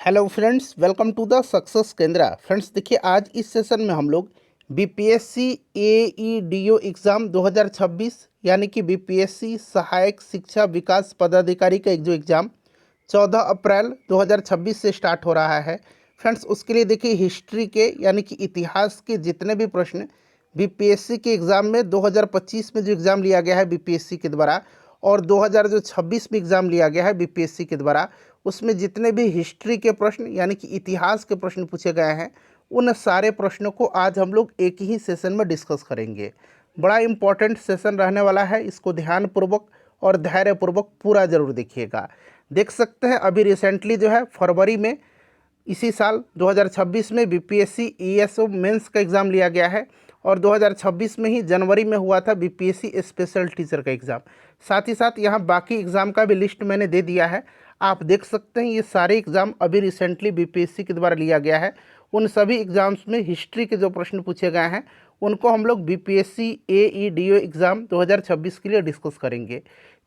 Hello friends, welcome to the success Kendra. Friends देखिए, आज इस सेशन में हम लोग बीपीएससी एईडीओ एग्ज़ाम 2026 यानी कि बीपीएससी सहायक शिक्षा विकास पदाधिकारी का एक जो एग्ज़ाम 14 अप्रैल 2026 से स्टार्ट हो रहा है। फ्रेंड्स उसके लिए देखिए, हिस्ट्री के यानी कि इतिहास के जितने भी प्रश्न बीपीएससी के एग्ज़ाम में 2025 में जो एग्ज़ाम लिया गया है बीपीएससी के द्वारा, और 2026 में एग्ज़ाम लिया गया है बीपीएससी के द्वारा, उसमें जितने भी हिस्ट्री के प्रश्न यानी कि इतिहास के प्रश्न पूछे गए हैं, उन सारे प्रश्नों को आज हम लोग एक ही सेशन में डिस्कस करेंगे। बड़ा इम्पॉर्टेंट सेशन रहने वाला है, इसको ध्यानपूर्वक और धैर्यपूर्वक पूरा जरूर देखिएगा। देख सकते हैं अभी रिसेंटली जो है फरवरी में इसी साल 2026 में बीपीएससी ईएसओ मेंस का एग्ज़ाम लिया गया है, और 2026 में ही जनवरी में हुआ था बीपीएससी स्पेशल टीचर का एग्ज़ाम। साथ ही साथ यहाँ बाकी एग्ज़ाम का भी लिस्ट मैंने दे दिया है, आप देख सकते हैं। ये सारे एग्ज़ाम अभी रिसेंटली बीपीएससी के द्वारा लिया गया है। उन सभी एग्ज़ाम्स में हिस्ट्री के जो प्रश्न पूछे गए हैं उनको हम लोग बीपीएससी एईडीओ एग्ज़ाम 2026 के लिए डिस्कस करेंगे।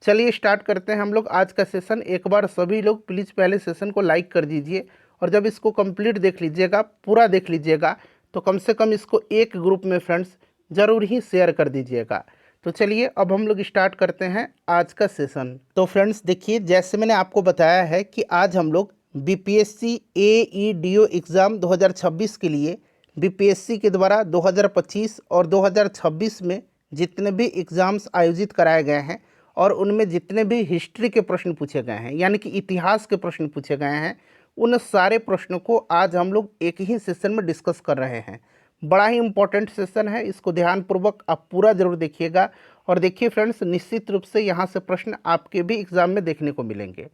चलिए स्टार्ट करते हैं हम लोग आज का सेशन। एक बार सभी लोग प्लीज़ पहले सेशन को लाइक कर दीजिए, और जब इसको कंप्लीट देख लीजिएगा, पूरा देख लीजिएगा, तो कम से कम इसको एक ग्रुप में फ्रेंड्स ज़रूर ही शेयर कर दीजिएगा। तो चलिए अब हम लोग स्टार्ट करते हैं आज का सेशन। तो फ्रेंड्स देखिए, जैसे मैंने आपको बताया है कि आज हम लोग बीपीएससी एईडीओ एग्ज़ाम 2026 के लिए बीपीएससी के द्वारा 2025 और 2026 में जितने भी एग्ज़ाम्स आयोजित कराए गए हैं और उनमें जितने भी हिस्ट्री के प्रश्न पूछे गए हैं यानी कि इतिहास के प्रश्न पूछे गए हैं, उन सारे प्रश्नों को आज हम लोग एक ही सेशन में डिस्कस कर रहे हैं। बड़ा ही इम्पोर्टेंट सेशन है, इसको ध्यानपूर्वक आप पूरा जरूर देखिएगा। और देखिए फ्रेंड्स, निश्चित रूप से यहाँ से प्रश्न आपके भी एग्ज़ाम में देखने को मिलेंगे।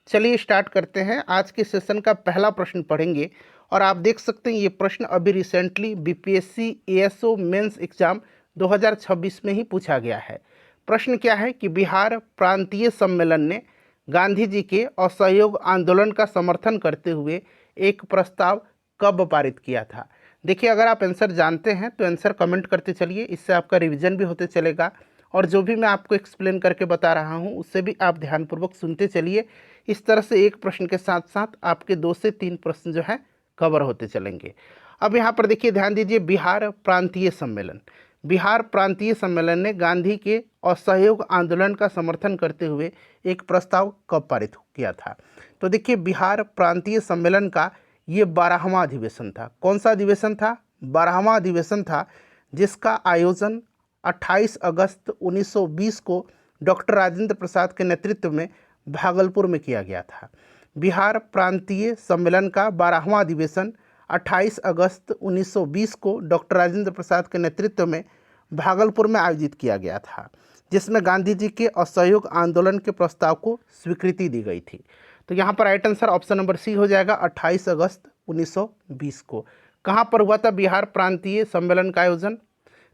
चलिए स्टार्ट करते हैं। आज के सेशन का पहला प्रश्न पढ़ेंगे, और आप देख सकते हैं ये प्रश्न अभी recently BPSC ASO mains exam 2026 में ही पूछा गया है। प्रश्न क्या है कि बिहार प्रांतीय सम्मेलन ने गांधी जी के असहयोग आंदोलन का समर्थन करते हुए एक प्रस्ताव कब पारित किया था। देखिए, अगर आप आंसर जानते हैं तो आंसर कमेंट करते चलिए, इससे आपका रिवीजन भी होते चलेगा, और जो भी मैं आपको एक्सप्लेन करके बता रहा हूं उससे भी आप ध्यानपूर्वक सुनते चलिए। इस तरह से एक प्रश्न के साथ साथ आपके 2 से 3 प्रश्न जो है कवर होते चलेंगे। अब यहाँ पर देखिए, ध्यान दीजिए, बिहार प्रांतीय सम्मेलन। बिहार प्रांतीय सम्मेलन ने गांधी के असहयोग आंदोलन का समर्थन करते हुए एक प्रस्ताव कब पारित किया था। तो देखिए, बिहार प्रांतीय सम्मेलन का ये 12वां अधिवेशन था। कौन सा अधिवेशन था? 12वां अधिवेशन था, जिसका आयोजन 28 अगस्त 1920 को डॉक्टर राजेंद्र प्रसाद के नेतृत्व में भागलपुर में किया गया था। बिहार प्रांतीय सम्मेलन का 12वां अधिवेशन 28 अगस्त 1920 को डॉक्टर राजेंद्र प्रसाद के नेतृत्व में भागलपुर में आयोजित किया गया था, जिसमें गांधी जी के असहयोग आंदोलन के प्रस्ताव को स्वीकृति दी गई थी। तो यहाँ पर right answer option number C हो जाएगा, 28 अगस्त 1920 को। कहाँ पर हुआ था बिहार प्रांतीय सम्मेलन का आयोजन?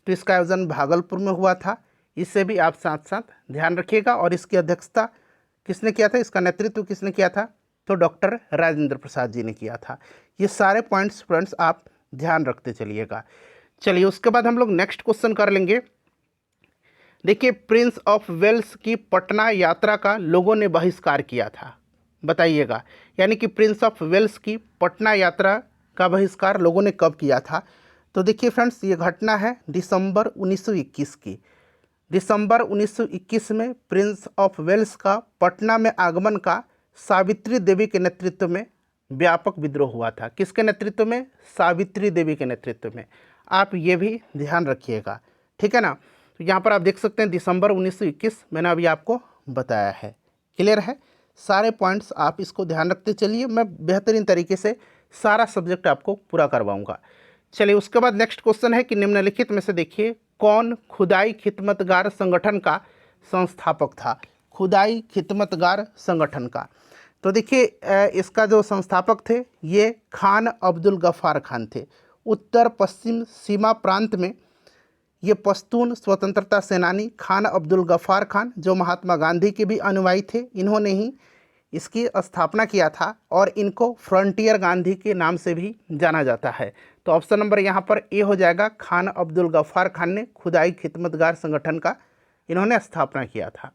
तो इसका आयोजन भागलपुर में हुआ था। इससे भी आप साथ साथ ध्यान रखिएगा। और इसकी अध्यक्षता किसने किया था, इसका नेतृत्व किसने किया था? तो डॉक्टर राजेंद्र प्रसाद जी ने किया था। ये सारे पॉइंट्स फ्रेंड्स आप ध्यान रखते चलिएगा। चलिए उसके बाद हम लोग नेक्स्ट क्वेश्चन कर लेंगे। देखिए, प्रिंस ऑफ वेल्स की पटना यात्रा का लोगों ने बहिष्कार किया था, बताइएगा। यानी कि प्रिंस ऑफ वेल्स की पटना यात्रा का बहिष्कार लोगों ने कब किया था? तो देखिए फ्रेंड्स, ये घटना है दिसंबर 1921 की। दिसंबर 1921 में प्रिंस ऑफ वेल्स का पटना में आगमन का सावित्री देवी के नेतृत्व में व्यापक विद्रोह हुआ था। किसके नेतृत्व में? सावित्री देवी के नेतृत्व में। आप ये भी ध्यान रखिएगा, ठीक है ना। तो यहाँ पर आप देख सकते हैं दिसंबर 1921 मैंने अभी आपको बताया है। क्लियर है? सारे पॉइंट्स आप इसको ध्यान रखते चलिए, मैं बेहतरीन तरीके से सारा सब्जेक्ट आपको पूरा करवाऊंगा। चलिए उसके बाद नेक्स्ट क्वेश्चन है कि निम्नलिखित में से देखिए, कौन खुदाई खिदमतगार संगठन का संस्थापक था? खुदाई खिदमतगार संगठन का। तो देखिए, इसका जो संस्थापक थे ये खान अब्दुल गफ्फार खान थे। उत्तर पश्चिम सीमा प्रांत में ये पश्तून स्वतंत्रता सेनानी खान अब्दुल गफ्फार खान, जो महात्मा गांधी के भी अनुयायी थे, इन्होंने ही इसकी स्थापना किया था, और इनको फ्रंटियर गांधी के नाम से भी जाना जाता है। तो ऑप्शन नंबर यहाँ पर ए हो जाएगा, खान अब्दुल गफ्फार खान ने खुदाई खिदमतगार संगठन का इन्होंने स्थापना किया था।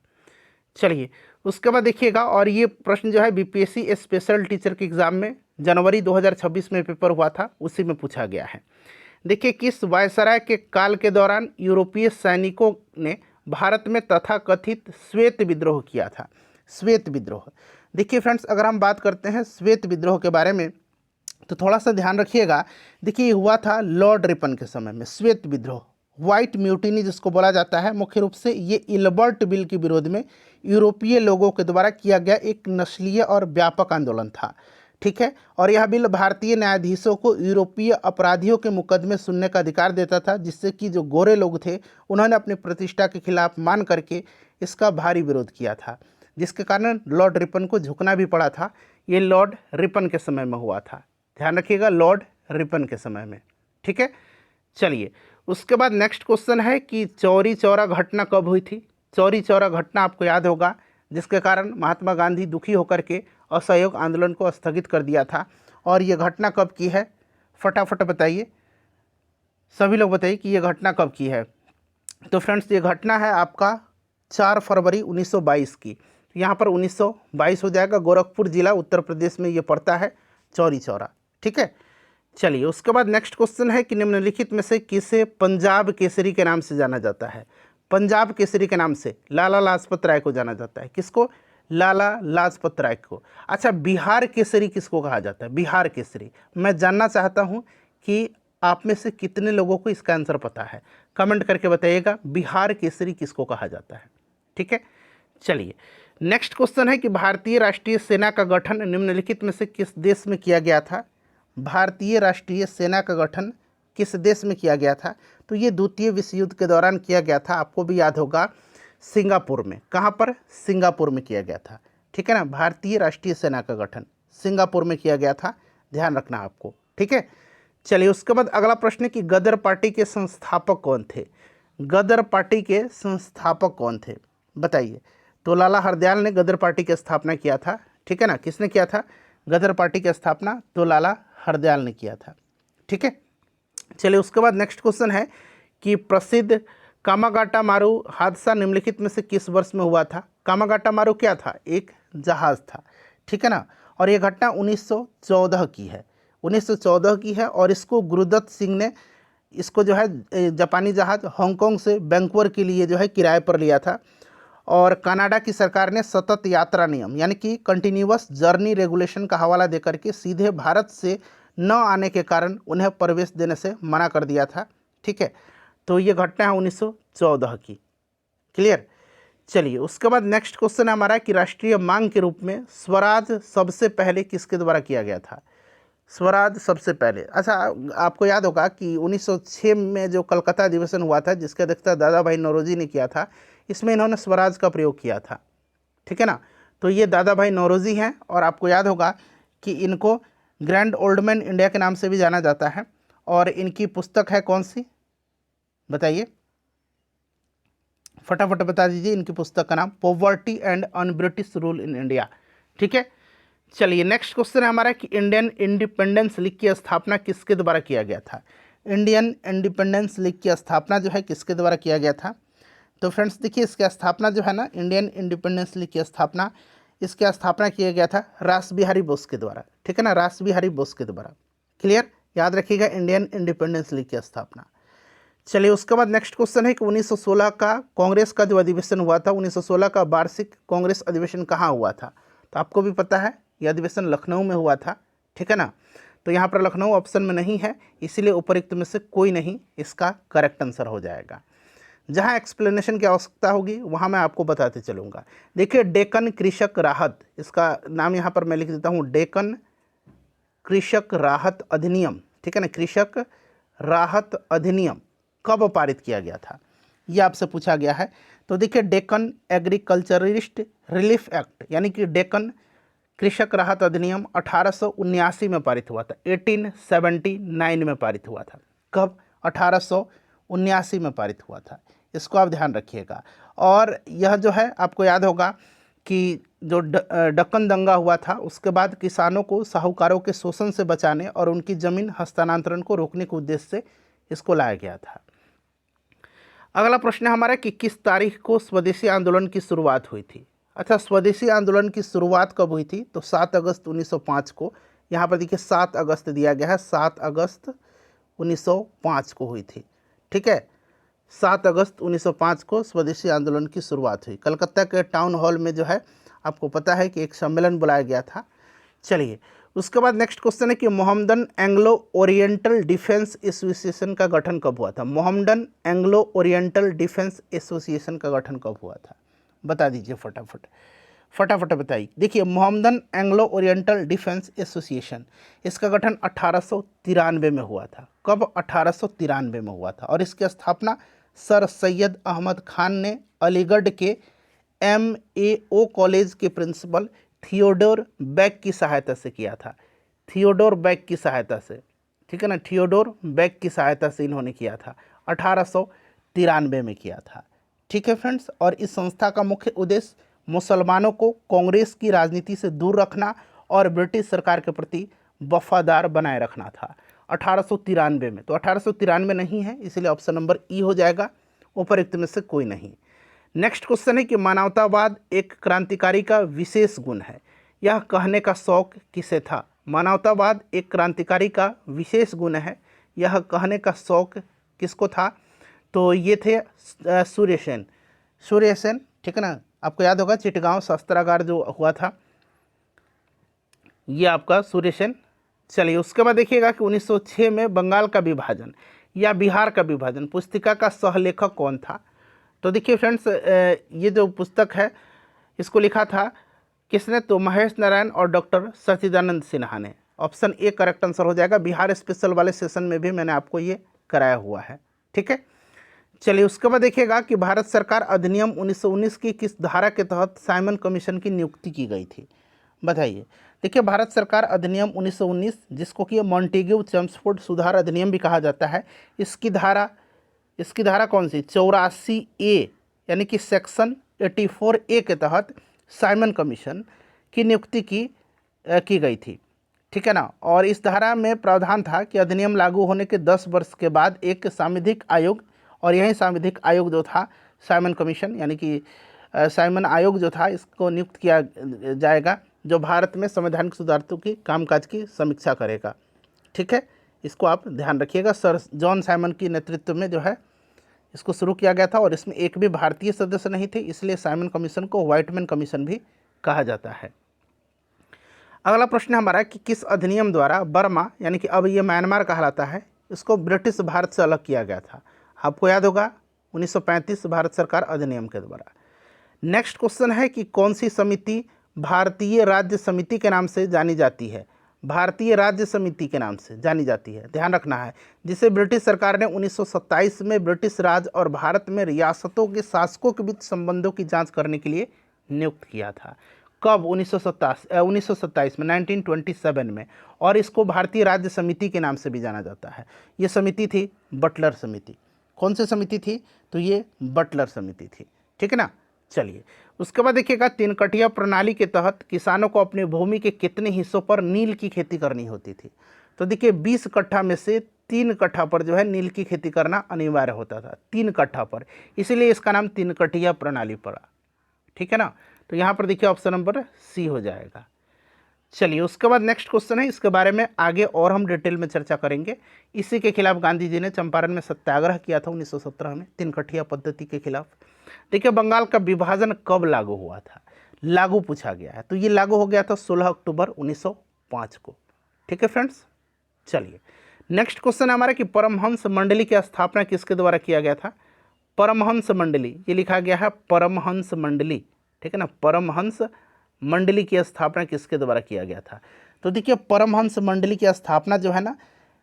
चलिए उसके बाद देखिएगा, और ये प्रश्न जो है बीपीएससी स्पेशल टीचर के एग्ज़ाम में जनवरी 2026 में पेपर हुआ था, उसी में पूछा गया है। देखिए, किस वायसराय के काल के दौरान यूरोपीय सैनिकों ने भारत में तथाकथित श्वेत विद्रोह किया था? श्वेत विद्रोह। देखिए फ्रेंड्स, अगर हम बात करते हैं श्वेत विद्रोह के बारे में तो थोड़ा सा ध्यान रखिएगा। देखिए, ये हुआ था लॉर्ड रिपन के समय में श्वेत विद्रोह, व्हाइट म्यूटिनी जिसको बोला जाता है। मुख्य रूप से ये इल्बर्ट बिल के विरोध में यूरोपीय लोगों के द्वारा किया गया एक नस्लीय और व्यापक आंदोलन था। ठीक है, और यह बिल भारतीय न्यायाधीशों को यूरोपीय अपराधियों के मुकदमे सुनने का अधिकार देता था, जिससे कि जो गोरे लोग थे उन्होंने अपनी प्रतिष्ठा के खिलाफ मान करके इसका भारी विरोध किया था, जिसके कारण लॉर्ड रिपन को झुकना भी पड़ा था। ये लॉर्ड रिपन के समय में हुआ था, ध्यान रखिएगा, लॉर्ड रिपन के समय में। ठीक है, चलिए उसके बाद नेक्स्ट क्वेश्चन है कि चौरी चौरा घटना कब हुई थी? चौरी चौरा घटना आपको याद होगा, जिसके कारण महात्मा गांधी दुखी होकर के असहयोग आंदोलन को स्थगित कर दिया था। और ये घटना कब की है? फटाफट बताइए, सभी लोग बताइए कि ये घटना कब की है। तो फ्रेंड्स, ये घटना है आपका 4 फरवरी 1922 की। यहाँ पर 1922 हो जाएगा। गोरखपुर जिला उत्तर प्रदेश में ये पड़ता है, चौरी चौरा। ठीक है, चलिए उसके बाद नेक्स्ट क्वेश्चन है कि निम्नलिखित में से किसे पंजाब केसरी के नाम से जाना जाता है? पंजाब केसरी के नाम से लाला लाजपत राय को जाना जाता है। किसको? लाला लाजपत राय को। अच्छा, बिहार केसरी किसको कहा जाता है? बिहार केसरी। मैं जानना चाहता हूं कि आप में से कितने लोगों को इसका आंसर पता है, कमेंट करके बताइएगा। बिहार केसरी किसको कहा जाता है? ठीक है, चलिए नेक्स्ट क्वेश्चन है कि भारतीय राष्ट्रीय सेना का गठन निम्नलिखित में से किस देश में किया गया था? भारतीय राष्ट्रीय सेना का गठन किस देश में किया गया था? तो ये द्वितीय विश्व युद्ध के दौरान किया गया था। आपको भी याद होगा, सिंगापुर में। कहाँ पर? सिंगापुर में किया गया था। ठीक है ना, भारतीय राष्ट्रीय सेना का गठन सिंगापुर में किया गया था, ध्यान रखना आपको। ठीक है, चलिए उसके बाद अगला प्रश्न है कि गदर पार्टी के संस्थापक कौन थे? गदर पार्टी के संस्थापक कौन थे, बताइए। तो लाला हरदयाल ने गदर पार्टी की स्थापना किया था। ठीक है ना, किसने किया था गदर पार्टी की स्थापना? तो लाला हरदयाल ने किया था। ठीक है, चलिए उसके बाद नेक्स्ट क्वेश्चन है कि प्रसिद्ध कामागाटा मारू हादसा निम्नलिखित में से किस वर्ष में हुआ था? कामागाटा मारू क्या था? एक जहाज़ था। ठीक है ना, और ये घटना 1914 की है, 1914 की है। और इसको गुरुदत्त सिंह ने इसको जो है जापानी जहाज़ हांगकांग से वैंकूवर के लिए जो है किराए पर लिया था। और कनाडा की सरकार ने सतत यात्रा नियम यानी कि कंटिन्यूअस जर्नी रेगुलेशन का हवाला देकर के सीधे भारत से न आने के कारण उन्हें प्रवेश देने से मना कर दिया था। ठीक है, तो ये घटना है 1914 की। क्लियर, चलिए उसके बाद नेक्स्ट क्वेश्चन है हमारा कि राष्ट्रीय मांग के रूप में स्वराज सबसे पहले किसके द्वारा किया गया था? स्वराज सबसे पहले, अच्छा आपको याद होगा कि 1906 में जो कलकत्ता अधिवेशन हुआ था, जिसकी अध्यक्षता दादा भाई नौरोजी ने किया था, इसमें इन्होंने स्वराज का प्रयोग किया था। ठीक है ना, तो ये दादा भाई नौरोजी हैं। और आपको याद होगा कि इनको ग्रैंड ओल्ड मैन इंडिया के नाम से भी जाना जाता है। और इनकी पुस्तक है कौन सी, बताइए, फटाफट बता दीजिए। इनकी पुस्तक का नाम poverty and un British rule in India. ठीक है, चलिए नेक्स्ट क्वेश्चन है हमारा कि इंडियन इंडिपेंडेंस लीग की स्थापना किसके द्वारा किया गया था? इंडियन इंडिपेंडेंस लीग की स्थापना जो है किसके द्वारा किया गया था? तो फ्रेंड्स देखिए, इसकी स्थापना जो है ना, इंडियन इंडिपेंडेंस लीग की स्थापना, इसकी स्थापना किया गया था रास बिहारी बोस के द्वारा। ठीक है ना, रास बिहारी बोस के द्वारा। क्लियर, याद रखिएगा, इंडियन इंडिपेंडेंस लीग की स्थापना। चलिए उसके बाद नेक्स्ट क्वेश्चन है कि 1916 का कांग्रेस का जो अधिवेशन हुआ था, 1916 का वार्षिक कांग्रेस अधिवेशन कहाँ हुआ था? तो आपको भी पता है, यह अधिवेशन लखनऊ में हुआ था। ठीक है ना, तो यहाँ पर लखनऊ ऑप्शन में नहीं है, इसीलिए उपरोक्त में से कोई नहीं इसका करेक्ट आंसर हो जाएगा। जहाँ एक्सप्लेनेशन की आवश्यकता होगी वहाँ मैं आपको बताते चलूँगा। देखिए, डेक्कन कृषक राहत, इसका नाम यहाँ पर मैं लिख देता हूँ, डेक्कन कृषक राहत अधिनियम। ठीक है ना, कृषक राहत अधिनियम कब पारित किया गया था, ये आपसे पूछा गया है। तो देखिए, डेक्कन एग्रीकल्चरिस्ट रिलीफ एक्ट यानी कि डेक्कन कृषक राहत अधिनियम 1879 में पारित हुआ था, 1879 में पारित हुआ था। कब? 1879 में पारित हुआ था, इसको आप ध्यान रखिएगा। और यह जो है आपको याद होगा कि जो दक्कन दंगा हुआ था, उसके बाद किसानों को साहूकारों के शोषण से बचाने और उनकी ज़मीन हस्तांतरण को रोकने के उद्देश्य से इसको लाया गया था। अगला प्रश्न है हमारा कि किस तारीख को स्वदेशी आंदोलन की शुरुआत हुई थी? अच्छा, स्वदेशी आंदोलन की शुरुआत कब हुई थी? तो 7 अगस्त 1905 को यहाँ पर देखिए 7 अगस्त दिया गया है, 7 अगस्त 1905 को हुई थी। ठीक है, 7 अगस्त 1905 को स्वदेशी आंदोलन की शुरुआत हुई। कलकत्ता के टाउन हॉल में जो है आपको पता है कि एक सम्मेलन बुलाया गया था। चलिए, उसके बाद नेक्स्ट क्वेश्चन है कि Mohammedan Anglo oriental defence association का गठन कब हुआ था? Mohammedan Anglo oriental defence association का गठन कब हुआ था? बता दीजिए फटाफट, फटाफट बताइए। देखिए, Mohammedan Anglo oriental defence association, इसका गठन 1893 में हुआ था। कब? 1893 में हुआ था। और इसकी स्थापना सर सैयद अहमद खान ने अलीगढ़ के MAO कॉलेज के प्रिंसिपल थियोडोर बैक की सहायता से किया था। थियोडोर बैक की सहायता से, ठीक है ना, थियोडोर बैक की सहायता से इन्होंने किया था, 1893 में किया था। ठीक है फ्रेंड्स, और इस संस्था का मुख्य उद्देश्य मुसलमानों को कांग्रेस की राजनीति से दूर रखना और ब्रिटिश सरकार के प्रति वफादार बनाए रखना था। 1893 में, तो 1893 नहीं है, इसलिए ऑप्शन नंबर ई हो जाएगा, उपरोक्त में से कोई नहीं। नेक्स्ट क्वेश्चन है कि मानवतावाद एक क्रांतिकारी का विशेष गुण है, यह कहने का शौक किसे था? मानवतावाद एक क्रांतिकारी का विशेष गुण है, यह कहने का शौक किसको था? तो ये थे सूर्य सेन। सूर्य सेन, ठीक है ना, आपको याद होगा चिटगांव शस्त्रागार जो हुआ था, ये आपका सूर्य सेन। चलिए, उसके बाद देखिएगा कि 1906 में बंगाल का विभाजन या बिहार का विभाजन पुस्तिका का सहलेखक कौन था? तो देखिए फ्रेंड्स, ये जो पुस्तक है इसको लिखा था किसने? तो महेश नारायण और डॉक्टर सच्चिदानंद सिन्हा ने। ऑप्शन ए करेक्ट आंसर हो जाएगा। बिहार स्पेशल वाले सेशन में भी मैंने आपको ये कराया हुआ है। ठीक है, चलिए, उसके बाद देखिएगा कि भारत सरकार अधिनियम 1919 की किस धारा के तहत साइमन कमीशन की नियुक्ति की गई थी? बताइए। देखिए, भारत सरकार अधिनियम 1919, जिसको कि मॉन्टेग्यू चेम्सफोर्ड सुधार अधिनियम भी कहा जाता है, इसकी धारा कौन सी? 84A यानी कि सेक्शन 84A के तहत साइमन कमीशन की नियुक्ति की गई थी। ठीक है ना, और इस धारा में प्रावधान था कि अधिनियम लागू होने के 10 वर्ष के बाद एक सांविधिक आयोग, और यही सांविधिक आयोग जो था साइमन कमीशन यानी कि साइमन आयोग जो था, इसको नियुक्त किया जाएगा, जो भारत में संवैधानिक सुधारों की कामकाज की समीक्षा करेगा। ठीक है, इसको आप ध्यान रखिएगा। सर जॉन साइमन की नेतृत्व में जो है इसको शुरू किया गया था, और इसमें एक भी भारतीय सदस्य नहीं थे, इसलिए साइमन कमीशन को व्हाइटमैन कमीशन भी कहा जाता है। अगला प्रश्न हमारा कि किस अधिनियम द्वारा बर्मा यानी कि अब ये म्यांमार कहलाता है, इसको ब्रिटिश भारत से अलग किया गया था? आपको याद होगा 1935 भारत सरकार अधिनियम के द्वारा। नेक्स्ट क्वेश्चन है कि कौन सी समिति भारतीय राज्य समिति के नाम से जानी जाती है? भारतीय राज्य समिति के नाम से जानी जाती है, ध्यान रखना है, जिसे ब्रिटिश सरकार ने 1927 में ब्रिटिश राज और भारत में रियासतों के शासकों के बीच संबंधों की जांच करने के लिए नियुक्त किया था। कब? 1927 में, 1927 में, और इसको भारतीय राज्य समिति के नाम से भी जाना जाता है। ये समिति थी बटलर समिति। कौन सी समिति थी? तो ये बटलर समिति थी। ठीक है ना। चलिए, उसके बाद देखिएगा, 3 कटिया प्रणाली के तहत किसानों को अपनी भूमि के कितने हिस्सों पर नील की खेती करनी होती थी? तो देखिए, 20 कट्ठा में से 3 कट्ठा पर जो है नील की खेती करना अनिवार्य होता था, 3 कट्ठा पर, इसीलिए इसका नाम 3 कटिया प्रणाली पड़ा। ठीक है ना, तो यहाँ पर देखिए ऑप्शन नंबर सी हो जाएगा। चलिए, उसके बाद नेक्स्ट क्वेश्चन है, इसके बारे में आगे और हम डिटेल में चर्चा करेंगे। इसी के खिलाफ गांधी जी ने चंपारण में सत्याग्रह किया था 1917 में, 3 कठिया पद्धति के खिलाफ। देखिए, बंगाल का विभाजन कब लागू हुआ था? लागू पूछा गया है, तो ये लागू हो गया था 16 अक्टूबर 1905 को। ठीक है फ्रेंड्स। चलिए, नेक्स्ट क्वेश्चन है हमारा कि परमहंस मंडली की स्थापना किसके द्वारा किया गया था? परमहंस मंडली, ये लिखा गया है परमहंस मंडली। ठीक है ना, परमहंस मंडली की स्थापना किसके द्वारा किया गया था? तो देखिए, परमहंस मंडली की स्थापना जो है ना,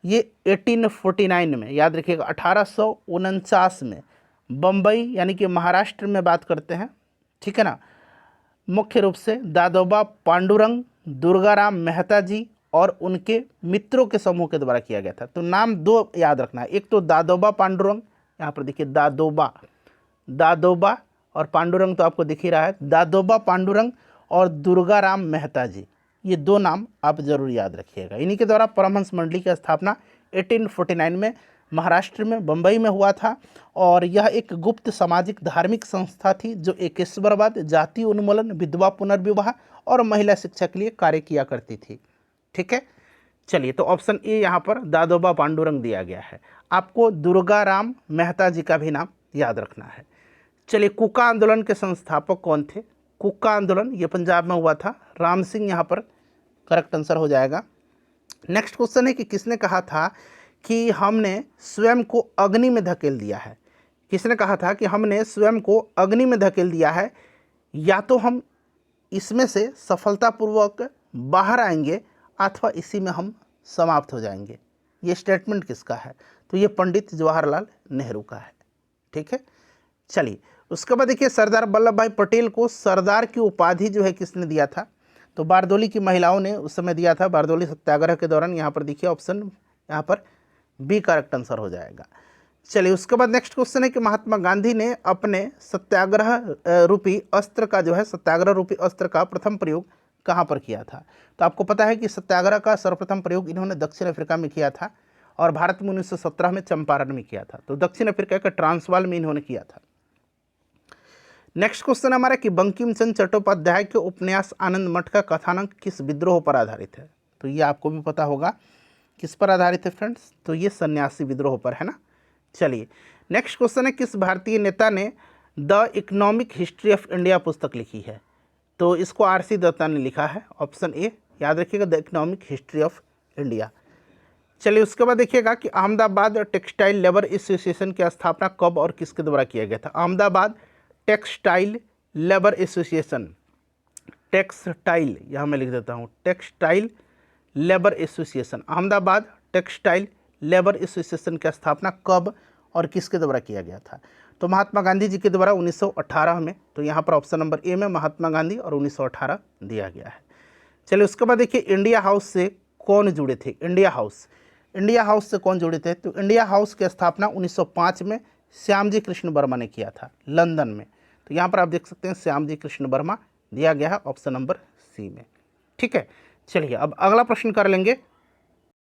ये 1849 में, याद रखिएगा 1849 में बम्बई यानी कि महाराष्ट्र में बात करते हैं। ठीक है ना, मुख्य रूप से दादोबा पांडुरंग, दुर्गाराम मेहता जी और उनके मित्रों के समूह के द्वारा किया गया था। तो नाम 2 याद रखना है, एक तो दादोबा पांडुरंग, यहाँ पर देखिए दादोबा और पांडुरंग तो आपको दिख ही रहा है, दादोबा पांडुरंग और दुर्गाराम मेहता जी, ये 2 नाम आप जरूर याद रखिएगा। इन्हीं के द्वारा परमहंस मंडली की स्थापना 1849 में महाराष्ट्र में बम्बई में हुआ था, और यह एक गुप्त सामाजिक धार्मिक संस्था थी जो एकेश्वरवाद, जाति उन्मूलन, विधवा पुनर्विवाह और महिला शिक्षा के लिए कार्य किया करती थी। ठीक है। चलिए, तो ऑप्शन ए यहाँ पर दादोबा पांडुरंग दिया गया है। आपको दुर्गाराम मेहता जी का भी नाम याद रखना है। चलिए, कुका आंदोलन के संस्थापक कौन थे? कुका आंदोलन ये पंजाब में हुआ था, राम सिंह यहाँ पर करेक्ट आंसर हो जाएगा। नेक्स्ट क्वेश्चन है कि किसने कहा था कि हमने स्वयं को अग्नि में धकेल दिया है? किसने कहा था कि हमने स्वयं को अग्नि में धकेल दिया है, या तो हम इसमें से सफलतापूर्वक बाहर आएंगे अथवा इसी में हम समाप्त हो जाएंगे? ये स्टेटमेंट किसका है? तो ये पंडित जवाहरलाल नेहरू का है। ठीक है। चलिए, उसके बाद देखिए, सरदार वल्लभ भाई पटेल को सरदार की उपाधि जो है किसने दिया था? तो बारदोली की महिलाओं ने उस समय दिया था, बारदोली सत्याग्रह के दौरान। यहाँ पर देखिए ऑप्शन यहाँ पर बी करेक्ट आंसर हो जाएगा। चलिए, उसके बाद नेक्स्ट क्वेश्चन है कि महात्मा गांधी ने अपने सत्याग्रह रूपी अस्त्र का जो है, सत्याग्रह रूपी अस्त्र का प्रथम प्रयोग कहाँ पर किया था? तो आपको पता है कि सत्याग्रह का सर्वप्रथम प्रयोग इन्होंने दक्षिण अफ्रीका में किया था और भारत में 1917 में चंपारण में किया था। तो दक्षिण अफ्रीका के ट्रांसवाल में इन्होंने किया था। नेक्स्ट क्वेश्चन हमारा कि बंकिम चंद्र चट्टोपाध्याय के उपन्यास आनंद मठ का कथानक किस विद्रोह पर आधारित है? तो ये आपको भी पता होगा किस पर आधारित है फ्रेंड्स, तो ये सन्यासी विद्रोह पर है ना। चलिए, नेक्स्ट क्वेश्चन है किस भारतीय नेता ने the economic history of India पुस्तक लिखी है? तो इसको आर.सी. दत्ता ने लिखा है, ऑप्शन ए याद रखिएगा, the economic history of India. चलिए, उसके बाद देखिएगा कि अहमदाबाद टेक्सटाइल लेबर एसोसिएशन की स्थापना कब और किसके द्वारा किया गया था? Ahmedabad textile labour association, textile यहाँ मैं लिख देता हूँ, textile labour association, Ahmedabad textile labour association की स्थापना कब और किसके द्वारा किया गया था? तो महात्मा गांधी जी के द्वारा 1918 में। तो यहाँ पर ऑप्शन नंबर ए में महात्मा गांधी और 1918 दिया गया है। चलिए, उसके बाद देखिए, इंडिया हाउस से कौन जुड़े थे? इंडिया हाउस से कौन जुड़े थे? तो इंडिया हाउस की स्थापना 1905 में श्यामजी कृष्ण वर्मा ने किया था, लंदन में। तो यहाँ पर आप देख सकते हैं श्यामजी कृष्ण वर्मा दिया गया है ऑप्शन नंबर सी में। ठीक है। चलिए, अब अगला प्रश्न कर लेंगे।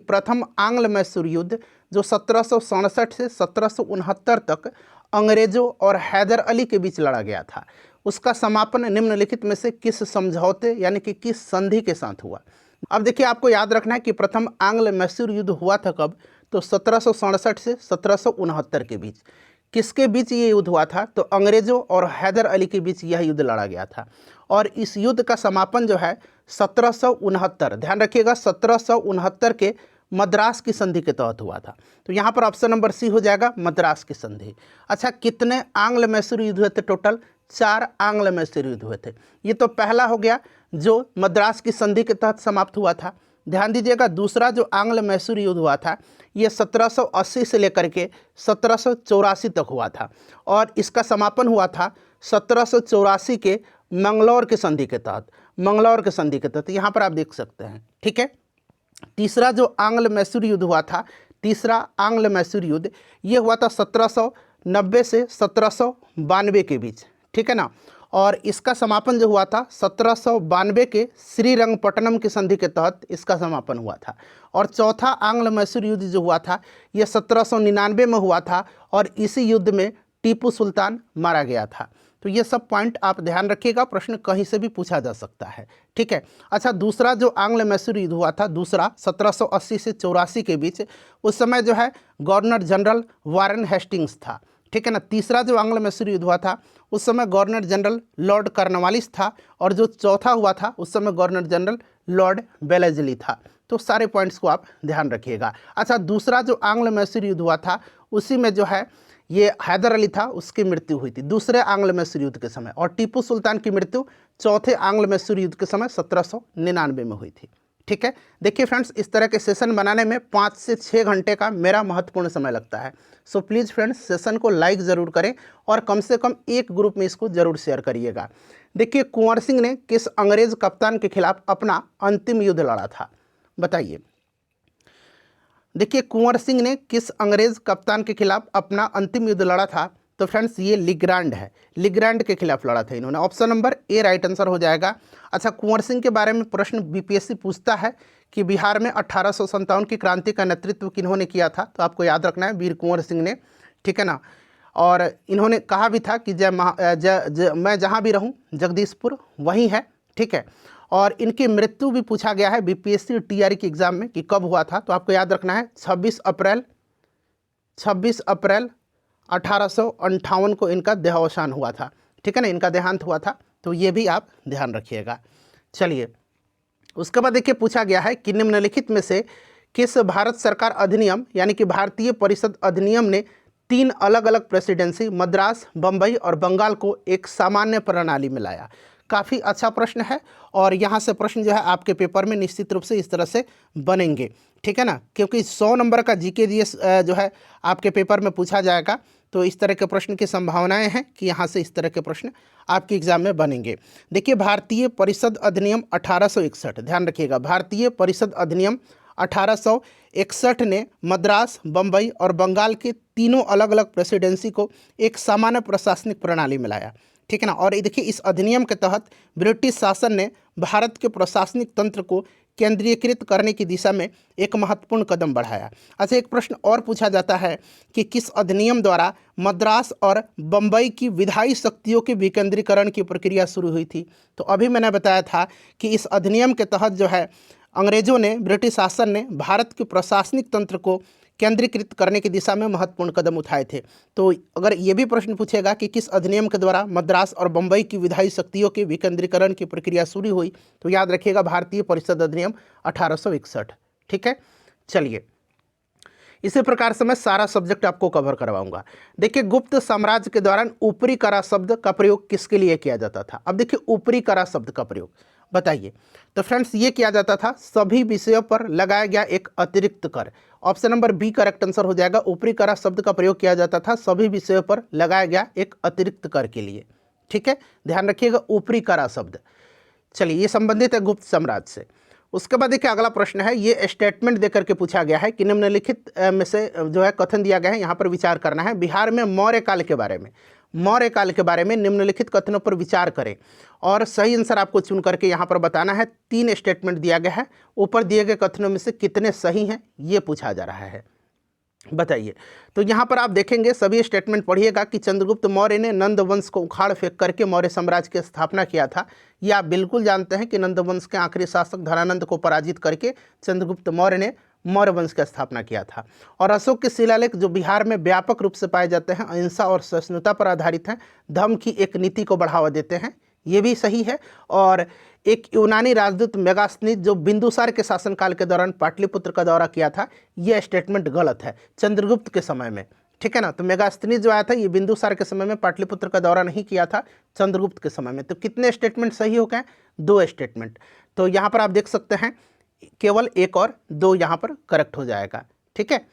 प्रथम आंग्ल मैसूर युद्ध जो 1767 से 1769 तक अंग्रेजों और हैदर अली के बीच लड़ा गया था, उसका समापन निम्नलिखित में से किस समझौते यानी कि किस संधि के साथ हुआ? अब देखिए, आपको याद रखना है कि प्रथम आंग्ल मैसूर युद्ध हुआ था कब? तो 1767 से 1769 के बीच। किसके बीच ये युद्ध हुआ था? तो अंग्रेजों और हैदर अली के बीच यह युद्ध लड़ा गया था। और इस युद्ध का समापन जो है 1769, ध्यान रखिएगा, 1769 के मद्रास की संधि के तहत हुआ था। तो यहाँ पर ऑप्शन नंबर सी हो जाएगा, मद्रास की संधि। अच्छा, कितने आंग्ल मैसूर युद्ध हुए थे टोटल? 4 आंग्ल मैसूर युद्ध हुए थे। ये तो पहला हो गया जो मद्रास की संधि के तहत समाप्त हुआ था। ध्यान दीजिएगा, दूसरा जो आंग्ल मैसूर युद्ध हुआ था ये 1780 से लेकर के 1784 तक हुआ था और इसका समापन हुआ था 1784 के मंगलौर के संधि के तहत। यहाँ पर आप देख सकते हैं। ठीक है। तीसरा जो आंग्ल मैसूर युद्ध हुआ था, तीसरा आंग्ल मैसूर युद्ध ये हुआ था 1790 से 1792 के बीच। ठीक है ना। और इसका समापन जो हुआ था 1792 के श्रीरंगपट्टनम की संधि के तहत इसका समापन हुआ था। और चौथा आंग्ल मैसूर युद्ध जो हुआ था ये 1799 में हुआ था और इसी युद्ध में टीपू सुल्तान मारा गया था। तो ये सब पॉइंट आप ध्यान रखिएगा, प्रश्न कहीं से भी पूछा जा सकता है। ठीक है। अच्छा, दूसरा जो आंग्ल मैसूर युद्ध हुआ था, दूसरा 1780 से 84 के बीच, उस समय जो है गवर्नर जनरल वारेन हेस्टिंग्स था। ठीक है ना। तीसरा जो आंग्ल मैसूर युद्ध हुआ था उस समय गवर्नर जनरल लॉर्ड कॉर्नवालिस था और जो चौथा हुआ था उस समय गवर्नर जनरल लॉर्ड वेलेस्ली था। तो सारे पॉइंट्स को आप ध्यान रखिएगा। अच्छा, दूसरा जो आंग्ल मैसूर युद्ध हुआ था उसी में जो है ये हैदर अली था, उसकी मृत्यु हुई थी दूसरे आंग्ल मैसूर युद्ध के समय, और टीपू सुल्तान की मृत्यु चौथे आंग्ल मैसूर युद्ध के समय 1799 में हुई थी। ठीक है। देखिए फ्रेंड्स, इस तरह के सेशन बनाने में 5 से 6 घंटे का मेरा महत्वपूर्ण समय लगता है। सो प्लीज़ फ्रेंड्स, सेशन को लाइक ज़रूर करें और कम से कम एक ग्रुप में इसको ज़रूर शेयर करिएगा। देखिए, कुंवर सिंह ने किस अंग्रेज कप्तान के खिलाफ अपना अंतिम युद्ध लड़ा था? बताइए। देखिए, कुंवर सिंह ने किस अंग्रेज कप्तान के खिलाफ अपना अंतिम युद्ध लड़ा था? तो फ्रेंड्स, ये लिग्रांड है, लिग्रांड के खिलाफ लड़ा था इन्होंने। Option number A right answer हो जाएगा। अच्छा, कुंवर सिंह के बारे में प्रश्न बीपीएससी पूछता है कि बिहार में 1857 की क्रांति का नेतृत्व किन्होंने किया था? तो आपको याद रखना है, वीर कुंवर सिंह ने। ठीक है ना। और इन्होंने कहा भी था कि मैं जहाँ भी रहूँ जगदीशपुर वहीं है। ठीक है। और इनकी मृत्यु भी पूछा गया है बीपीएससी टीआरई के एग्जाम में कि कब हुआ था। तो आपको याद रखना है 26 अप्रैल 1858 को इनका देहावसान हुआ था। ठीक है ना, इनका देहांत हुआ था। तो ये भी आप ध्यान रखिएगा। चलिए, उसके बाद देखिए पूछा गया है कि निम्नलिखित में से किस भारत सरकार अधिनियम यानी कि भारतीय परिषद अधिनियम ने 3 अलग अलग प्रेसिडेंसी मद्रास, बम्बई और बंगाल को एक सामान्य प्रणाली में लाया। काफ़ी अच्छा प्रश्न है और यहाँ से प्रश्न जो है आपके पेपर में निश्चित रूप से इस तरह से बनेंगे। ठीक है ना, क्योंकि 100 नंबर का जीके जीएस जो है आपके पेपर में पूछा जाएगा। तो इस तरह के प्रश्न की संभावनाएं हैं कि यहाँ से इस तरह के प्रश्न आपके एग्जाम में बनेंगे। देखिए, भारतीय परिषद अधिनियम 1861, ध्यान रखिएगा, भारतीय परिषद अधिनियम 1861 ने मद्रास, बम्बई और बंगाल के तीनों अलग अलग प्रेसिडेंसी को एक सामान्य प्रशासनिक प्रणाली में लाया। ठीक है ना, और देखिए इस अधिनियम के तहत ब्रिटिश शासन ने भारत के प्रशासनिक तंत्र को केंद्रीकृत करने की दिशा में एक महत्वपूर्ण कदम बढ़ाया। अच्छा, एक प्रश्न और पूछा जाता है कि किस अधिनियम द्वारा मद्रास और बम्बई की विधायी शक्तियों के विकेंद्रीकरण की प्रक्रिया शुरू हुई थी। तो अभी मैंने बताया था कि इस अधिनियम के तहत जो है अंग्रेजों ने, ब्रिटिश शासन ने भारत के प्रशासनिक तंत्र को केंद्रीकृत करने की दिशा में महत्वपूर्ण कदम उठाए थे। तो अगर ये भी प्रश्न पूछेगा कि किस अधिनियम के द्वारा मद्रास और बम्बई की विधायी शक्तियों के विकेंद्रीकरण की प्रक्रिया शुरू हुई, तो याद रखिएगा भारतीय परिषद अधिनियम 1861। ठीक है, चलिए, इसी प्रकार से मैं सारा सब्जेक्ट आपको कवर करवाऊंगा। देखिए, गुप्त साम्राज्य के दौरान ऊपरी करा शब्द का प्रयोग किसके लिए किया जाता था? अब देखिए, ऊपरी करा शब्द का प्रयोग बताइए। तो फ्रेंड्स, ये किया जाता था सभी विषयों पर लगाया गया एक अतिरिक्त कर। Option number B correct answer हो जाएगा। ऊपरी करा शब्द का प्रयोग किया जाता था सभी विषयों पर लगाया गया एक अतिरिक्त कर के लिए। ठीक है, ध्यान रखिएगा, ऊपरी करा शब्द। चलिए, ये संबंधित है गुप्त साम्राज्य से। उसके बाद देखिए अगला प्रश्न है, ये स्टेटमेंट देकर के पूछा गया है कि निम्नलिखित में से जो है कथन दिया गया है, यहाँ पर विचार करना है। बिहार में मौर्य काल के बारे में, मौर्य काल के बारे में निम्नलिखित कथनों पर विचार करें और सही आंसर आपको चुन करके यहाँ पर बताना है। 3 स्टेटमेंट दिया गया है, ऊपर दिए गए कथनों में से कितने सही हैं ये पूछा जा रहा है, बताइए। तो यहाँ पर आप देखेंगे, सभी स्टेटमेंट पढ़िएगा कि चंद्रगुप्त मौर्य ने नंद वंश को उखाड़ फेंक करके मौर्य साम्राज्य की स्थापना किया था। ये आप बिल्कुल जानते हैं कि नंद वंश के आखिरी शासक धनानंद को पराजित करके चंद्रगुप्त मौर्य ने मौर्य वंश की स्थापना किया था। और अशोक के शिलालेख जो बिहार में व्यापक रूप से पाए जाते हैं, अहिंसा और सहिष्णुता पर आधारित हैं, धर्म की एक नीति को बढ़ावा देते हैं, ये भी सही है। और एक यूनानी राजदूत मेगास्थनीज जो बिंदुसार के शासनकाल के दौरान पाटलिपुत्र का दौरा किया था, यह स्टेटमेंट गलत है चंद्रगुप्त के समय में। ठीक है ना, तो मेगास्थनीज जो आया था ये बिंदुसार के समय में, पाटलिपुत्र का दौरा नहीं किया था चंद्रगुप्त के समय में। तो कितने स्टेटमेंट सही हो गए? 2 स्टेटमेंट। तो यहाँ पर आप देख सकते हैं केवल 1 और 2 यहाँ पर करेक्ट हो जाएगा। ठीक है,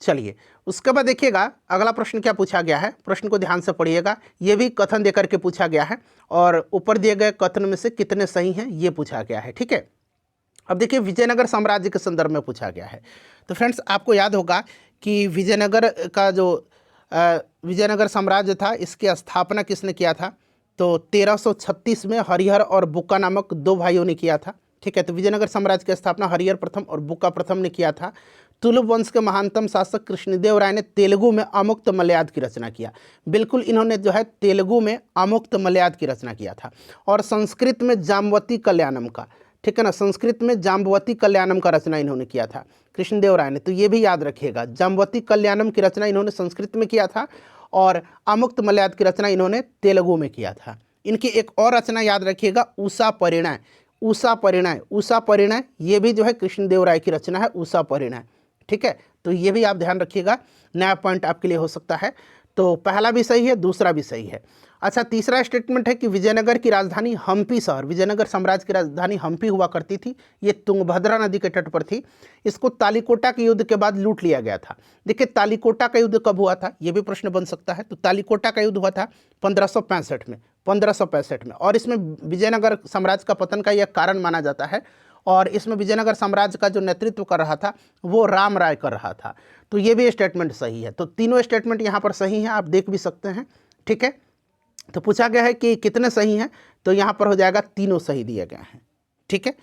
चलिए, उसके बाद देखिएगा अगला प्रश्न क्या पूछा गया है, प्रश्न को ध्यान से पढ़िएगा। ये भी कथन देकर के पूछा गया है और ऊपर दिए गए कथन में से कितने सही हैं ये पूछा गया है। ठीक है, अब देखिए विजयनगर साम्राज्य के संदर्भ में पूछा गया है। तो फ्रेंड्स, आपको याद होगा कि विजयनगर का जो विजयनगर साम्राज्य था, इसकी स्थापना किसने किया था? तो 1336 में हरिहर और बुक्का नामक 2 भाइयों ने किया था। ठीक है, तो विजयनगर साम्राज्य की स्थापना हरिहर प्रथम और बुक्का प्रथम ने किया था। तुलुप वंश के महानतम शासक कृष्णदेव राय ने तेलुगु में अमुक्त मलयाद की रचना किया। बिल्कुल, इन्होंने जो है तेलुगु में अमुक्त मलयाद की रचना किया था। और संस्कृत में जाम्बवती कल्याणम का, ठीक है ना, संस्कृत में जाम्बवती कल्याणम का रचना इन्होंने किया था कृष्णदेव राय ने। तो ये भी याद रखिएगा, जाम्बवती कल्याणम की रचना इन्होंने संस्कृत में किया था और अमुक्त मलयाद की रचना इन्होंने तेलुगु में किया था। इनकी एक और रचना याद रखिएगा, उषा परिणय। उषा परिणय, उषा परिणय ये भी जो है कृष्णदेव राय की रचना है, उषा परिणय। ठीक है, तो ये भी आप ध्यान रखिएगा, नया पॉइंट आपके लिए हो सकता है। तो पहला भी सही है, दूसरा भी सही है। अच्छा, तीसरा स्टेटमेंट है कि विजयनगर की राजधानी हम्पी शहर, विजयनगर साम्राज्य की राजधानी हम्पी हुआ करती थी, ये तुंगभद्रा नदी के तट पर थी। इसको तालिकोटा के युद्ध के बाद लूट लिया गया था। देखिए, तालिकोटा का युद्ध कब हुआ था, ये भी प्रश्न बन सकता है। तो तालिकोटा का युद्ध हुआ था 1565 में, 1565 में। और इसमें विजयनगर साम्राज्य का पतन का यह कारण माना जाता है। और इसमें विजयनगर साम्राज्य का जो नेतृत्व कर रहा था वो राम राय कर रहा था। तो ये भी स्टेटमेंट सही है। तो तीनों स्टेटमेंट यहाँ पर सही हैं, आप देख भी सकते हैं। ठीक है, तो पूछा गया है कि कितने सही हैं, तो यहाँ पर हो जाएगा तीनों सही दिए गए हैं। ठीक है,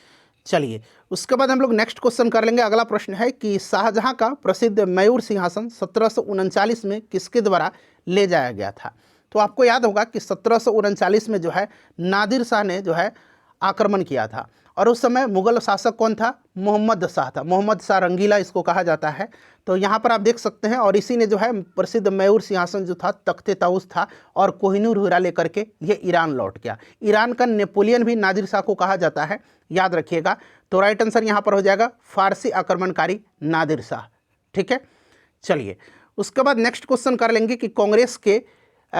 चलिए, उसके बाद हम लोग नेक्स्ट क्वेश्चन कर लेंगे। अगला प्रश्न है कि शाहजहां का प्रसिद्ध मयूर सिंहासन 1739 में किसके द्वारा ले जाया गया था? तो आपको याद होगा कि 1739 में जो है नादिर शाह ने जो है आक्रमण किया था। और उस समय मुगल शासक कौन था? मोहम्मद शाह था। मोहम्मद शाह रंगीला इसको कहा जाता है। तो यहाँ पर आप देख सकते हैं, और इसी ने जो है प्रसिद्ध मयूर सिंहासन जो था, तख्ते ताउस था, और कोहिनूर हीरा लेकर के ये ईरान लौट गया। ईरान का नेपोलियन भी नादिर शाह को कहा जाता है, याद रखिएगा। तो राइट आंसर यहाँ पर हो जाएगा फारसी आक्रमणकारी नादिर शाह। ठीक है, चलिए उसके बाद नेक्स्ट क्वेश्चन कर लेंगे कि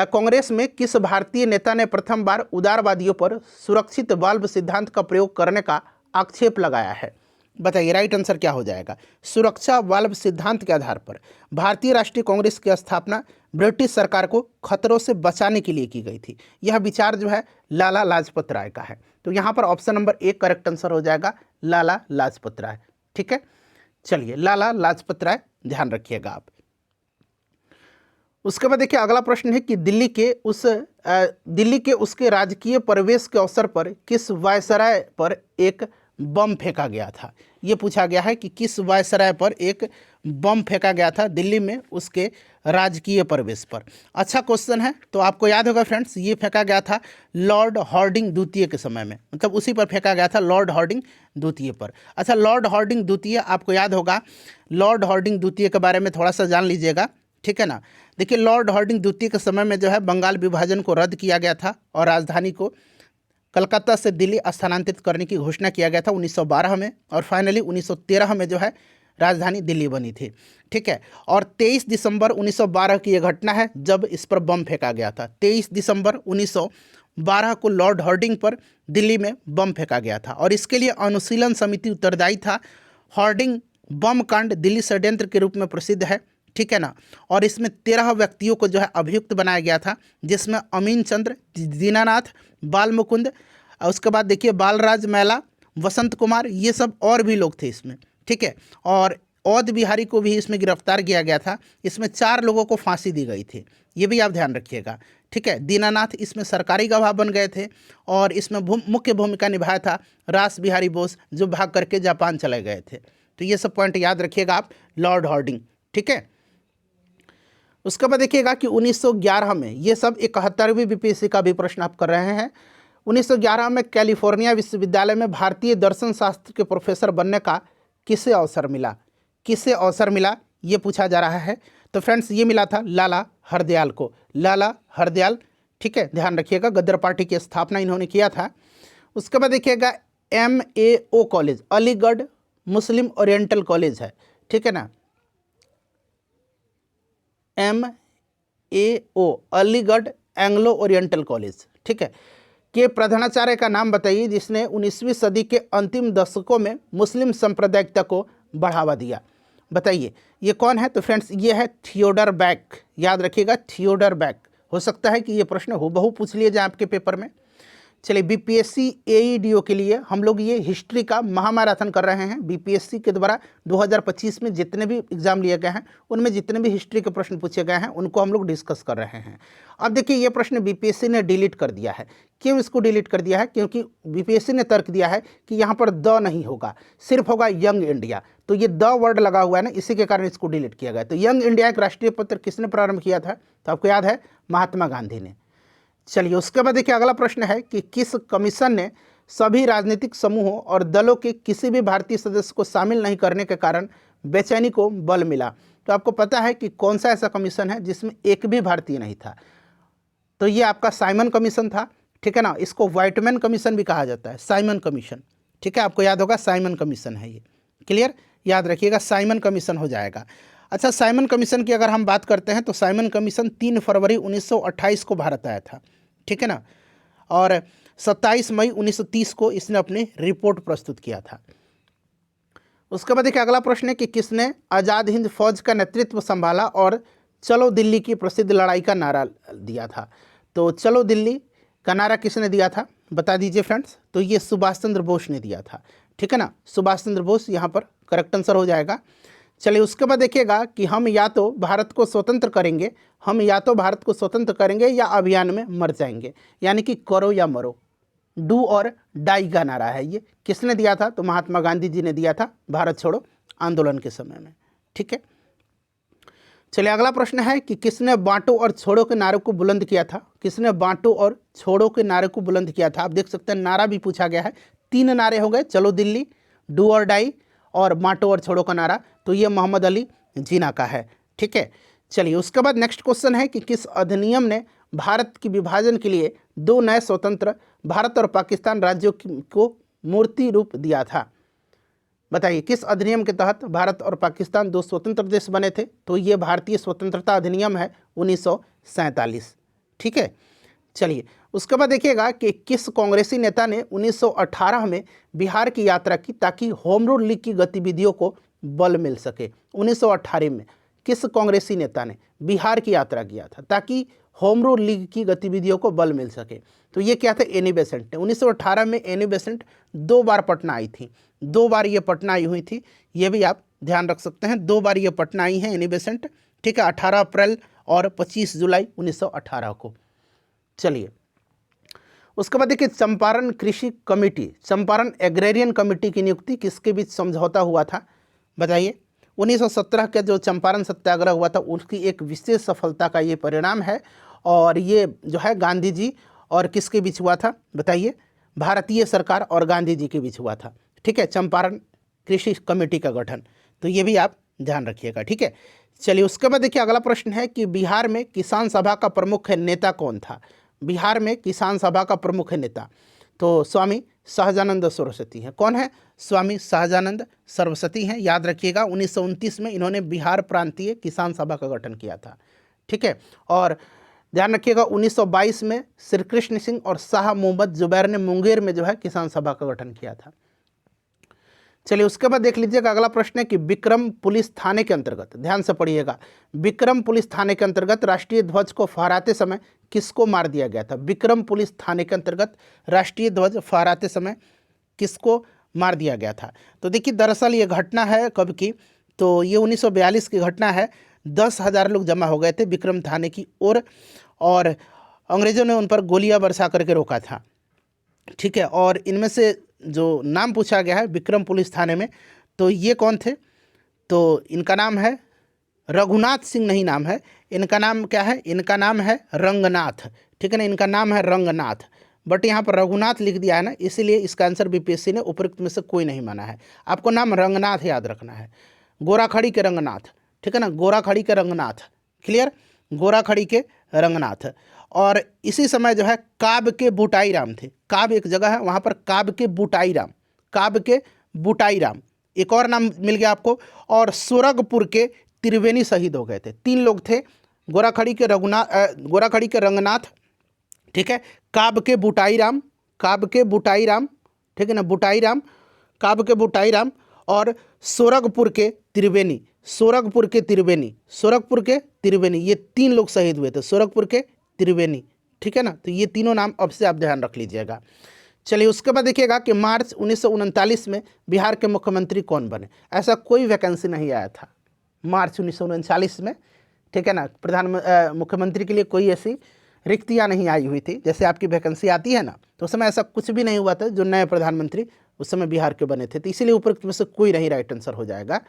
कांग्रेस में किस भारतीय नेता ने प्रथम बार उदारवादियों पर सुरक्षित वाल्व सिद्धांत का प्रयोग करने का आक्षेप लगाया है? बताइए राइट आंसर क्या हो जाएगा। सुरक्षा वाल्व सिद्धांत के आधार पर भारतीय राष्ट्रीय कांग्रेस की स्थापना ब्रिटिश सरकार को खतरों से बचाने के लिए की गई थी। यह विचार जो है लाला लाजपत राय का है। तो यहाँ पर ऑप्शन नंबर 1 करेक्ट आंसर हो जाएगा लाला लाजपत राय। ठीक है, चलिए लाला लाजपत राय ध्यान रखिएगा आप। उसके बाद देखिए अगला प्रश्न है कि दिल्ली के उसके राजकीय प्रवेश के अवसर पर किस वायसराय पर एक बम फेंका गया था? ये पूछा गया है कि किस वायसराय पर एक बम फेंका गया था दिल्ली में उसके राजकीय प्रवेश पर। अच्छा क्वेश्चन है। तो आपको याद होगा फ्रेंड्स, ये फेंका गया था लॉर्ड हॉर्डिंग द्वितीय के समय में, मतलब उसी पर फेंका गया था, लॉर्ड हॉर्डिंग द्वितीय पर। अच्छा, लॉर्ड हॉर्डिंग द्वितीय आपको याद होगा, लॉर्ड हॉर्डिंग द्वितीय के बारे में थोड़ा सा जान लीजिएगा। ठीक है ना। देखिए लॉर्ड हॉर्डिंग द्वितीय के समय में जो है बंगाल विभाजन को रद्द किया गया था और राजधानी को कलकत्ता से दिल्ली स्थानांतरित करने की घोषणा किया गया था 1912 में, और फाइनली 1913 में जो है राजधानी दिल्ली बनी थी। ठीक है, और 23 दिसंबर 1912 की यह घटना है जब इस पर बम फेंका गया था। 23 दिसंबर 1912 को लॉर्ड हॉर्डिंग पर दिल्ली में बम फेंका गया था, और इसके लिए अनुशीलन समिति उत्तरदायी था। हॉर्डिंग बम कांड दिल्ली षड्यंत्र के रूप में प्रसिद्ध है। ठीक है ना। और इसमें 13 व्यक्तियों को जो है अभियुक्त बनाया गया था, जिसमें अमीन चंद्र, दीनानाथ, बाल मुकुंद, उसके बाद देखिए बालराज मैला, वसंत कुमार, ये सब और भी लोग थे इसमें। ठीक है, और औध बिहारी को भी इसमें गिरफ्तार किया गया था। इसमें 4 लोगों को फांसी दी गई थी, ये भी आप ध्यान रखिएगा। ठीक है, दीनानाथ इसमें सरकारी गवाह बन गए थे, और इसमें मुख्य भूमिका निभाया था रास बिहारी बोस, जो भाग करके जापान चले गए थे। तो ये सब पॉइंट याद रखिएगा आप, लॉर्ड हॉर्डिंग। ठीक है, उसके बाद देखिएगा कि 1911 में, ये सब 71वीं बीपीएससी का भी प्रश्न आप कर रहे हैं। 1911 में कैलिफोर्निया विश्वविद्यालय में भारतीय दर्शन शास्त्र के प्रोफेसर बनने का किसे अवसर मिला? किसे अवसर मिला ये पूछा जा रहा है। तो फ्रेंड्स ये मिला था लाला हरदयाल को, लाला हरदयाल। ठीक है, ध्यान रखिएगा, गद्दर पार्टी की स्थापना इन्होंने किया था। उसके बाद देखिएगा MAO कॉलेज, अलीगढ़ मुस्लिम ओरिएंटल कॉलेज है। ठीक है ना, MAO Aligarh Anglo oriental college. ठीक है, के प्रधानाचार्य का नाम बताइए जिसने 19वीं सदी के अंतिम दशकों में मुस्लिम सांप्रदायिकता को बढ़ावा दिया। बताइए ये कौन है? तो फ्रेंड्स ये है थियोडर बैक। याद रखिएगा, थियोडर बैक। हो सकता है कि ये प्रश्न हूबहू पूछ लिए जाए आपके पेपर में। चलिए बीपीएससी AEDO के लिए हम लोग ये हिस्ट्री का महामैराथन कर रहे हैं। बीपीएससी के द्वारा 2025 में जितने भी एग्जाम लिए गए हैं उनमें जितने भी हिस्ट्री के प्रश्न पूछे गए हैं उनको हम लोग डिस्कस कर रहे हैं। अब देखिए ये प्रश्न बीपीएससी ने डिलीट कर दिया है। क्यों इसको डिलीट कर दिया है? क्योंकि बीपीएससी ने तर्क दिया है कि यहाँ पर द नहीं होगा, सिर्फ होगा यंग इंडिया। तो ये द वर्ड लगा हुआ है ना, इसी के कारण इसको डिलीट किया गया। तो यंग इंडिया एक राष्ट्रीय पत्र किसने प्रारंभ किया था? तो आपको याद है, महात्मा गांधी ने। चलिए उसके बाद देखिए अगला प्रश्न है कि किस कमीशन ने सभी राजनीतिक समूहों और दलों के किसी भी भारतीय सदस्य को शामिल नहीं करने के कारण बेचैनी को बल मिला? तो आपको पता है कि कौन सा ऐसा कमीशन है जिसमें एक भी भारतीय नहीं था? तो ये आपका साइमन कमीशन था। ठीक है ना, इसको व्हाइटमैन कमीशन भी कहा जाता है, साइमन कमीशन। ठीक है, आपको याद होगा साइमन कमीशन है ये। क्लियर, याद रखिएगा, साइमन कमीशन हो जाएगा। अच्छा, साइमन कमीशन की अगर हम बात करते हैं तो साइमन कमीशन 3 फरवरी 1928 को भारत आया था। ठीक है ना, और 27 मई 1930 को इसने अपनी रिपोर्ट प्रस्तुत किया था। उसके बाद देखिए अगला प्रश्न है कि किसने आज़ाद हिंद फौज का नेतृत्व संभाला और चलो दिल्ली की प्रसिद्ध लड़ाई का नारा दिया था? तो चलो दिल्ली का नारा किसने दिया था बता दीजिए फ्रेंड्स। तो ये सुभाष चंद्र बोस ने दिया था। ठीक है ना, सुभाष चंद्र बोस यहाँ पर करेक्ट आंसर हो जाएगा। चलिए उसके बाद देखिएगा कि हम या तो भारत को स्वतंत्र करेंगे, हम या तो भारत को स्वतंत्र करेंगे या अभियान में मर जाएंगे, यानी कि करो या मरो, डू और डाई का नारा है। ये किसने दिया था? तो महात्मा गांधी जी ने दिया था भारत छोड़ो आंदोलन के समय में। ठीक है, चलिए अगला प्रश्न है कि किसने बांटो और छोड़ो के नारे को बुलंद किया था। किसने बांटो और छोड़ो के नारे को बुलंद किया था। आप देख सकते हैं नारा भी पूछा गया है, 3 नारे हो गए, चलो दिल्ली, डू और डाई और बांटो और छोड़ो का नारा। तो ये मोहम्मद अली जिन्ना का है। ठीक है, चलिए उसके बाद नेक्स्ट क्वेश्चन है कि किस अधिनियम ने भारत की विभाजन के लिए 2 नए स्वतंत्र भारत और पाकिस्तान राज्यों को मूर्ति रूप दिया था। बताइए किस अधिनियम के तहत भारत और पाकिस्तान 2 स्वतंत्र देश बने थे। तो ये भारतीय स्वतंत्रता अधिनियम है 1947। ठीक है, चलिए उसके बाद देखिएगा कि किस कांग्रेसी नेता ने 1918 में बिहार की यात्रा की ताकि होम रूल लीग की गतिविधियों को बल मिल सके। 1918 में किस कांग्रेसी नेता ने बिहार की यात्रा किया था ताकि होम रूल लीग की गतिविधियों को बल मिल सके। तो ये क्या थे, एनी बेसेंट। 1918 में एनी बेसेंट 2 बार पटना आई थी, 2 बार ये पटना आई हुई थी, ये भी आप ध्यान रख सकते हैं। 2 बार ये पटना आई हैं एनी बेसेंट। ठीक है, 18 अप्रैल और 25 जुलाई 1918 को। चलिए उसके बाद देखिए चंपारण कृषि कमेटी, चंपारण एग्रेरियन कमेटी की नियुक्ति किसके बीच समझौता हुआ था। बताइए 1917 का जो चंपारण सत्याग्रह हुआ था उसकी एक विशेष सफलता का ये परिणाम है। और ये जो है गांधी जी और किसके बीच हुआ था। बताइए भारतीय सरकार और गांधी जी के बीच हुआ था। ठीक है, चंपारण कृषि कमेटी का गठन। तो ये भी आप ध्यान रखिएगा। ठीक है, चलिए उसके बाद देखिए अगला प्रश्न है कि बिहार में किसान सभा का प्रमुख नेता कौन था। बिहार में किसान सभा का प्रमुख नेता तो स्वामी सहजानंद सरस्वती हैं। कौन है, स्वामी सहजानंद सरस्वती हैं। याद रखिएगा 1929 में इन्होंने बिहार प्रांतीय किसान सभा का गठन किया था। ठीक है, और ध्यान रखिएगा 1922 में श्री कृष्ण सिंह और शाह मोहम्मद जुबैर ने मुंगेर में जो है किसान सभा का गठन किया था। चलिए उसके बाद देख लीजिएगा अगला प्रश्न है कि विक्रम पुलिस थाने के अंतर्गत, ध्यान से पढ़िएगा, विक्रम पुलिस थाने के अंतर्गत राष्ट्रीय ध्वज को फहराते समय किसको मार दिया गया था। विक्रम पुलिस थाने के अंतर्गत राष्ट्रीय ध्वज फहराते समय किसको मार दिया गया था। तो देखिए दरअसल ये घटना है कब की, तो ये 1942 की घटना है। 10,000 लोग जमा हो गए थे विक्रम थाने की ओर और अंग्रेज़ों ने उन पर गोलियां बरसा करके रोका था। ठीक है, और इनमें से जो नाम पूछा गया है विक्रम पुलिस थाने में, तो ये कौन थे, तो इनका नाम है रघुनाथ सिंह नहीं नाम है, इनका नाम क्या है, इनका नाम है रंगनाथ। ठीक है ना, इनका नाम है रंगनाथ, बट यहाँ पर रघुनाथ लिख दिया है ना, इसीलिए इसका आंसर बीपीएससी ने उपरोक्त में से कोई नहीं माना है। आपको नाम रंगनाथ याद रखना है, गोराखड़ी के रंगनाथ। ठीक है ना, गोराखड़ी के रंगनाथ, क्लियर, गोराखड़ी के रंगनाथ। और इसी समय जो है काब के बुटाई राम थे। काब एक जगह है, वहाँ पर काब के बुटाई राम, काब के बुटाई राम एक और नाम मिल गया आपको। और सुरगपुर के त्रिवेणी शहीद हो गए थे। 3 लोग थे, गोराखड़ी के गोराखड़ी के रंगनाथ, ठीक है, काब के बुटाई राम, काब के बुटाई राम, ठीक है ना, बुटाई राम, काब के बुटाई राम और सोरगपुर के त्रिवेणी, सोरगपुर के त्रिवेणी, सोरगपुर के त्रिवेणी, ये 3 लोग शहीद हुए थे, सोरगपुर के त्रिवेणी। ठीक है ना, तो ये तीनों नाम अब से आप ध्यान रख लीजिएगा। चलिए उसके बाद देखिएगा कि मार्च 1939 में बिहार के मुख्यमंत्री कौन बने। ऐसा कोई वैकेंसी नहीं आया था मार्च 1939 में। ठीक है ना, मुख्यमंत्री के लिए कोई ऐसी रिक्तियाँ नहीं आई हुई थी, जैसे आपकी वैकेंसी आती है ना, तो उस समय ऐसा कुछ भी नहीं हुआ था। जो नए प्रधानमंत्री उस समय बिहार के बने थे, तो इसीलिए उपरोक्त में से कोई नहीं राइट आंसर हो जाएगा।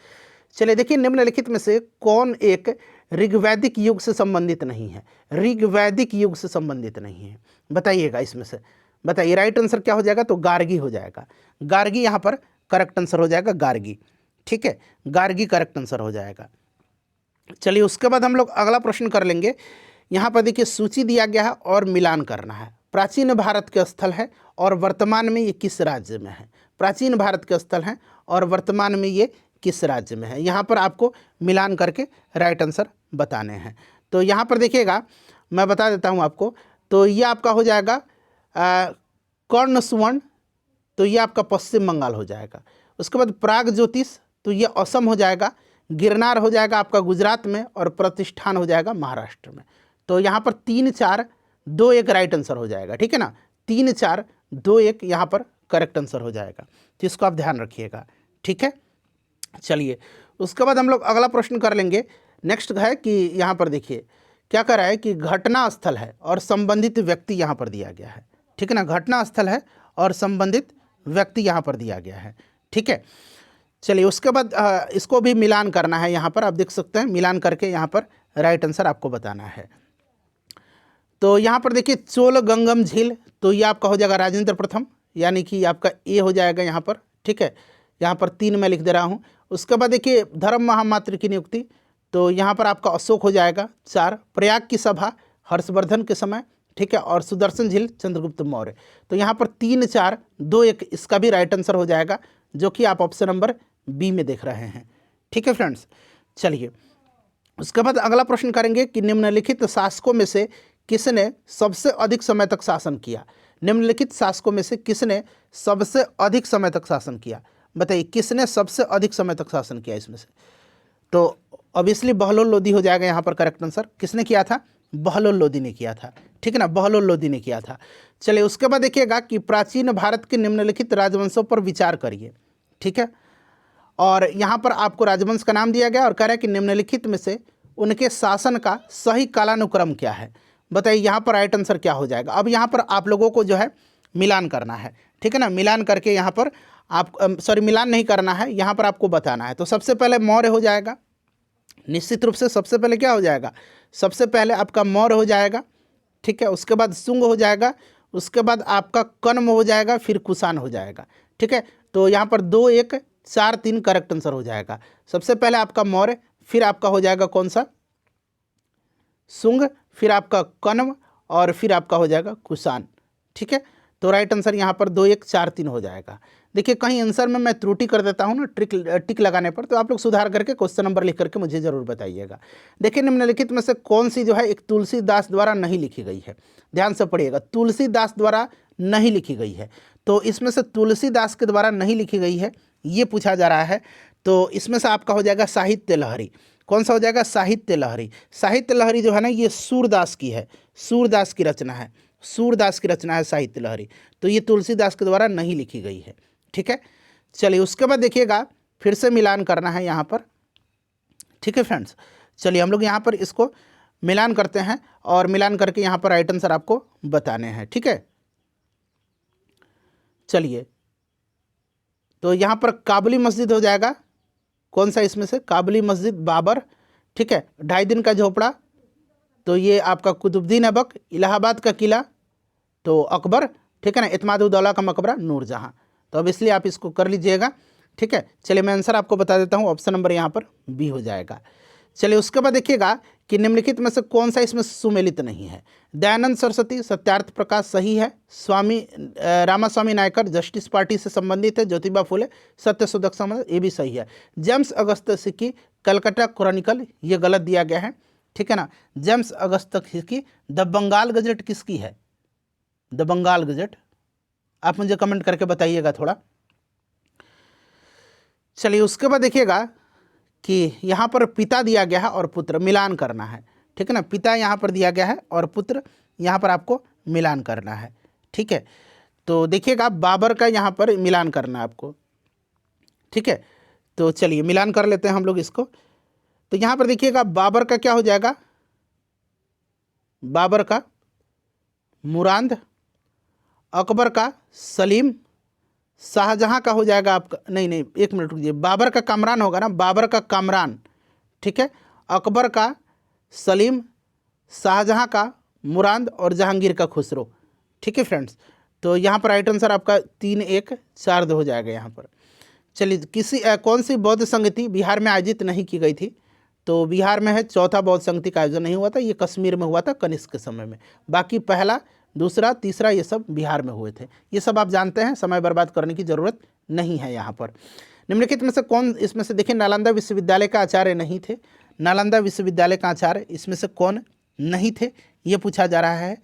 चलिए देखिए निम्नलिखित में से कौन एक ऋग्वैदिक युग से संबंधित नहीं है। ऋग्वैदिक युग से संबंधित नहीं है, बताइएगा इसमें से, बताइए राइट आंसर क्या हो जाएगा, तो गार्गी हो जाएगा। गार्गी यहाँ पर करेक्ट आंसर हो जाएगा, गार्गी। ठीक है, गार्गी करेक्ट आंसर हो जाएगा। चलिए उसके बाद हम लोग अगला प्रश्न कर लेंगे। यहाँ पर देखिए सूची दिया गया है और मिलान करना है। प्राचीन भारत के स्थल है और वर्तमान में ये किस राज्य में है। प्राचीन भारत के स्थल हैं और वर्तमान में ये किस राज्य में है। यहाँ पर आपको मिलान करके राइट आंसर बताने हैं। तो यहाँ पर देखिएगा मैं बता देता हूँ आपको, तो ये आपका हो जाएगा कर्ण सुवर्ण, तो ये आपका पश्चिम बंगाल हो जाएगा। उसके बाद प्राग ज्योतिष, तो ये असम हो जाएगा। गिरनार हो जाएगा आपका गुजरात में और प्रतिष्ठान हो जाएगा महाराष्ट्र में। तो यहाँ पर 3, 4, 2, 1 राइट आंसर हो जाएगा। ठीक है ना, 3, 4, 2, 1 यहाँ पर करेक्ट आंसर हो जाएगा, तो इसको आप ध्यान रखिएगा। ठीक है, चलिए उसके बाद हम लोग अगला प्रश्न कर लेंगे। नेक्स्ट है कि यहाँ पर देखिए क्या कर रहा है कि घटना स्थल है और संबंधित व्यक्ति यहाँ पर दिया गया है। ठीक है ना, घटना स्थल है और संबंधित व्यक्ति यहाँ पर दिया गया है। ठीक है, चलिए उसके बाद इसको भी मिलान करना है, यहाँ पर आप देख सकते हैं, मिलान करके यहाँ पर राइट आंसर आपको बताना है। तो यहाँ पर देखिए चोल गंगम झील, तो ये आपका हो जाएगा राजेंद्र प्रथम, यानी कि आपका ए हो जाएगा यहाँ पर, ठीक है। यहाँ पर 3 मैं लिख दे रहा हूँ। उसके बाद देखिए धर्म महामात्र की नियुक्ति, तो यहाँ पर आपका अशोक हो जाएगा। 4 प्रयाग की सभा हर्षवर्धन के समय, ठीक है। और सुदर्शन झील चंद्रगुप्त मौर्य। तो यहाँ पर 3, 4, 2, 1 इसका भी राइट आंसर हो जाएगा, जो कि आप ऑप्शन नंबर बी में देख रहे हैं, ठीक है फ्रेंड्स। चलिए उसके बाद अगला प्रश्न करेंगे कि निम्नलिखित शासकों में से किसने सबसे अधिक समय तक शासन किया। निम्नलिखित शासकों में से किसने सबसे अधिक समय तक शासन किया, बताइए किसने सबसे अधिक समय तक शासन किया इसमें से। तो ऑब्वियसली बहलोल लोदी हो जाएगा यहाँ पर करेक्ट आंसर। किसने किया था, बहलोल लोदी ने किया था, ठीक है ना, बहलोल लोदी ने किया था। चलिए उसके बाद देखिएगा कि प्राचीन भारत के निम्नलिखित राजवंशों पर विचार करिए, ठीक है। और यहाँ पर आपको राजवंश का नाम दिया गया और कह रहा है कि निम्नलिखित में से उनके शासन का सही कालानुक्रम क्या है, बताइए यहाँ पर राइट आंसर क्या हो जाएगा। अब यहाँ पर आप लोगों को जो है मिलान करना है, ठीक है ना, मिलान करके यहाँ पर आप मिलान नहीं करना है, यहाँ पर आपको बताना है। तो सबसे पहले मौर्य हो जाएगा, निश्चित रूप से सबसे पहले क्या हो जाएगा, सबसे पहले आपका मौर्य हो जाएगा, ठीक है। उसके बाद शुंग हो जाएगा, उसके बाद आपका कन्म हो जाएगा, फिर कुषाण हो जाएगा, ठीक है। तो यहाँ पर 2, 1, 4, 3 करेक्ट आंसर हो जाएगा। सबसे पहले आपका मौर्य, फिर आपका हो जाएगा कौन सा, शुंग, फिर आपका कन्व और फिर आपका हो जाएगा कुषाण, ठीक है। तो राइट आंसर यहाँ पर 2, 1, 4, 3 हो जाएगा। देखिए कहीं आंसर में मैं त्रुटि कर देता हूँ ना टिक लगाने पर, तो आप लोग सुधार करके क्वेश्चन नंबर लिख करके मुझे ज़रूर बताइएगा। देखिए निम्नलिखित में से कौन सी जो है एक तुलसीदास द्वारा नहीं लिखी गई है, ध्यान से पढ़िएगा, तुलसीदास द्वारा नहीं लिखी गई है। तो इसमें से तुलसीदास के द्वारा नहीं लिखी गई है ये पूछा जा रहा है। तो इसमें से आपका हो जाएगा साहित्य लहरी। कौन सा हो जाएगा, साहित्य लहरी। साहित्य लहरी जो है ना ये सूरदास की है, सूरदास की रचना है, सूरदास की रचना है साहित्य लहरी। तो ये तुलसीदास के द्वारा नहीं लिखी गई है, ठीक है। चलिए उसके बाद देखिएगा फिर से मिलान करना है यहाँ पर, ठीक है फ्रेंड्स। चलिए हम लोग यहाँ पर इसको मिलान करते हैं और मिलान करके यहाँ पर राइट आंसर आपको बताने हैं, ठीक है। चलिए तो यहाँ पर काबुली मस्जिद हो जाएगा, कौन सा इसमें से, काबुली मस्जिद बाबर, ठीक है। 2.5 दिन का झोपड़ा, तो ये आपका कुतुबुद्दीन ऐबक। इलाहाबाद का किला तो अकबर, ठीक है ना। इत्माद-उद-दौला का मकबरा नूरजहाँ। तो अब इसलिए आप इसको कर लीजिएगा, ठीक है। चलिए मैं आंसर आपको बता देता हूँ, ऑप्शन नंबर यहाँ पर बी हो जाएगा। चलिए उसके बाद देखिएगा कि निम्नलिखित में से कौन सा इसमें सुमेलित नहीं है। दयानंद सरस्वती, सत्यार्थ प्रकाश सही है। स्वामी रामास्वामी नायकर जस्टिस पार्टी से संबंधित है। ज्योतिबा फुले सत्य शोधक संबंध, ये भी सही है। जेम्स अगस्टस की कलकत्ता क्रॉनिकल, ये गलत दिया गया है, ठीक है ना। जेम्स अगस्टस की द बंगाल गजट किसकी है, द बंगाल गजट, आप मुझे कमेंट करके बताइएगा थोड़ा। चलिए उसके बाद देखिएगा कि यहाँ पर पिता दिया गया है और पुत्र, मिलान करना है, ठीक है ना। पिता यहाँ पर दिया गया है और पुत्र यहाँ पर आपको मिलान करना है, ठीक है। तो देखिएगा बाबर का यहाँ पर मिलान करना है आपको, ठीक है। तो चलिए मिलान कर लेते हैं हम लोग इसको। तो यहाँ पर देखिएगा बाबर का क्या हो जाएगा, बाबर का मुराद, अकबर का सलीम, शाहजहाँ का हो जाएगा आपका, नहीं एक मिनट रुकिए, बाबर का कामरान होगा ना, बाबर का कामरान, ठीक है। अकबर का सलीम, शाहजहाँ का मुराद और जहांगीर का खुसरो, ठीक है फ्रेंड्स। तो यहाँ पर राइट आंसर आपका 3, 1, 4, 2 हो जाएगा यहाँ पर। चलिए कौन सी बौद्ध संगति बिहार में आयोजित नहीं की गई थी, तो बिहार में है चौथा बौद्ध संगति का आयोजन नहीं हुआ था, ये कश्मीर में हुआ था कनिष्क के समय में। बाकी पहला, दूसरा, तीसरा ये सब बिहार में हुए थे। ये सब आप जानते हैं, समय बर्बाद करने की ज़रूरत नहीं है यहाँ पर। निम्नलिखित में से कौन इसमें से, देखिए नालंदा विश्वविद्यालय का आचार्य नहीं थे, नालंदा विश्वविद्यालय का आचार्य इसमें से कौन नहीं थे ये पूछा जा रहा है।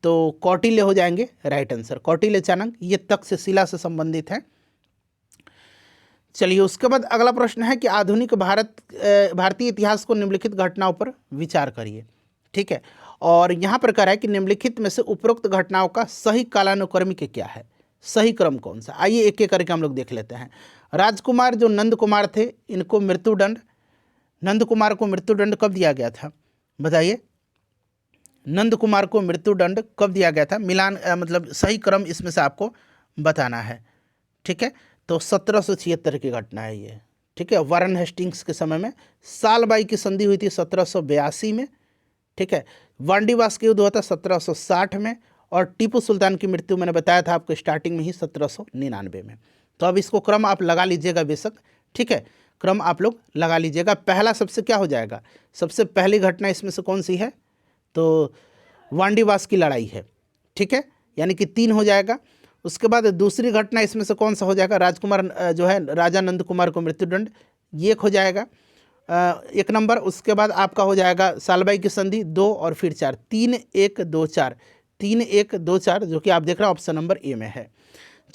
तो कौटिल्य हो जाएंगे राइट आंसर, कौटिल्य चाणक्य, ये तक्षशिला से संबंधित है। चलिए उसके बाद अगला प्रश्न है कि आधुनिक भारतीय इतिहास को निम्नलिखित घटनाओं पर विचार करिए, ठीक है। और यहाँ पर कह रहा है कि निम्नलिखित में से उपरोक्त घटनाओं का सही कालानुक्रमिक क्या है, सही क्रम कौन सा। आइए एक एक करके हम लोग देख लेते हैं। राजकुमार जो नंद कुमार थे, इनको मृत्युदंड, नंद कुमार को मृत्युदंड कब दिया गया था, बताइए। नंद कुमार को मृत्युदंड कब दिया गया था, मिलान मतलब सही क्रम इसमें से आपको बताना है, ठीक है। तो 1776 की घटना है ये। ठीक है, वारन हेस्टिंग्स के समय में। सालबाई की संधि हुई थी 1782 में, ठीक है। वांडीवास का युद्ध हुआ था 1760 में, और टीपू सुल्तान की मृत्यु मैंने बताया था आपको स्टार्टिंग में ही 1799 में। तो अब इसको क्रम आप लगा लीजिएगा बेशक, ठीक है, क्रम आप लोग लगा लीजिएगा। पहला सबसे क्या हो जाएगा, सबसे पहली घटना इसमें से कौन सी है, तो वांडीवास की लड़ाई है, ठीक है, यानी कि 3 हो जाएगा। उसके बाद दूसरी घटना इसमें से कौन सा हो जाएगा, राजकुमार जो है राजा नंद कुमार को मृत्युदंड, ये एक हो जाएगा 1 नंबर। उसके बाद आपका हो जाएगा सालबाई की संधि 2 और फिर 4, 3 1 2 4, 3 1 2 4, जो कि आप देख रहे हैं ऑप्शन नंबर ए में है।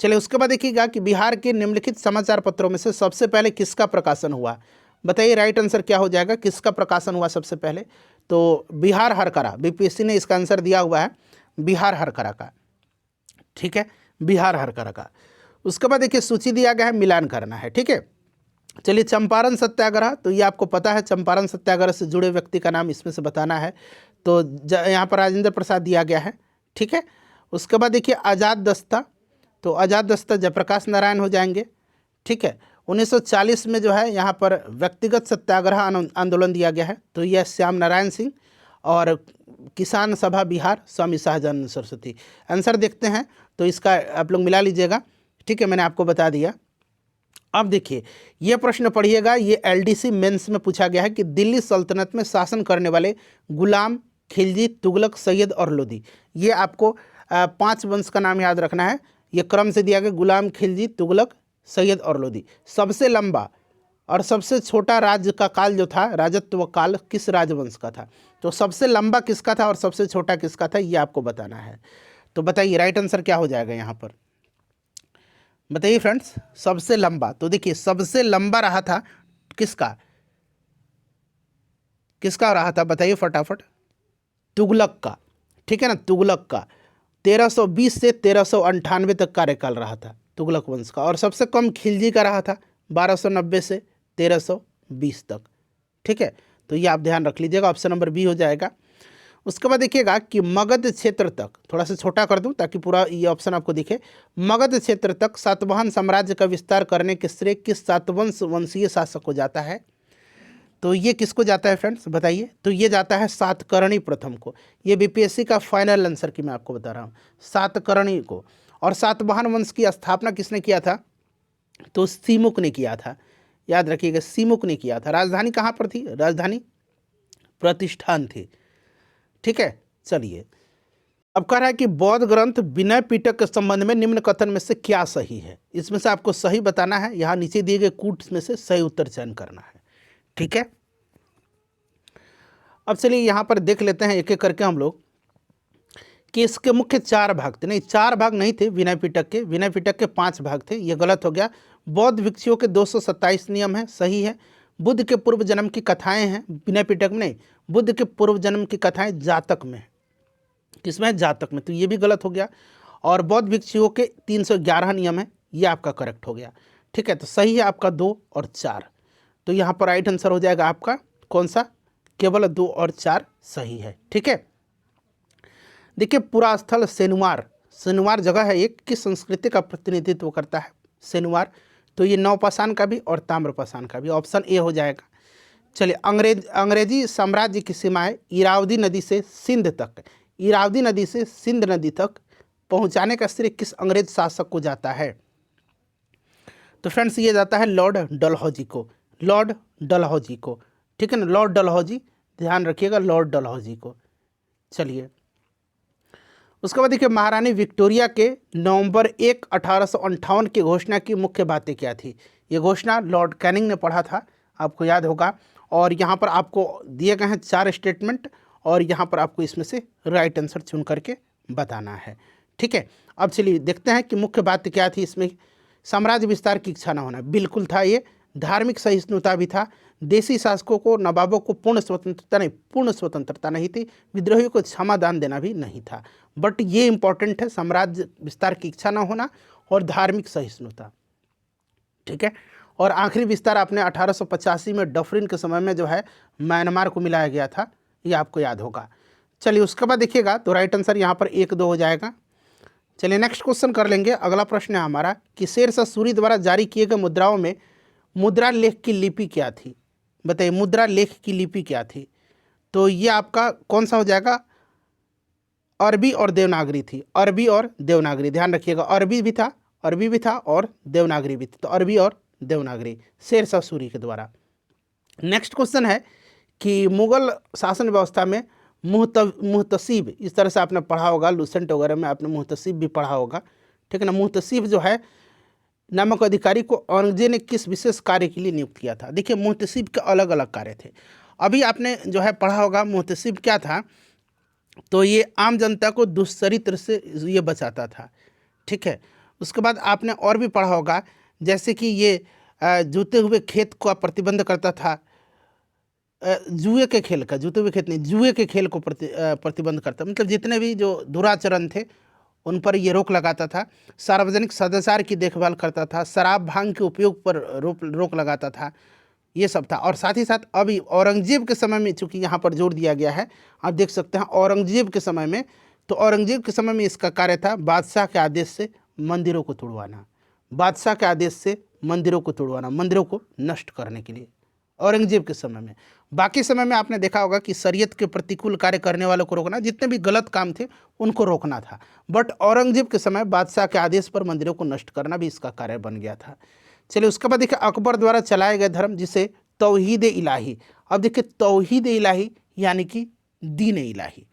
चलिए उसके बाद देखिएगा कि बिहार के निम्नलिखित समाचार पत्रों में से सबसे पहले किसका प्रकाशन हुआ, बताइए राइट आंसर क्या हो जाएगा, किसका प्रकाशन हुआ सबसे पहले, तो बिहार हरकरा, बीपीएससी ने इसका आंसर दिया हुआ है बिहार हरकरा का, ठीक है, बिहार हरकरा का। उसके बाद देखिए सूची दिया गया है, मिलान करना है, ठीक है। चलिए चंपारण सत्याग्रह, तो ये आपको पता है, चंपारण सत्याग्रह से जुड़े व्यक्ति का नाम इसमें से बताना है, तो यहाँ पर राजेंद्र प्रसाद दिया गया है, ठीक है। उसके बाद देखिए आज़ाद दस्ता, तो आज़ाद दस्ता जयप्रकाश नारायण हो जाएंगे, ठीक है। 1940 में जो है यहाँ पर व्यक्तिगत सत्याग्रह आंदोलन दिया गया है, तो यह श्याम नारायण सिंह, और किसान सभा बिहार स्वामी शाहजानंद सरस्वती। आंसर देखते हैं, तो इसका आप लोग मिला लीजिएगा, ठीक है, मैंने आपको बता दिया। अब देखिए ये प्रश्न पढ़िएगा, ये एलडीसी मेंस में पूछा गया है कि दिल्ली सल्तनत में शासन करने वाले गुलाम, खिलजी, तुगलक, सैयद और लोदी, ये आपको 5 वंश का नाम याद रखना है। ये क्रम से दिया गया, गुलाम, खिलजी, तुगलक, सैयद और लोदी। सबसे लंबा और सबसे छोटा राज्य का काल जो था, राजत्व काल किस राजवंश का था, तो सबसे लंबा किसका था और सबसे छोटा किसका था, ये आपको बताना है। तो बताइए राइट आंसर क्या हो जाएगा यहाँ पर, बताइए फ्रेंड्स। सबसे लंबा, तो देखिए सबसे लंबा रहा था किसका, किसका रहा था बताइए फटाफट, तुगलक का, ठीक है ना, तुगलक का 1320 से 1398 तक कार्यकाल रहा था तुगलक वंश का। और सबसे कम खिलजी का रहा था 1290 से 1320 तक, ठीक है। तो ये आप ध्यान रख लीजिएगा, ऑप्शन नंबर बी हो जाएगा। उसके बाद देखिएगा कि मगध क्षेत्र तक, थोड़ा सा छोटा कर दूं ताकि पूरा ये ऑप्शन आपको दिखे, मगध क्षेत्र तक सातवाहन साम्राज्य का विस्तार करने के श्रेय किस सातवंश वंशीय शासक को जाता है, तो ये किसको जाता है फ्रेंड्स बताइए, तो ये जाता है सातकर्णी प्रथम को। ये बीपीएससी का फाइनल आंसर की मैं आपको बता रहा हूँ, सातकर्णी को। और सातवाहन वंश की स्थापना किसने किया था, तो सीमुक ने किया था, याद रखिएगा सीमुक ने किया था। राजधानी कहाँ पर थी, राजधानी प्रतिष्ठान थी, ठीक है। चलिए अब कह रहा है कि बौद्ध ग्रंथ विनय पिटक के संबंध में निम्न कथन में से क्या सही है, इसमें से आपको सही बताना है, यहाँ नीचे दिए गए कूट में से सही उत्तर चयन करना है, ठीक है। अब चलिए यहाँ पर देख लेते हैं एक एक करके हम लोग कि इसके मुख्य 4 भाग थे, नहीं 4 भाग नहीं थे विनय पिटक के, विनय पिटक के 5 भाग थे, ये गलत हो गया। बौद्ध भिक्षुओं के 227 नियम है, सही है। बुद्ध के पूर्व जन्म की कथाएं हैं विनय पिटक में, नहीं, बुद्ध के पूर्व जन्म की कथाएं जातक में, किसमें है, जातक में, तो ये भी गलत हो गया। और बौद्ध भिक्षुओं के 311 नियम है, ये आपका करेक्ट हो गया, ठीक है। तो सही है आपका 2 और 4, तो यहाँ पर राइट आंसर हो जाएगा आपका कौन सा, केवल 2 और 4 सही है, ठीक है। देखिए पूरा स्थल सेनुवार, सेनुवार जगह है एक, किस संस्कृति का प्रतिनिधित्व करता है सेनुवार, तो ये नवपाषाण का भी और ताम्रपाषाण का भी, ऑप्शन ए हो जाएगा। चलिए अंग्रेजी साम्राज्य की सीमाएं इरावदी नदी से सिंध तक, इरावदी नदी से सिंध नदी तक पहुंचाने का श्रेय किस अंग्रेज शासक को जाता है, तो फ्रेंड्स ये जाता है लॉर्ड डलहौजी को, लॉर्ड डलहौजी को, ठीक है ना, लॉर्ड डलहौजी, ध्यान रखिएगा लॉर्ड डलहौजी को। चलिए उसके बाद देखिए महारानी विक्टोरिया के नवंबर 1, 1858 की घोषणा की मुख्य बातें क्या थी, ये घोषणा लॉर्ड कैनिंग ने पढ़ा था, आपको याद होगा। और यहाँ पर आपको दिए गए हैं 4 स्टेटमेंट, और यहाँ पर आपको इसमें से राइट आंसर चुन करके बताना है, ठीक है। अब चलिए देखते हैं कि मुख्य बात क्या थी इसमें। साम्राज्य विस्तार की इच्छा न होना, बिल्कुल था ये। धार्मिक सहिष्णुता भी था, देसी शासकों को, नवाबों को पूर्ण स्वतंत्रता नहीं थी, विद्रोहियों को क्षमा दान देना भी नहीं था। बट ये इंपॉर्टेंट है, साम्राज्य विस्तार की इच्छा न होना और धार्मिक सहिष्णुता, ठीक है। और आखिरी विस्तार आपने 1885 में डफरिन के समय में जो है म्यांमार को मिलाया गया था, ये आपको याद होगा। चलिए उसके बाद देखिएगा तो राइट आंसर यहाँ पर 1, 2 हो जाएगा। चलिए नेक्स्ट क्वेश्चन कर लेंगे। अगला प्रश्न है हमारा कि शेर शाह सूरी द्वारा जारी किए गए मुद्राओं में मुद्रा लेख की लिपि क्या थी? बताइए, मुद्रा लेख की लिपि क्या थी? तो ये आपका कौन सा हो जाएगा? अरबी और देवनागरी थी। अरबी और देवनागरी, ध्यान रखिएगा, अरबी भी था और देवनागरी भी थी। तो अरबी और देवनागरी, शेरशाह सूरी के द्वारा। नेक्स्ट क्वेश्चन है कि मुगल शासन व्यवस्था में मुहतसिब, इस तरह से आपने पढ़ा होगा, लूसेंट वगैरह में आपने मुहतसिब भी पढ़ा होगा, ठीक है ना। मुहतसिब जो है नामक अधिकारी को औरंगजेब ने किस विशेष कार्य के लिए नियुक्त किया था? देखिए, मुहतसिब के अलग अलग कार्य थे। अभी आपने जो है पढ़ा होगा मुहतसिब क्या था, तो ये आम जनता को दुष्चरित्र से ये बचाता था, ठीक है। उसके बाद आपने और भी पढ़ा होगा, जैसे कि ये जूते हुए खेत का प्रतिबंध करता था। जुए के खेल का, जूते हुए खेत नहीं, जुए के खेल को प्रतिबंध करता, मतलब जितने भी जो दुराचरण थे उन पर ये रोक लगाता था। सार्वजनिक सदाचार की देखभाल करता था। शराब भांग के उपयोग पर रोक लगाता था। ये सब था। और साथ ही साथ अभी औरंगजेब के समय में, चूंकि यहाँ पर जोड़ दिया गया है, आप देख सकते हैं औरंगजेब के समय में, तो औरंगजेब के समय में इसका कार्य था बादशाह के आदेश से मंदिरों को तोड़वाना, बादशाह के आदेश से मंदिरों को तोड़वाना, मंदिरों को नष्ट करने के लिए, औरंगजेब के समय में। बाकी समय में आपने देखा होगा कि शरीयत के प्रतिकूल कार्य करने वालों को रोकना, जितने भी गलत काम थे उनको रोकना था। बट औरंगजेब के समय बादशाह के आदेश पर मंदिरों को नष्ट करना भी इसका कार्य बन गया था। चलिए, उसके बाद देखिए अकबर द्वारा चलाए गए धर्म, जिसे तौहीद इलाही। अब देखिए, तौहीद इलाही यानी कि दीन इलाही,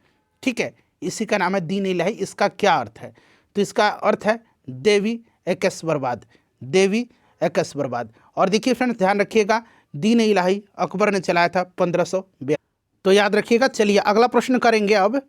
ठीक है, इसी का नाम है दीन इलाही। इसका क्या अर्थ है? तो इसका अर्थ है देवी एकस्वरवाद, देवी एकस्वरवाद। और देखिए फ्रेंड्स, ध्यान रखिएगा, दीन इलाही अकबर ने चलाया था 1542, तो याद रखिएगा। चलिए अगला प्रश्न करेंगे। अब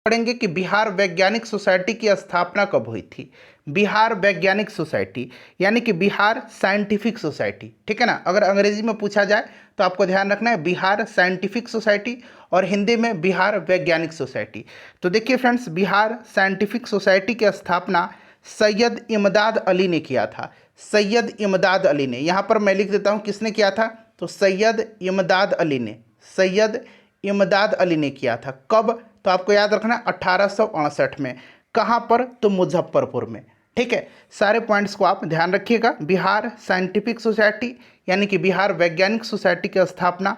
पढ़ेंगे कि बिहार वैज्ञानिक सोसाइटी की स्थापना कब हुई थी? बिहार वैज्ञानिक सोसाइटी यानी कि बिहार साइंटिफिक सोसाइटी, ठीक है ना। अगर अंग्रेजी में पूछा जाए तो आपको ध्यान रखना है बिहार साइंटिफिक सोसाइटी, और हिंदी में बिहार वैज्ञानिक सोसाइटी। तो देखिए फ्रेंड्स, बिहार साइंटिफिक सोसाइटी की स्थापना सैयद इमदाद अली ने किया था। सैयद इमदाद अली ने, यहाँ पर मैं लिख देता हूँ किसने किया था, तो सैयद इमदाद अली ने, सैयद इमदाद अली ने किया था। कब? तो आपको याद रखना है 1868 में। कहाँ पर? तो मुजफ्फरपुर में, ठीक है। सारे पॉइंट्स को आप ध्यान रखिएगा। बिहार साइंटिफिक सोसाइटी यानी कि बिहार वैज्ञानिक सोसाइटी की स्थापना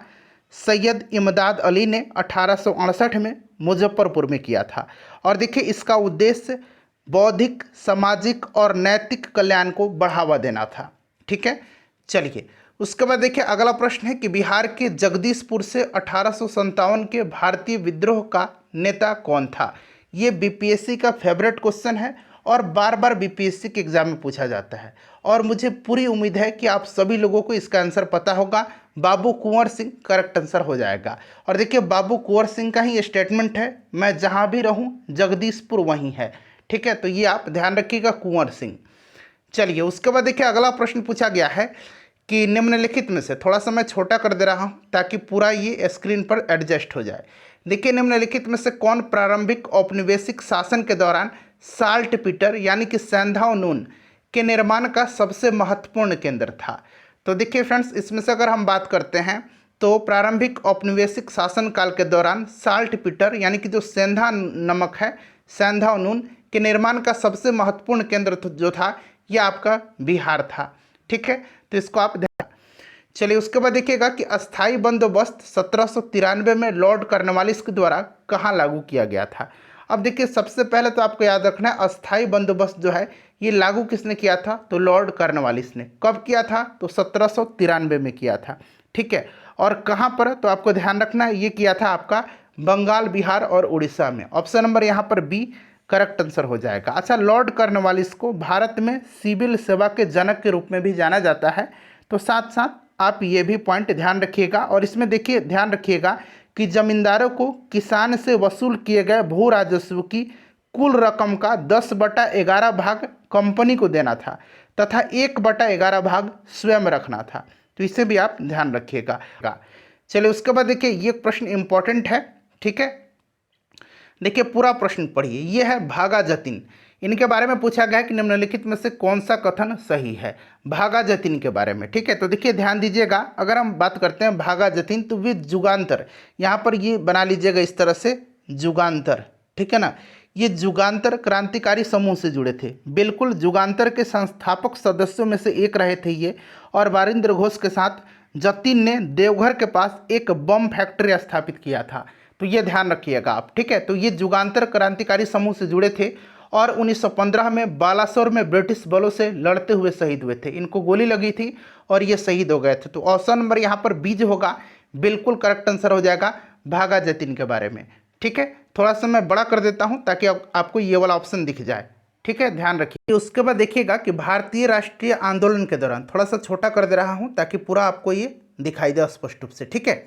सैयद इमदाद अली ने 1868 में मुजफ्फरपुर में किया था। और देखिए, इसका उद्देश्य बौद्धिक, सामाजिक और नैतिक कल्याण को बढ़ावा देना था, ठीक है। चलिए, उसके बाद देखिए अगला प्रश्न है कि बिहार के जगदीशपुर से 1857 के भारतीय विद्रोह का नेता कौन था? ये बीपीएससी का फेवरेट क्वेश्चन है और बार बार बीपीएससी के एग्जाम में पूछा जाता है, और मुझे पूरी उम्मीद है कि आप सभी लोगों को इसका आंसर पता होगा। बाबू कुंवर सिंह करेक्ट आंसर हो जाएगा। और देखिए, बाबू कुंवर सिंह का ही स्टेटमेंट है, मैं जहाँ भी रहूँ जगदीशपुर वहीं है, ठीक है। तो ये आप ध्यान रखिएगा, कुंवर सिंह। चलिए, उसके बाद देखिए अगला प्रश्न पूछा गया है कि निम्नलिखित में से, थोड़ा सा मैं छोटा कर दे रहा हूँ ताकि पूरा ये स्क्रीन पर एडजस्ट हो जाए। देखिए, निम्नलिखित में से कौन प्रारंभिक औपनिवेशिक शासन के दौरान साल्ट पीटर यानी कि सेंधा नून के निर्माण का सबसे महत्वपूर्ण केंद्र था? तो देखिए फ्रेंड्स, इसमें से अगर हम बात करते हैं तो प्रारंभिक औपनिवेशिक शासन काल के दौरान साल्ट पीटर यानी कि जो सेंधा नमक है, सेंधा नून के निर्माण का सबसे महत्वपूर्ण केंद्र जो था, यह आपका बिहार था, ठीक है। तो इसको आप ध्यान। चलिए, उसके बाद देखिएगा कि अस्थाई बंदोबस्त 1793 में लॉर्ड कॉर्नवालिस के द्वारा कहाँ लागू किया गया था? अब देखिए, सबसे पहले तो आपको याद रखना है अस्थाई बंदोबस्त जो है ये लागू किसने किया था? तो लॉर्ड कॉर्नवालिस ने। कब किया था? तो 1793 में किया था, ठीक है। और कहाँ पर? तो आपको ध्यान रखना है ये किया था आपका बंगाल, बिहार और उड़ीसा में। ऑप्शन नंबर यहाँ पर बी करेक्ट आंसर हो जाएगा। अच्छा, लॉर्ड कॉर्नवालिस को भारत में सिविल सेवा के जनक के रूप में भी जाना जाता है, तो साथ साथ आप ये भी पॉइंट ध्यान रखिएगा। और इसमें देखिए, ध्यान रखिएगा कि जमींदारों को किसान से वसूल किए गए भू राजस्व की कुल रकम का 10/11 भाग कंपनी को देना था तथा 1/11 भाग स्वयं रखना था। तो इसे भी आप ध्यान रखिएगा। चलिए, उसके बाद देखिए ये प्रश्न इंपॉर्टेंट है, ठीक है। देखिए पूरा प्रश्न पढ़िए। ये है भागा जतिन, इनके बारे में पूछा गया है कि निम्नलिखित में से कौन सा कथन सही है भागा जतिन के बारे में, ठीक है। तो देखिए ध्यान दीजिएगा, अगर हम बात करते हैं भागा जतिन तो विद जुगांतर, यहाँ पर ये बना लीजिएगा इस तरह से जुगांतर, ठीक है ना, ये जुगांतर क्रांतिकारी समूह से जुड़े थे। बिल्कुल जुगांतर के संस्थापक सदस्यों में से एक रहे थे ये। और बारिंद्र घोष के साथ जतिन ने देवघर के पास एक बम फैक्ट्री स्थापित किया था। तो ये ध्यान रखिएगा आप, ठीक है। तो ये जुगांतर क्रांतिकारी समूह से जुड़े थे और 1915 में बालासोर में ब्रिटिश बलों से लड़ते हुए शहीद हुए थे। इनको गोली लगी थी और ये शहीद हो गए थे। तो ऑप्शन नंबर यहाँ पर बीज होगा, बिल्कुल करेक्ट आंसर हो जाएगा भागा जतिन के बारे में, ठीक है। थोड़ा सा मैं बड़ा कर देता हूँ ताकि आपको ये वाला ऑप्शन दिख जाए, ठीक है, ध्यान रखिए। उसके बाद देखिएगा कि भारतीय राष्ट्रीय आंदोलन के दौरान, थोड़ा सा छोटा कर दे रहा हूँ ताकि पूरा आपको ये दिखाई दे स्पष्ट रूप से, ठीक है।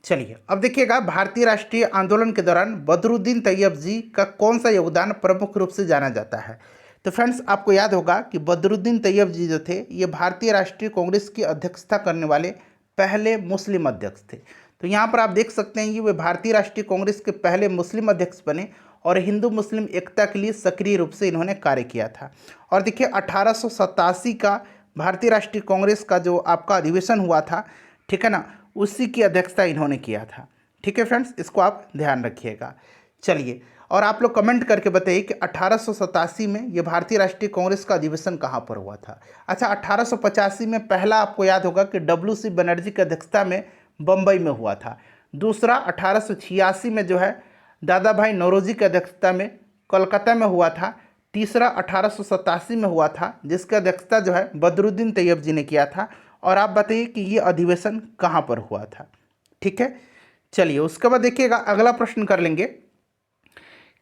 चलिए अब देखिएगा, भारतीय राष्ट्रीय आंदोलन के दौरान बदरुद्दीन तैयब जी का कौन सा योगदान प्रमुख रूप से जाना जाता है। तो फ्रेंड्स आपको याद होगा कि बदरुद्दीन तैयब जी जो थे ये भारतीय राष्ट्रीय कांग्रेस की अध्यक्षता करने वाले पहले मुस्लिम अध्यक्ष थे। तो यहाँ पर आप देख सकते हैं कि वे भारतीय राष्ट्रीय कांग्रेस के पहले मुस्लिम अध्यक्ष बने और हिंदू मुस्लिम एकता के लिए सक्रिय रूप से इन्होंने कार्य किया था। और देखिए 1887 का भारतीय राष्ट्रीय कांग्रेस का जो आपका अधिवेशन हुआ था, ठीक है ना, उसी की अध्यक्षता इन्होंने किया था, ठीक है फ्रेंड्स, इसको आप ध्यान रखिएगा। चलिए और आप लोग कमेंट करके बताइए कि 1887 में ये भारतीय राष्ट्रीय कांग्रेस का अधिवेशन कहाँ पर हुआ था। अच्छा 1885 में पहला आपको याद होगा कि WC बनर्जी की अध्यक्षता में बम्बई में हुआ था। दूसरा 1886 में जो है दादा भाई नौरोजी की अध्यक्षता में कोलकाता में हुआ था। तीसरा 1887 में हुआ था जिसकी अध्यक्षता जो है बदरुद्दीन तैयब जी ने किया था। और आप बताइए कि ये अधिवेशन कहाँ पर हुआ था, ठीक है। चलिए उसके बाद देखिएगा अगला प्रश्न कर लेंगे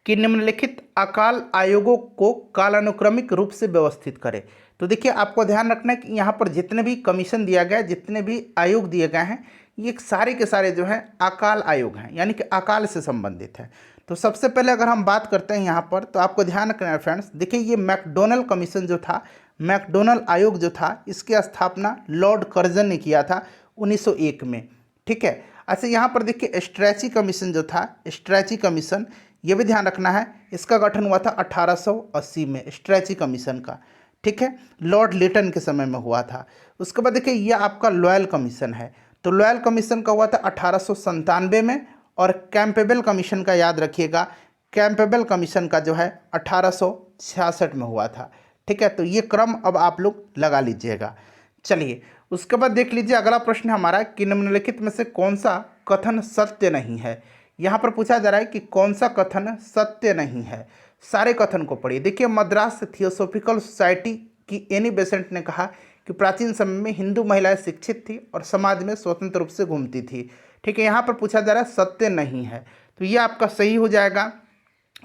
कि निम्नलिखित अकाल आयोगों को कालानुक्रमिक रूप से व्यवस्थित करें। तो देखिए आपको ध्यान रखना है कि यहाँ पर जितने भी कमीशन दिया गया है, जितने भी आयोग दिए गए हैं, ये सारे के सारे जो हैं अकाल आयोग हैं, यानी कि अकाल से संबंधित है। तो सबसे पहले अगर हम बात करते हैं यहाँ पर, तो आपको ध्यान रखना है फ्रेंड्स, देखिए ये मैकडोनल कमीशन जो था, मैकडोनल आयोग जो था, इसकी स्थापना लॉर्ड कर्जन ने किया था 1901 में, ठीक है। अच्छा यहाँ पर देखिए स्ट्रैची कमीशन जो था, स्ट्रैची कमीशन, ये भी ध्यान रखना है, इसका गठन हुआ था 1880 में, स्ट्रैची कमीशन का, ठीक है, लॉर्ड लिटन के समय में हुआ था। उसके बाद देखिए ये आपका लॉयल कमीशन है, तो लॉयल कमीशन का हुआ था 1897 में। और कैंपेबल कमीशन का याद रखिएगा, कैंपेबल कमीशन का जो है 1866 में हुआ था, ठीक है। तो ये क्रम अब आप लोग लगा लीजिएगा। चलिए उसके बाद देख लीजिए अगला प्रश्न हमारा कि निम्नलिखित में से कौन सा कथन सत्य नहीं है। यहाँ पर पूछा जा रहा है कि कौन सा कथन सत्य नहीं है। सारे कथन को पढ़िए। देखिए मद्रास थियोसॉफिकल सोसाइटी की एनी बेसेंट ने कहा कि प्राचीन समय में हिंदू महिलाएं शिक्षित थी और समाज में स्वतंत्र रूप से घूमती थी, ठीक है। यहाँ पर पूछा जा रहा है सत्य नहीं है, तो ये आपका सही हो जाएगा।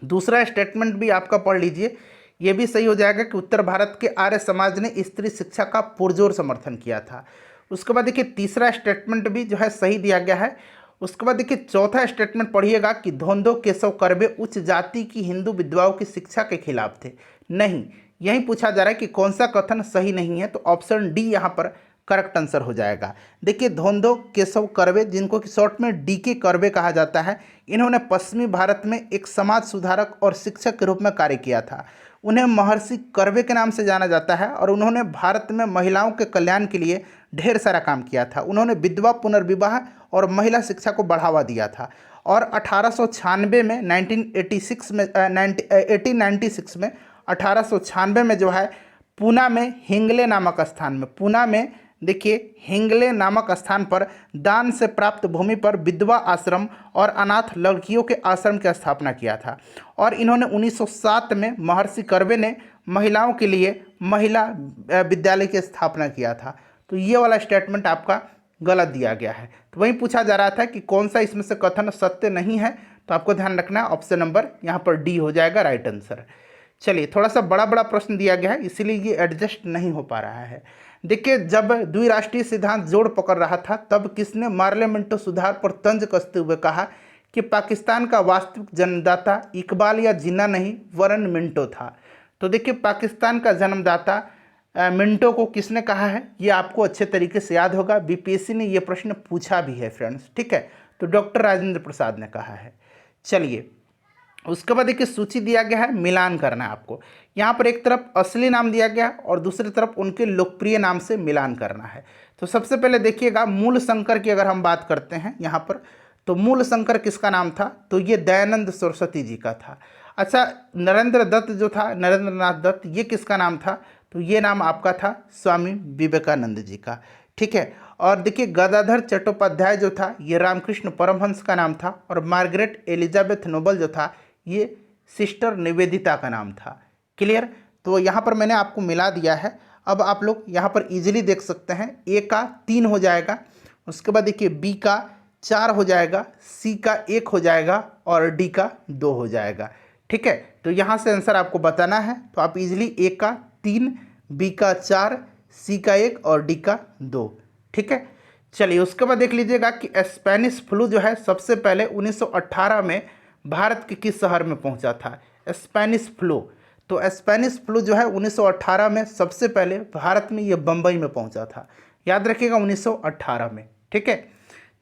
दूसरा स्टेटमेंट भी आपका पढ़ लीजिए, ये भी सही हो जाएगा कि उत्तर भारत के आर्य समाज ने स्त्री शिक्षा का पुरजोर समर्थन किया था। उसके बाद देखिए तीसरा स्टेटमेंट भी जो है सही दिया गया है। उसके बाद देखिए चौथा स्टेटमेंट पढ़िएगा कि धोंदो केशव कर्वे उच्च जाति की हिंदू विधवाओं की शिक्षा के खिलाफ थे। नहीं, यही पूछा जा रहा है कि कौन सा कथन सही नहीं है, तो ऑप्शन डी यहाँ पर करेक्ट आंसर हो जाएगा। देखिए धोंदो केशव कर्वे, जिनको कि शॉर्ट में DK कर्वे कहा जाता है, इन्होंने पश्चिमी भारत में एक समाज सुधारक और शिक्षक के रूप में कार्य किया था। उन्हें महर्षि कर्वे के नाम से जाना जाता है और उन्होंने भारत में महिलाओं के कल्याण के लिए ढेर सारा काम किया था। उन्होंने विधवा पुनर्विवाह और महिला शिक्षा को बढ़ावा दिया था। और 1896 में 1896 में 1896 में जो है पूना में हिंगले नामक स्थान में, पूना में देखिए हिंगले नामक स्थान पर दान से प्राप्त भूमि पर विधवा आश्रम और अनाथ लड़कियों के आश्रम की स्थापना किया था। और इन्होंने 1907 में महर्षि कर्वे ने महिलाओं के लिए महिला विद्यालय की स्थापना किया था। तो ये वाला स्टेटमेंट आपका गलत दिया गया है। तो वहीं पूछा जा रहा था कि कौन सा इसमें से कथन सत्य नहीं है, तो आपको ध्यान रखना है ऑप्शन नंबर यहाँ पर डी हो जाएगा राइट आंसर। चलिए थोड़ा सा बड़ा बड़ा प्रश्न दिया गया है, इसीलिए ये एडजस्ट नहीं हो पा रहा है। देखिए जब द्विराष्ट्रीय सिद्धांत जोड़ पकड़ रहा था तब किसने मार्ले मिंटो सुधार पर तंज कसते हुए कहा कि पाकिस्तान का वास्तविक जन्मदाता इकबाल या जिन्ना नहीं वरन मिंटो था। तो देखिए पाकिस्तान का जन्मदाता मिंटो को किसने कहा है, ये आपको अच्छे तरीके से याद होगा, BPSC ने ये प्रश्न पूछा भी है फ्रेंड्स, ठीक है। तो डॉक्टर राजेंद्र प्रसाद ने कहा है। चलिए उसके बाद देखिए सूची दिया गया है, मिलान करना है आपको। यहाँ पर एक तरफ असली नाम दिया गया और दूसरी तरफ उनके लोकप्रिय नाम से मिलान करना है। तो सबसे पहले देखिएगा मूल शंकर की अगर हम बात करते हैं यहाँ पर, तो मूल शंकर किसका नाम था, तो ये दयानंद सरस्वती जी का था। अच्छा, नरेंद्र दत्त जो था, नरेंद्र नाथ दत्त, ये किसका नाम था? तो ये नाम आपका था स्वामी विवेकानंद जी का। ठीक है। और देखिए गदाधर चट्टोपाध्याय जो था ये रामकृष्ण परमहंस का नाम था, और मार्गरेट एलिजाबेथ नोबल जो था ये सिस्टर निवेदिता का नाम था। क्लियर? तो यहाँ पर मैंने आपको मिला दिया है। अब आप लोग यहाँ पर इजीली देख सकते हैं, ए का 3 हो जाएगा, उसके बाद देखिए बी का 4 हो जाएगा, सी का 1 हो जाएगा और डी का 2 हो जाएगा। ठीक है, तो यहाँ से आंसर आपको बताना है, तो आप इजीली ए का 3, बी का 4, सी का 1 और डी का 2। ठीक है, चलिए उसके बाद देख लीजिएगा कि स्पेनिश फ्लू जो है सबसे पहले 1918 में भारत के किस शहर में पहुंचा था? Spanish flu. तो स्पेनिश फ्लू जो है 1918 में सबसे पहले भारत में ये बम्बई में पहुंचा था। याद रखिएगा 1918 में। ठीक है,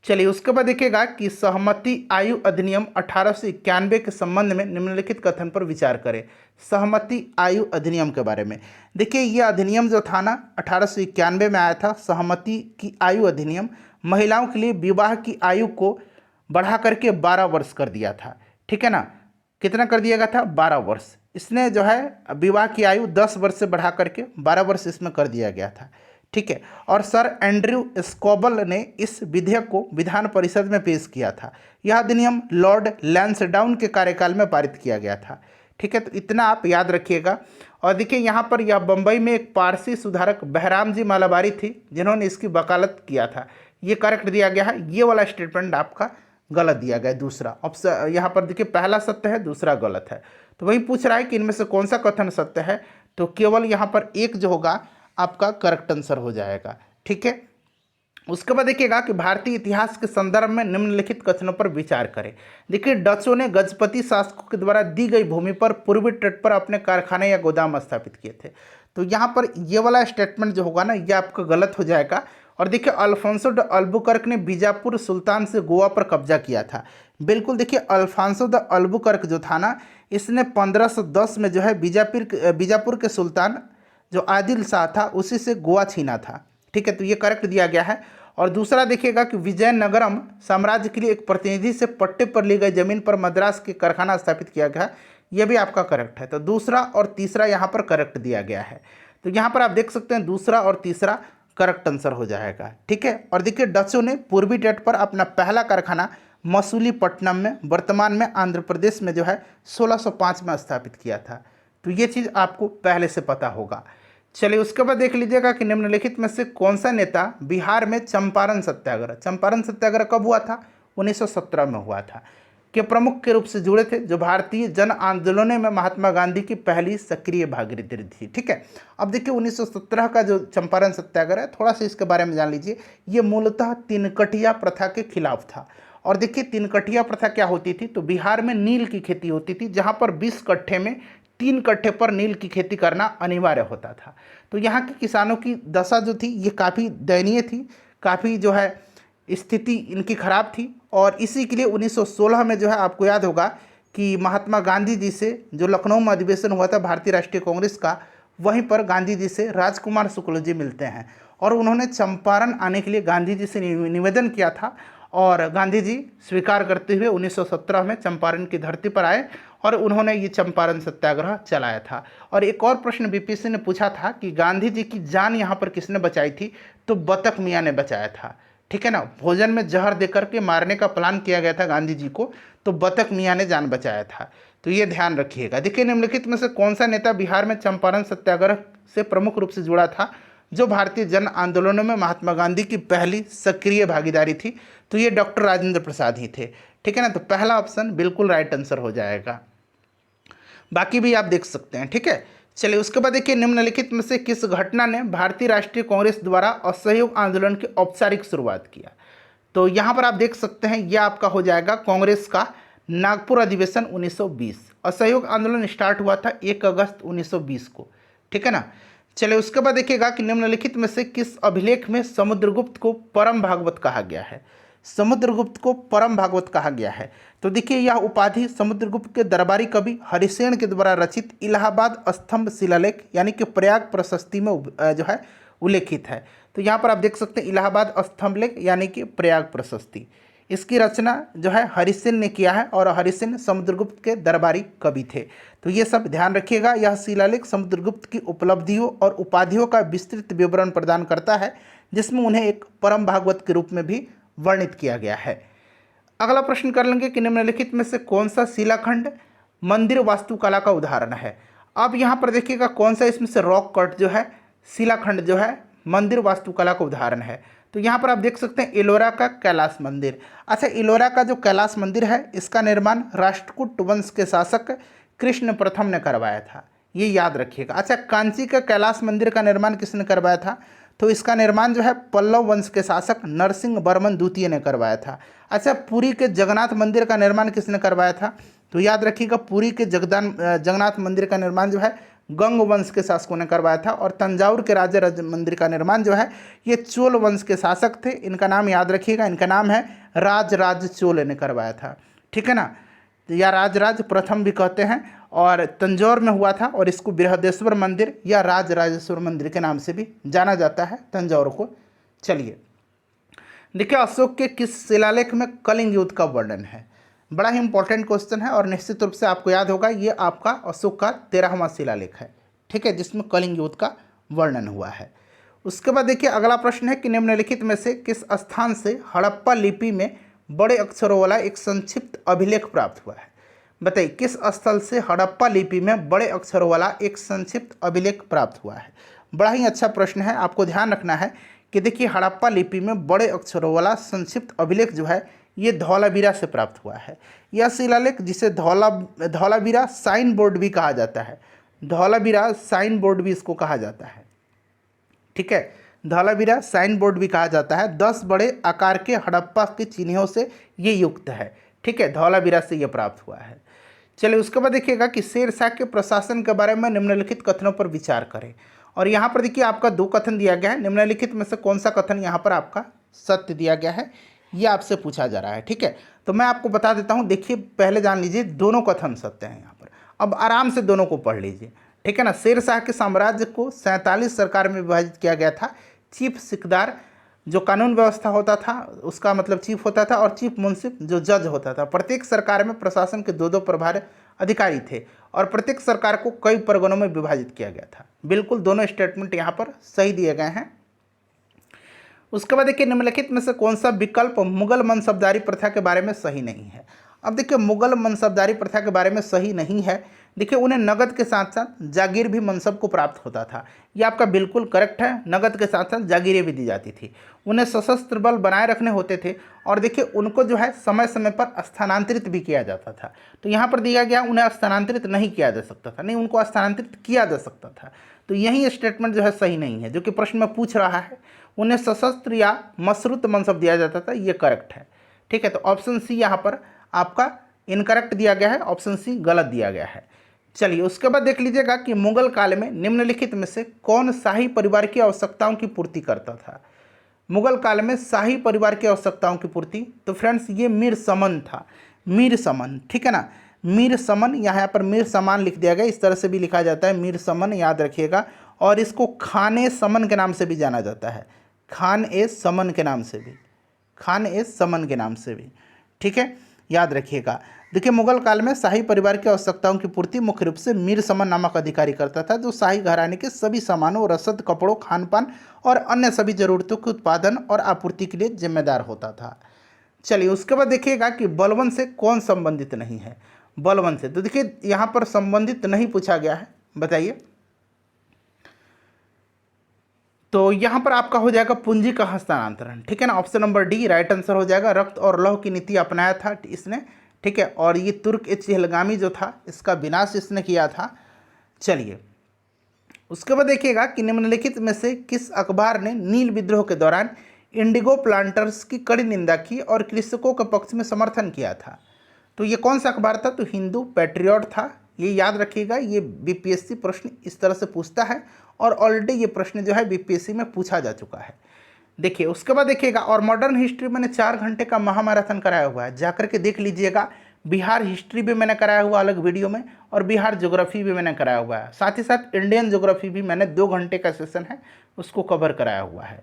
चलिए उसके बाद देखिएगा कि सहमति आयु अधिनियम 1891 के संबंध में निम्नलिखित कथन पर विचार करें। सहमति आयु अधिनियम के बारे में देखिए, ये अधिनियम जो था ना 1891 में आया था। सहमति की आयु अधिनियम महिलाओं के लिए विवाह की आयु को बढ़ा करके 12 वर्ष कर दिया था। ठीक है ना, कितना कर दिया गया था? 12 वर्ष। इसने जो है विवाह की आयु 10 वर्ष से बढ़ा करके 12 वर्ष इसमें कर दिया गया था। ठीक है, और सर एंड्रयू स्कोबल ने इस विधेयक को विधान परिषद में पेश किया था। यह अधिनियम लॉर्ड लैंसडाउन के कार्यकाल में पारित किया गया था। ठीक है, तो इतना आप याद रखिएगा। और देखिए यहाँ पर यह बम्बई में एक पारसी सुधारक बहराम जी मालाबारी थी जिन्होंने इसकी वकालत किया था। ये करेक्ट दिया गया है, ये वाला स्टेटमेंट आपका गलत दिया गया है। दूसरा ऑप्शन यहाँ पर देखिए, पहला सत्य है, दूसरा गलत है। तो वही पूछ रहा है कि इनमें से कौन सा कथन सत्य है, तो केवल यहाँ पर एक जो होगा आपका करेक्ट आंसर हो जाएगा। ठीक है, उसके बाद देखिएगा कि भारतीय इतिहास के संदर्भ में निम्नलिखित कथनों पर विचार करें। देखिए डचों ने गजपति शासकों के द्वारा दी गई भूमि पर पूर्वी तट पर अपने कारखाने या गोदाम स्थापित किए थे। तो यहाँ पर ये वाला स्टेटमेंट जो होगा ना ये आपका गलत हो जाएगा। और देखिए अल्फांसो द अल्बुकर्क ने बीजापुर सुल्तान से गोवा पर कब्जा किया था। बिल्कुल, देखिए अल्फांसो द अल्बुकर्क जो था ना इसने 1510 में जो है बीजापुर के सुल्तान जो आदिल शाह था उसी से गोवा छीना था। ठीक है, तो ये करेक्ट दिया गया है। और दूसरा देखिएगा कि विजयनगरम साम्राज्य के लिए एक प्रतिनिधि से पट्टे पर ली गई जमीन पर मद्रास के कारखाना स्थापित किया गया, यह भी आपका करेक्ट है। तो दूसरा और तीसरा यहाँ पर करेक्ट दिया गया है। तो यहाँ पर आप देख सकते हैं दूसरा और तीसरा करेक्ट आंसर हो जाएगा। ठीक है, और देखिए डचों ने पूर्वी तट पर अपना पहला कारखाना मसूलीपट्टनम में, वर्तमान में आंध्र प्रदेश में जो है 1605 में स्थापित किया था। तो ये चीज़ आपको पहले से पता होगा। चलिए उसके बाद देख लीजिएगा कि निम्नलिखित में से कौन सा नेता बिहार में चंपारण सत्याग्रह कब हुआ था? 1917 में हुआ था, के प्रमुख के रूप से जुड़े थे, जो भारतीय जन आंदोलनों में महात्मा गांधी की पहली सक्रिय भागीदारी थी। ठीक है, अब देखिए 1917 का जो चंपारण सत्याग्रह है, थोड़ा सा इसके बारे में जान लीजिए। ये मूलतः तिनकटिया प्रथा के खिलाफ था। और देखिए तिनकटिया प्रथा क्या होती थी, तो बिहार में नील की खेती होती थी, जहाँ पर 20 कट्ठे में 3 कट्ठे पर नील की खेती करना अनिवार्य होता था। तो यहाँ के किसानों की दशा जो थी ये काफ़ी दयनीय थी, काफ़ी जो है स्थिति इनकी खराब थी। और इसी के लिए 1916 में जो है आपको याद होगा कि महात्मा गांधी जी से जो लखनऊ में अधिवेशन हुआ था भारतीय राष्ट्रीय कांग्रेस का, वहीं पर गांधी जी से राजकुमार शुक्ल जी मिलते हैं और उन्होंने चंपारण आने के लिए गांधी जी से निवेदन किया था। और गांधी जी स्वीकार करते हुए 1917 में चंपारण की धरती पर आए और उन्होंने ये चंपारण सत्याग्रह चलाया था। और एक और प्रश्न बीपीएससी ने पूछा था कि गांधी जी की जान यहाँ पर किसने बचाई थी, तो बतख मियाँ ने बचाया था। ठीक है ना, भोजन में जहर देकर के मारने का प्लान किया गया था गांधी जी को, तो बतख मियाँ ने जान बचाया था। तो ये ध्यान रखिएगा। देखिए निम्नलिखित में से कौन सा नेता बिहार में चंपारण सत्याग्रह से प्रमुख रूप से जुड़ा था, जो भारतीय जन आंदोलनों में महात्मा गांधी की पहली सक्रिय भागीदारी थी? तो ये डॉक्टर राजेंद्र प्रसाद ही थे। ठीक है ना, तो पहला ऑप्शन बिल्कुल राइट आंसर हो जाएगा। बाकी भी आप देख सकते हैं। ठीक है, चलिए उसके बाद देखिए निम्नलिखित में से किस घटना ने भारतीय राष्ट्रीय कांग्रेस द्वारा असहयोग आंदोलन की औपचारिक शुरुआत किया? तो यहाँ पर आप देख सकते हैं यह आपका हो जाएगा कांग्रेस का नागपुर अधिवेशन 1920। असहयोग आंदोलन स्टार्ट हुआ था 1 अगस्त 1920 को। ठीक है ना, चलिए उसके बाद देखिएगा कि निम्नलिखित में से किस अभिलेख में समुद्रगुप्त को परम भागवत कहा गया है? समुद्रगुप्त को परम भागवत कहा गया है। तो देखिए यह उपाधि समुद्रगुप्त के दरबारी कवि हरिसेन के द्वारा रचित इलाहाबाद स्तंभ शिलालेख यानी कि प्रयाग प्रशस्ति में जो है उल्लेखित है। तो यहाँ पर आप देख सकते हैं इलाहाबाद स्तंभ लेख यानी कि प्रयाग प्रशस्ति, इसकी रचना जो है हरिसेन ने किया है और हरिसेन समुद्रगुप्त के दरबारी कवि थे। तो ये सब ध्यान रखिएगा। यह शिलालेख समुद्रगुप्त की उपलब्धियों और उपाधियों का विस्तृत विवरण प्रदान करता है, जिसमें उन्हें एक परम भागवत के रूप में भी वर्णित किया गया है। अगला प्रश्न कर लेंगे कि निम्नलिखित में से कौन सा शिलाखंड मंदिर वास्तुकला का उदाहरण है। अब यहाँ पर देखिएगा कौन सा इसमें से रॉक कट जो है शिलाखंड जो है मंदिर वास्तुकला का उदाहरण है। तो यहाँ पर आप देख सकते हैं एलोरा का कैलाश मंदिर। अच्छा, एलोरा का जो कैलाश मंदिर है इसका निर्माण राष्ट्रकूट वंश के शासक कृष्ण प्रथम ने करवाया था, ये याद रखिएगा। अच्छा, कांची का कैलाश मंदिर का निर्माण किसने करवाया था? तो इसका निर्माण जो है पल्लव वंश के शासक नरसिंह वर्मन द्वितीय ने करवाया था। अच्छा, पुरी के जगन्नाथ मंदिर का निर्माण किसने करवाया था? तो याद रखिएगा पुरी के जगन्नाथ मंदिर का निर्माण जो है गंग वंश के शासकों ने करवाया था। और तंजावुर के राज मंदिर का निर्माण जो है ये चोल वंश के शासक थे, इनका नाम याद रखिएगा, इनका नाम है राज चोल ने करवाया था, ठीक है ना, या राज प्रथम भी कहते हैं। और तंजौर में हुआ था और इसको बृहदेश्वर मंदिर या राजराजेश्वर मंदिर के नाम से भी जाना जाता है तंजौर को। चलिए देखिए, अशोक के किस शिलालेख में कलिंग युद्ध का वर्णन है? बड़ा ही इंपॉर्टेंट क्वेश्चन है और निश्चित रूप से आपको याद होगा, ये आपका अशोक का 13वां शिलालेख है, ठीक है, जिसमें कलिंग युद्ध का वर्णन हुआ है। उसके बाद देखिए अगला प्रश्न है कि निम्नलिखित में से किस स्थान से हड़प्पा लिपि में बड़े अक्षरों वाला एक संक्षिप्त अभिलेख प्राप्त हुआ है? बताइए, किस स्थल से हड़प्पा लिपि में बड़े अक्षरों वाला एक संक्षिप्त अभिलेख प्राप्त हुआ है? बड़ा ही अच्छा प्रश्न है। आपको ध्यान रखना है कि देखिए हड़प्पा लिपि में बड़े अक्षरों वाला संक्षिप्त अभिलेख जो है ये धौलावीरा से प्राप्त हुआ है। यह शिलालेख जिसे धौलावीरा साइन बोर्ड भी कहा जाता है, धौलावीरा साइन बोर्ड भी इसको कहा जाता है, ठीक है, धौलावीरा साइन बोर्ड भी कहा जाता है। 10 बड़े आकार के हड़प्पा के चिन्हों से ये युक्त है, ठीक है, धौलावीरा से ये प्राप्त हुआ है। चलिए उसके बाद देखिएगा कि शेर शाह के प्रशासन के बारे में निम्नलिखित कथनों पर विचार करें। और यहाँ पर देखिए आपका 2 कथन दिया गया है, निम्नलिखित में से कौन सा कथन यहाँ पर आपका सत्य दिया गया है, ये आपसे पूछा जा रहा है, ठीक है। तो मैं आपको बता देता हूँ, देखिए पहले जान लीजिए दोनों कथन सत्य हैं यहाँ पर, अब आराम से दोनों को पढ़ लीजिए, ठीक है ना। शेर शाह के साम्राज्य को 47 सरकार में विभाजित किया गया था। चीफ सिकदार जो कानून व्यवस्था होता था उसका मतलब चीफ होता था, और चीफ मुंसिफ जो जज होता था। प्रत्येक सरकार में प्रशासन के 2-2 प्रभारी अधिकारी थे और प्रत्येक सरकार को कई परगनों में विभाजित किया गया था। बिल्कुल दोनों स्टेटमेंट यहाँ पर सही दिए गए हैं। उसके बाद देखिए निम्नलिखित में से कौन सा विकल्प मुगल मनसबदारी प्रथा के बारे में सही नहीं है? अब देखिए मुगल मनसबदारी प्रथा के बारे में सही नहीं है। देखिए उन्हें नगद के साथ साथ जागीर भी मनसब को प्राप्त होता था, ये आपका बिल्कुल करेक्ट है। नगद के साथ साथ जागीरें भी दी जाती थी। उन्हें सशस्त्र बल बनाए रखने होते थे और देखिए उनको जो है समय समय पर स्थानांतरित भी किया जाता था। तो यहाँ पर दिया गया उन्हें स्थानांतरित नहीं किया जा सकता था, नहीं उनको स्थानांतरित किया जा सकता था। तो यही स्टेटमेंट जो है सही नहीं है, जो कि प्रश्न में पूछ रहा है। उन्हें सशस्त्र या मशरूत मनसब दिया जाता था, ये करेक्ट है, ठीक है। तो ऑप्शन सी यहाँ पर आपका इनकरेक्ट दिया गया है, ऑप्शन सी गलत दिया गया है। चलिए उसके बाद देख लीजिएगा कि मुगल काल में निम्नलिखित में से कौन शाही परिवार की आवश्यकताओं की पूर्ति करता था? मुगल काल में शाही परिवार की आवश्यकताओं की पूर्ति, तो फ्रेंड्स ये मीर समन था, मीर समन, ठीक है ना, मीर समन। यहाँ पर मीर समान लिख दिया गया, इस तरह से भी लिखा जाता है मीर समन, याद रखिएगा। और इसको खाने समन के नाम से भी जाना जाता है, खान ए समन के नाम से भी, खान ए समन के नाम से भी, ठीक है, याद रखिएगा। देखिए मुगल काल में शाही परिवार की आवश्यकताओं की पूर्ति मुख्य रूप से मीर समन नामक अधिकारी करता था, जो शाही घराने के सभी सामानों, रसद, कपड़ों, खान पान और अन्य सभी जरूरतों के उत्पादन और आपूर्ति के लिए जिम्मेदार होता था। चलिए उसके बाद देखिएगा कि बलवन से कौन संबंधित नहीं है? बलवन से, तो देखिए यहाँ पर संबंधित नहीं पूछा गया है, बताइए। तो यहाँ पर आपका हो जाएगा पूंजी का हस्तांतरण, ठीक है ना, option number D right answer हो जाएगा। रक्त और लौह की नीति अपनाया था इसने, ठीक है, और ये तुर्क चहलगामी जो था इसका विनाश इसने किया था। चलिए उसके बाद देखिएगा कि निम्नलिखित में से किस अखबार ने नील विद्रोह के दौरान इंडिगो प्लांटर्स की कड़ी निंदा की और कृषकों के पक्ष में समर्थन किया था? तो ये कौन सा अखबार था? तो हिंदू पैट्रियट था, ये याद रखिएगा। ये बीपीएससी प्रश्न इस तरह से पूछता है और ऑलरेडी ये प्रश्न जो है बीपीएससी में पूछा जा चुका है। देखिए उसके बाद देखिएगा, और मॉडर्न हिस्ट्री मैंने 4 घंटे का महामैराथन कराया हुआ है, जाकर के देख लीजिएगा। बिहार हिस्ट्री भी मैंने कराया हुआ अलग वीडियो में, और बिहार ज्योग्राफी भी मैंने कराया हुआ है। साथ ही साथ इंडियन ज्योग्राफी भी मैंने 2 घंटे का सेशन है उसको कवर कराया हुआ है।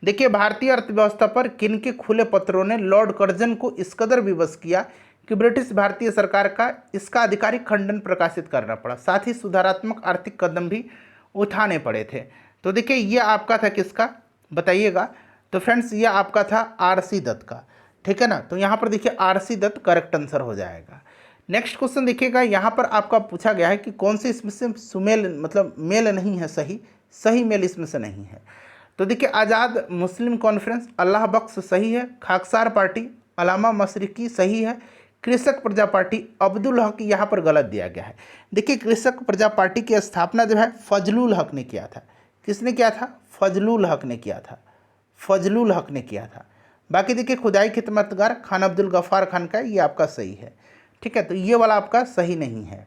देखिए, भारतीय अर्थव्यवस्था पर किन के खुले पत्रों ने लॉर्ड कर्जन को इस कदर विवश किया कि ब्रिटिश भारतीय सरकार का इसका आधिकारिक खंडन प्रकाशित करना पड़ा, साथ ही सुधारात्मक आर्थिक कदम भी उठाने पड़े थे। तो देखिए, ये आपका था किसका, बताइएगा। तो फ्रेंड्स, ये आपका था आरसी दत्त का, ठीक है ना। तो यहाँ पर देखिए आरसी दत्त करेक्ट आंसर हो जाएगा। नेक्स्ट क्वेश्चन देखिएगा, यहाँ पर आपका पूछा गया है कि कौन से इसमें से सुमेल मतलब मेल नहीं है, सही मेल इसमें से नहीं है। तो देखिए, आज़ाद मुस्लिम कॉन्फ्रेंस, अल्लाह बख्श सही है, खाकसार पार्टी, अलामा मशरिकी सही है, कृषक प्रजा पार्टी, अब्दुल हक यहाँ पर गलत दिया गया है। देखिए, कृषक प्रजा पार्टी की स्थापना जो है फजलुल हक ने किया था। किसने किया था? फजलुल हक ने किया था, फजलुल हक ने किया था। बाकी देखिए, खुदाई खिदमतगार खान अब्दुल गफ्फार खान का, ये आपका सही है, ठीक है। तो ये वाला आपका सही नहीं है।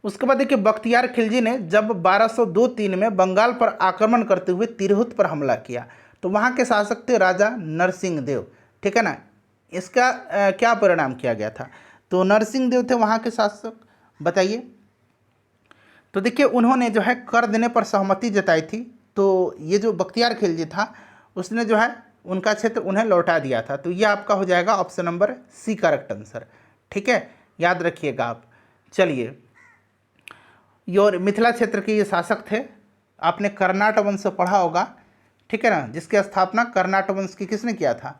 उसके बाद देखिए, बख्तियार खिलजी ने जब 1202-3 में बंगाल पर आक्रमण करते हुए तिरहुत पर हमला किया, तो वहाँ के शासक थे राजा नरसिंह देव, ठीक है ना। इसका क्या परिणाम किया गया था? तो नरसिंह देव थे वहाँ के शासक, बताइए। तो देखिए, उन्होंने जो है कर देने पर सहमति जताई थी। तो ये जो बख्तियार खिलजी था, उसने जो है उनका क्षेत्र उन्हें लौटा दिया था। तो ये आपका हो जाएगा option number C correct answer, ठीक है, याद रखिएगा आप। चलिए, और मिथिला क्षेत्र के ये शासक थे, आपने कर्नाट वंश पढ़ा होगा, ठीक है ना, जिसकी स्थापना कर्नाट वंश की किसने किया था,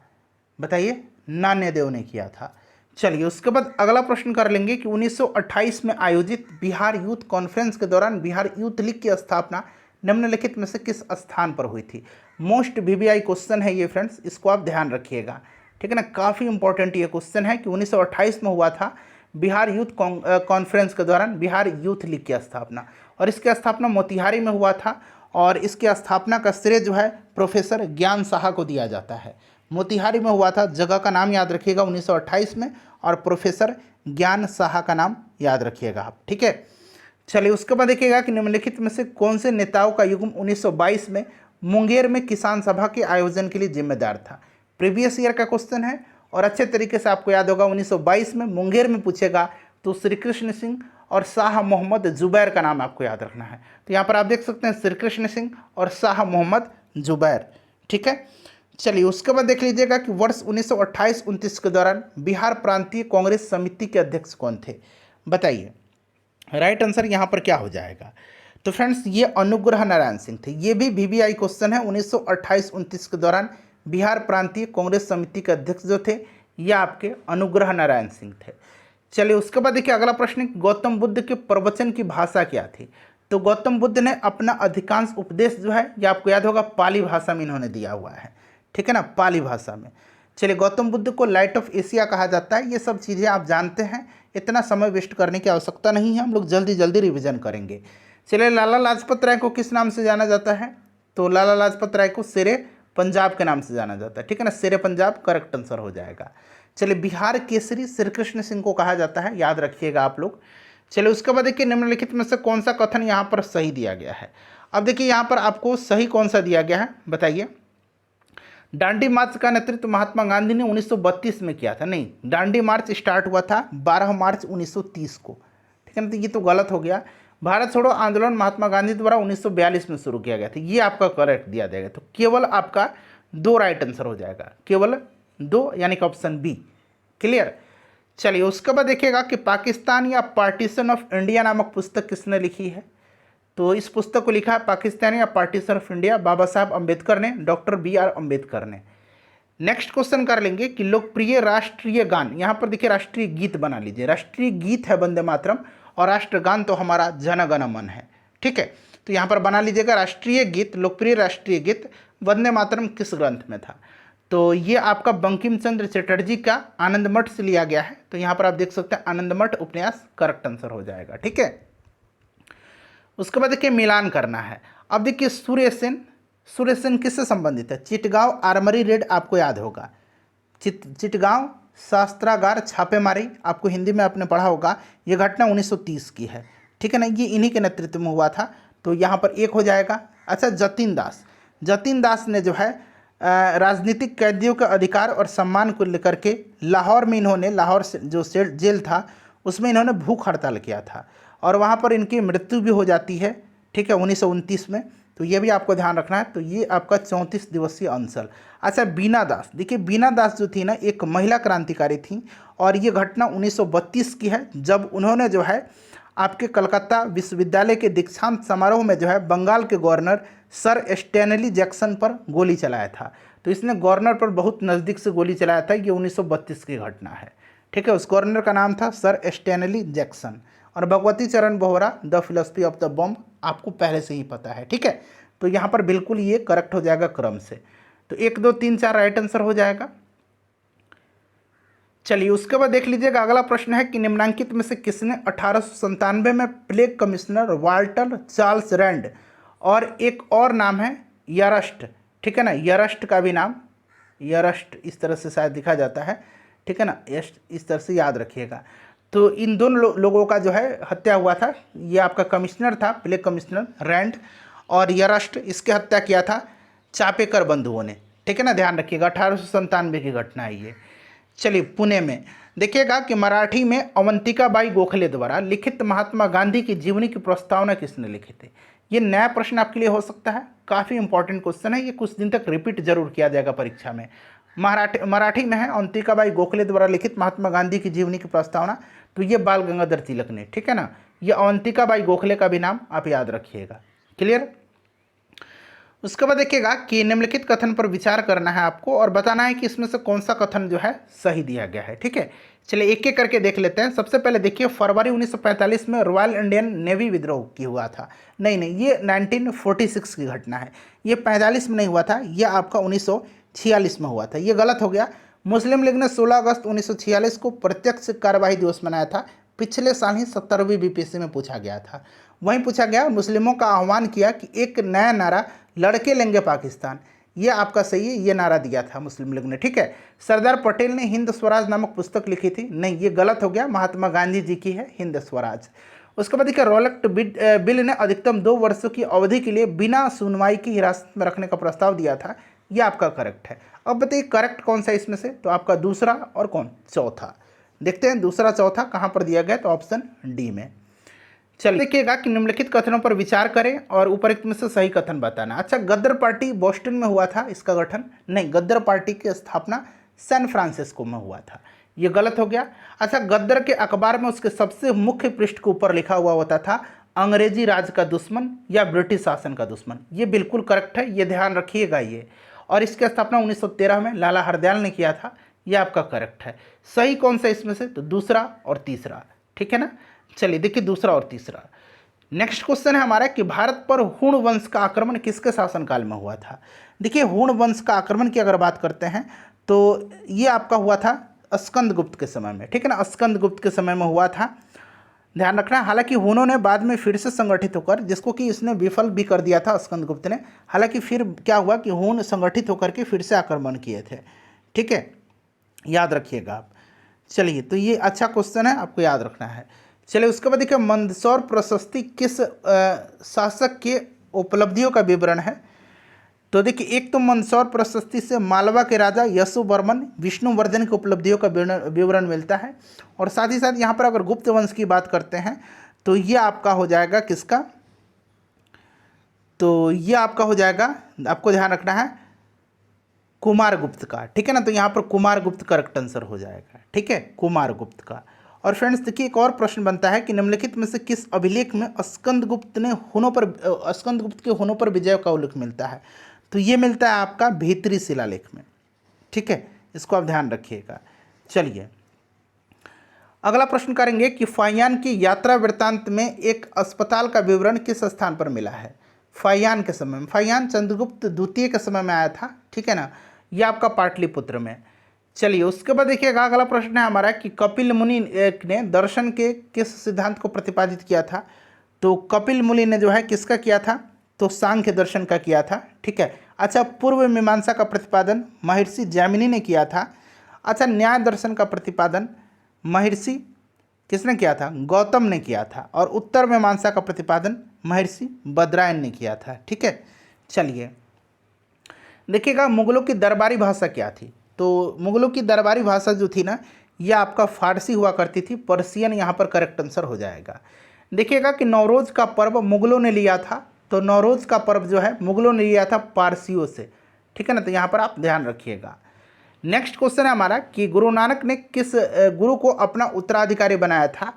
बताइए? नान्यदेव ने किया था। चलिए, उसके बाद अगला प्रश्न कर लेंगे कि 1928 में आयोजित बिहार यूथ कॉन्फ्रेंस के दौरान बिहार यूथ लीग की स्थापना निम्नलिखित में से किस स्थान पर हुई थी? मोस्ट वीवीआई क्वेश्चन है ये फ्रेंड्स, इसको आप ध्यान रखिएगा, ठीक है ना। काफ़ी इंपॉर्टेंट ये क्वेश्चन है कि 1928 में हुआ था बिहार यूथ कॉन्फ्रेंस के दौरान बिहार यूथ लीग की स्थापना, और इसकी स्थापना मोतिहारी में हुआ था। और इसकी स्थापना का श्रेय जो है प्रोफेसर ज्ञान साहा को दिया जाता है। मोतिहारी में हुआ था, जगह का नाम याद रखिएगा 1928 में, और प्रोफेसर ज्ञान साहा का नाम याद रखिएगा आप, ठीक है। चलिए, उसके बाद देखिएगा कि निम्नलिखित में से कौन से नेताओं का युग्म 1922 में मुंगेर में किसान सभा के आयोजन के लिए जिम्मेदार था? प्रीवियस ईयर का क्वेश्चन है और अच्छे तरीके से आपको याद होगा। 1922 में मुंगेर में पूछेगा तो श्री कृष्ण सिंह और शाह मोहम्मद जुबैर का नाम आपको याद रखना है। तो यहाँ पर आप देख सकते हैं श्री कृष्ण सिंह और शाह मोहम्मद जुबैर, ठीक है। चलिए, उसके बाद देख लीजिएगा कि वर्ष 1928-29 के दौरान बिहार प्रांतीय कांग्रेस समिति के अध्यक्ष कौन थे? बताइए, राइट आंसर यहाँ पर क्या हो जाएगा? तो फ्रेंड्स, ये अनुग्रह नारायण सिंह थे। ये भी वीवीआई क्वेश्चन है। 1928-29 के दौरान बिहार प्रांतीय कांग्रेस समिति के अध्यक्ष जो थे, ये आपके अनुग्रह नारायण सिंह थे। चलिए, उसके बाद देखिए अगला प्रश्न, गौतम बुद्ध के प्रवचन की भाषा क्या थी? तो गौतम बुद्ध ने अपना अधिकांश उपदेश जो है, ये आपको याद होगा, पाली भाषा में इन्होंने दिया हुआ है, ठीक है ना, पाली भाषा में। चलिए, गौतम बुद्ध को लाइट ऑफ एशिया कहा जाता है। ये सब चीज़ें आप जानते हैं, इतना समय वेस्ट करने की आवश्यकता नहीं है, हम लोग जल्दी जल्दी रिवीजन करेंगे। चलिए, लाला लाजपत राय को किस नाम से जाना जाता है? तो लाला लाजपत राय को शेरे पंजाब के नाम से जाना जाता है, ठीक है ना, शेरे पंजाब करेक्ट आंसर हो जाएगा। चलिए, बिहार केसरी श्री कृष्ण सिंह को कहा जाता है, याद रखिएगा आप लोग। चलिए, उसके बाद देखिए निम्नलिखित में से कौन सा कथन यहाँ पर सही दिया गया है? अब देखिए, यहाँ पर आपको सही कौन सा दिया गया है, बताइए। दांडी मार्च का नेतृत्व महात्मा गांधी ने 1932 में किया था। नहीं, दांडी मार्च स्टार्ट हुआ था 12 मार्च 1930 को, ठीक है ना। तो ये तो गलत हो गया। भारत छोड़ो आंदोलन महात्मा गांधी द्वारा 1942 में शुरू किया गया था, ये आपका करेक्ट दिया जाएगा। तो केवल आपका 2 राइट आंसर हो जाएगा, केवल 2, यानी कि ऑप्शन बी। क्लियर? चलिए, उसके बाद देखिएगा कि पाकिस्तान या पार्टीशन ऑफ इंडिया नामक पुस्तक किसने लिखी है? तो इस पुस्तक को लिखा है पाकिस्तान या पार्टीशन ऑफ इंडिया, बाबा साहब अम्बेडकर ने, डॉक्टर BR अम्बेडकर ने। नेक्स्ट क्वेश्चन कर लेंगे कि लोकप्रिय राष्ट्रीय गान, यहाँ पर देखिए राष्ट्रीय गीत बना लीजिए। राष्ट्रीय गीत है वंदे मातरम और राष्ट्रगान तो हमारा जन गण मन है, ठीक है। तो यहाँ पर बना लीजिएगा राष्ट्रीय गीत, लोकप्रिय राष्ट्रीय गीत वंदे मातरम किस ग्रंथ में था? तो ये आपका बंकिम चंद्र चटर्जी का आनंद मठ से लिया गया है। तो यहाँ पर आप देख सकते हैं आनंद मठ उपन्यास करेक्ट आंसर हो जाएगा, ठीक है। उसके बाद देखिए मिलान करना है। अब देखिए सूर्य सेन किससे संबंधित है? चिटगांव आर्मरी रेड आपको याद होगा, चिटगांव शस्त्रागार छापेमारी आपको हिंदी में आपने पढ़ा होगा। ये घटना 1930 की है, ठीक है ना, ये इन्हीं के नेतृत्व में हुआ था। तो यहाँ पर 1 हो जाएगा। अच्छा, जतिन दास ने जो है राजनीतिक कैदियों के अधिकार और सम्मान को लेकर के लाहौर में इन्होंने, लाहौर जो जेल था उसमें इन्होंने भूख हड़ताल किया था और वहाँ पर इनकी मृत्यु भी हो जाती है, ठीक है, 1929 में। तो ये भी आपको ध्यान रखना है। तो ये आपका 34 दिवसीय अनशन। अच्छा, बीना दास, देखिए बीना दास जो थी ना एक महिला क्रांतिकारी थी और ये घटना 1932 की है, जब उन्होंने जो है आपके कलकत्ता विश्वविद्यालय के दीक्षांत समारोह में जो है बंगाल के गवर्नर सर स्टैनली जैक्सन पर गोली चलाया था। तो इसने गवर्नर पर बहुत नज़दीक से गोली चलाया था। ये 1932 की घटना है, ठीक है। उस गवर्नर का नाम था सर स्टैनली जैक्सन। और भगवती चरण Bohra the philosophy of the bomb आपको पहले से ही पता है, ठीक है। तो यहाँ पर बिल्कुल ये करेक्ट हो जाएगा क्रम से। तो 1 2 3 4 राइट आंसर हो जाएगा। चलिए उसके बाद देख लीजिएगा, अगला प्रश्न है कि निम्नांकित में से किसने 1897 में plague commissioner Walter Charles Rand और एक और नाम है यरस्ट, ठीक है ना, यरस्ट का भी नाम, यरस्ट इस तरह से शायद लिखा जाता है, ठीक है ना, यस्ट इस तरह से याद रखिएगा। तो इन दोनों लोगों का जो है हत्या हुआ था। ये आपका कमिश्नर था प्लेग कमिश्नर रैंड, और यरस्ट इसके हत्या किया था चापेकर बंधुओं ने, ठीक है ना, ध्यान रखिएगा। 1897 की घटना है ये। चलिए पुणे में देखिएगा कि मराठी में अवंतिकाबाई गोखले द्वारा लिखित महात्मा गांधी की जीवनी की प्रस्तावना किसने लिखी थी। ये नया प्रश्न आपके लिए हो सकता है, काफ़ी इंपॉर्टेंट क्वेश्चन है, ये कुछ दिन तक रिपीट जरूर किया जाएगा परीक्षा में। मराठी में है अवंतिकाबाई गोखले द्वारा लिखित महात्मा गांधी की जीवनी की प्रस्तावना, तो ये बाल गंगाधर तिलक ने, ठीक है ना। ये अवंतिकाबाई गोखले का भी नाम आप याद रखिएगा। क्लियर। उसके बाद देखिएगा कि निम्नलिखित कथन पर विचार करना है आपको और बताना है कि इसमें से कौन सा कथन जो है सही दिया गया है, ठीक है। चलिए एक एक करके देख लेते हैं। सबसे पहले देखिए, फरवरी 1945 में रॉयल इंडियन नेवी विद्रोह की हुआ था। नहीं, ये 1946 की घटना है, ये 45 में नहीं हुआ था, ये आपका 1946 में हुआ था, ये गलत हो गया। मुस्लिम लीग ने 16 अगस्त 1946 को प्रत्यक्ष कार्यवाही दिवस मनाया था। पिछले साल ही 70वीं बीपीएससी में पूछा गया था। वहीं पूछा गया, मुस्लिमों का आह्वान किया कि एक नया नारा, लड़के लेंगे पाकिस्तान, ये आपका सही है, ये नारा दिया था मुस्लिम लीग ने, ठीक है। सरदार पटेल ने हिंद स्वराज नामक पुस्तक लिखी थी। नहीं, ये गलत हो गया, महात्मा गांधी जी की है हिंद स्वराज। उसके बाद देखिए, रॉलेट बिल ने अधिकतम 2 वर्षों की अवधि के लिए बिना सुनवाई की हिरासत में रखने का प्रस्ताव दिया था। ये आपका करेक्ट है। अब बताइए करेक्ट कौन सा इसमें से, तो आपका दूसरा और कौन, चौथा। देखते हैं दूसरा चौथा कहाँ पर दिया गया, तो ऑप्शन डी में। चलिए देखिएगा कि निम्नलिखित कथनों पर विचार करें और उपरोक्त में से सही कथन बताना। अच्छा, गद्दर पार्टी बोस्टन में हुआ था इसका गठन, नहीं, गद्दर पार्टी की स्थापना सैन फ्रांसिस्को में हुआ था, ये गलत हो गया। अच्छा, गद्दर के अखबार में उसके सबसे मुख्य पृष्ठ के ऊपर लिखा हुआ होता था अंग्रेजी राज का दुश्मन या ब्रिटिश शासन का दुश्मन, ये बिल्कुल करेक्ट है, ये ध्यान रखिएगा ये। और इसकी स्थापना 1913 में लाला हरदयाल ने किया था, ये आपका करेक्ट है। सही कौन सा इसमें से, तो दूसरा और तीसरा, ठीक है ना। चलिए देखिए दूसरा और तीसरा। नेक्स्ट क्वेश्चन है हमारा कि भारत पर हुण वंश का आक्रमण किसके शासनकाल में हुआ था। देखिए हुण वंश का आक्रमण की अगर बात करते हैं तो ये आपका हुआ था स्कंदगुप्त के समय में, ठीक है ना, स्कंदगुप्त के समय में हुआ था, ध्यान रखना। हालांकि हुनों ने बाद में फिर से संगठित होकर, जिसको कि इसने विफल भी कर दिया था स्कंदगुप्त ने, हालांकि फिर क्या हुआ कि हुन संगठित होकर के फिर से आक्रमण किए थे, ठीक है, याद रखिएगा आप। चलिए तो ये अच्छा क्वेश्चन है, आपको याद रखना है। चलिए उसके बाद देखिए, मंदसौर प्रशस्ति किस शासक के उपलब्धियों का विवरण है। तो देखिए एक तो मंदसौर प्रशस्ति से मालवा के राजा यशोवर्मन विष्णुवर्धन की उपलब्धियों का विवरण मिलता है, और साथ ही साथ यहाँ पर अगर गुप्त वंश की बात करते हैं तो ये आपका हो जाएगा किसका, तो ये आपका हो जाएगा, आपको ध्यान रखना है, कुमारगुप्त का, ठीक है ना। तो यहाँ पर कुमारगुप्त करेक्ट आंसर हो जाएगा, ठीक है, कुमारगुप्त का। और फ्रेंड्स देखिए एक और प्रश्न बनता है कि निम्नलिखित में से किस अभिलेख में स्कंदगुप्त के हुनों पर विजय का उल्लेख मिलता है। तो ये मिलता है आपका भीतरी शिलालेख में, ठीक है, इसको आप ध्यान रखिएगा। चलिए अगला प्रश्न करेंगे कि फाहियान की यात्रा वृत्तांत में एक अस्पताल का विवरण किस स्थान पर मिला है। फाहियान के समय में, फाहियान चंद्रगुप्त द्वितीय के समय में आया था, ठीक है ना, यह आपका पाटलिपुत्र में। चलिए उसके बाद देखिएगा अगला प्रश्न है हमारा कि कपिल मुनि ने दर्शन के किस सिद्धांत को प्रतिपादित किया था। तो कपिल मुनि ने जो है किसका किया था, तो सांख्य दर्शन का किया था, ठीक है। अच्छा, पूर्व मीमांसा का प्रतिपादन महर्षि जैमिनी ने किया था। अच्छा, न्याय दर्शन का प्रतिपादन महर्षि किसने किया था, गौतम ने किया था। और उत्तर मीमांसा का प्रतिपादन महर्षि बद्रायन ने किया था, ठीक है। चलिए देखिएगा मुगलों की दरबारी भाषा क्या थी। तो मुगलों की दरबारी भाषा जो थी ना, यह आपका फारसी हुआ करती थी, पर्शियन यहाँ पर करेक्ट आंसर हो जाएगा। देखिएगा कि नवरोज़ का पर्व मुगलों ने लिया था, तो नौरोज़ का पर्व जो है मुगलों ने लिया था पारसियों से, ठीक है ना, तो यहाँ पर आप ध्यान रखिएगा। नेक्स्ट क्वेश्चन है हमारा कि गुरु नानक ने किस गुरु को अपना उत्तराधिकारी बनाया था।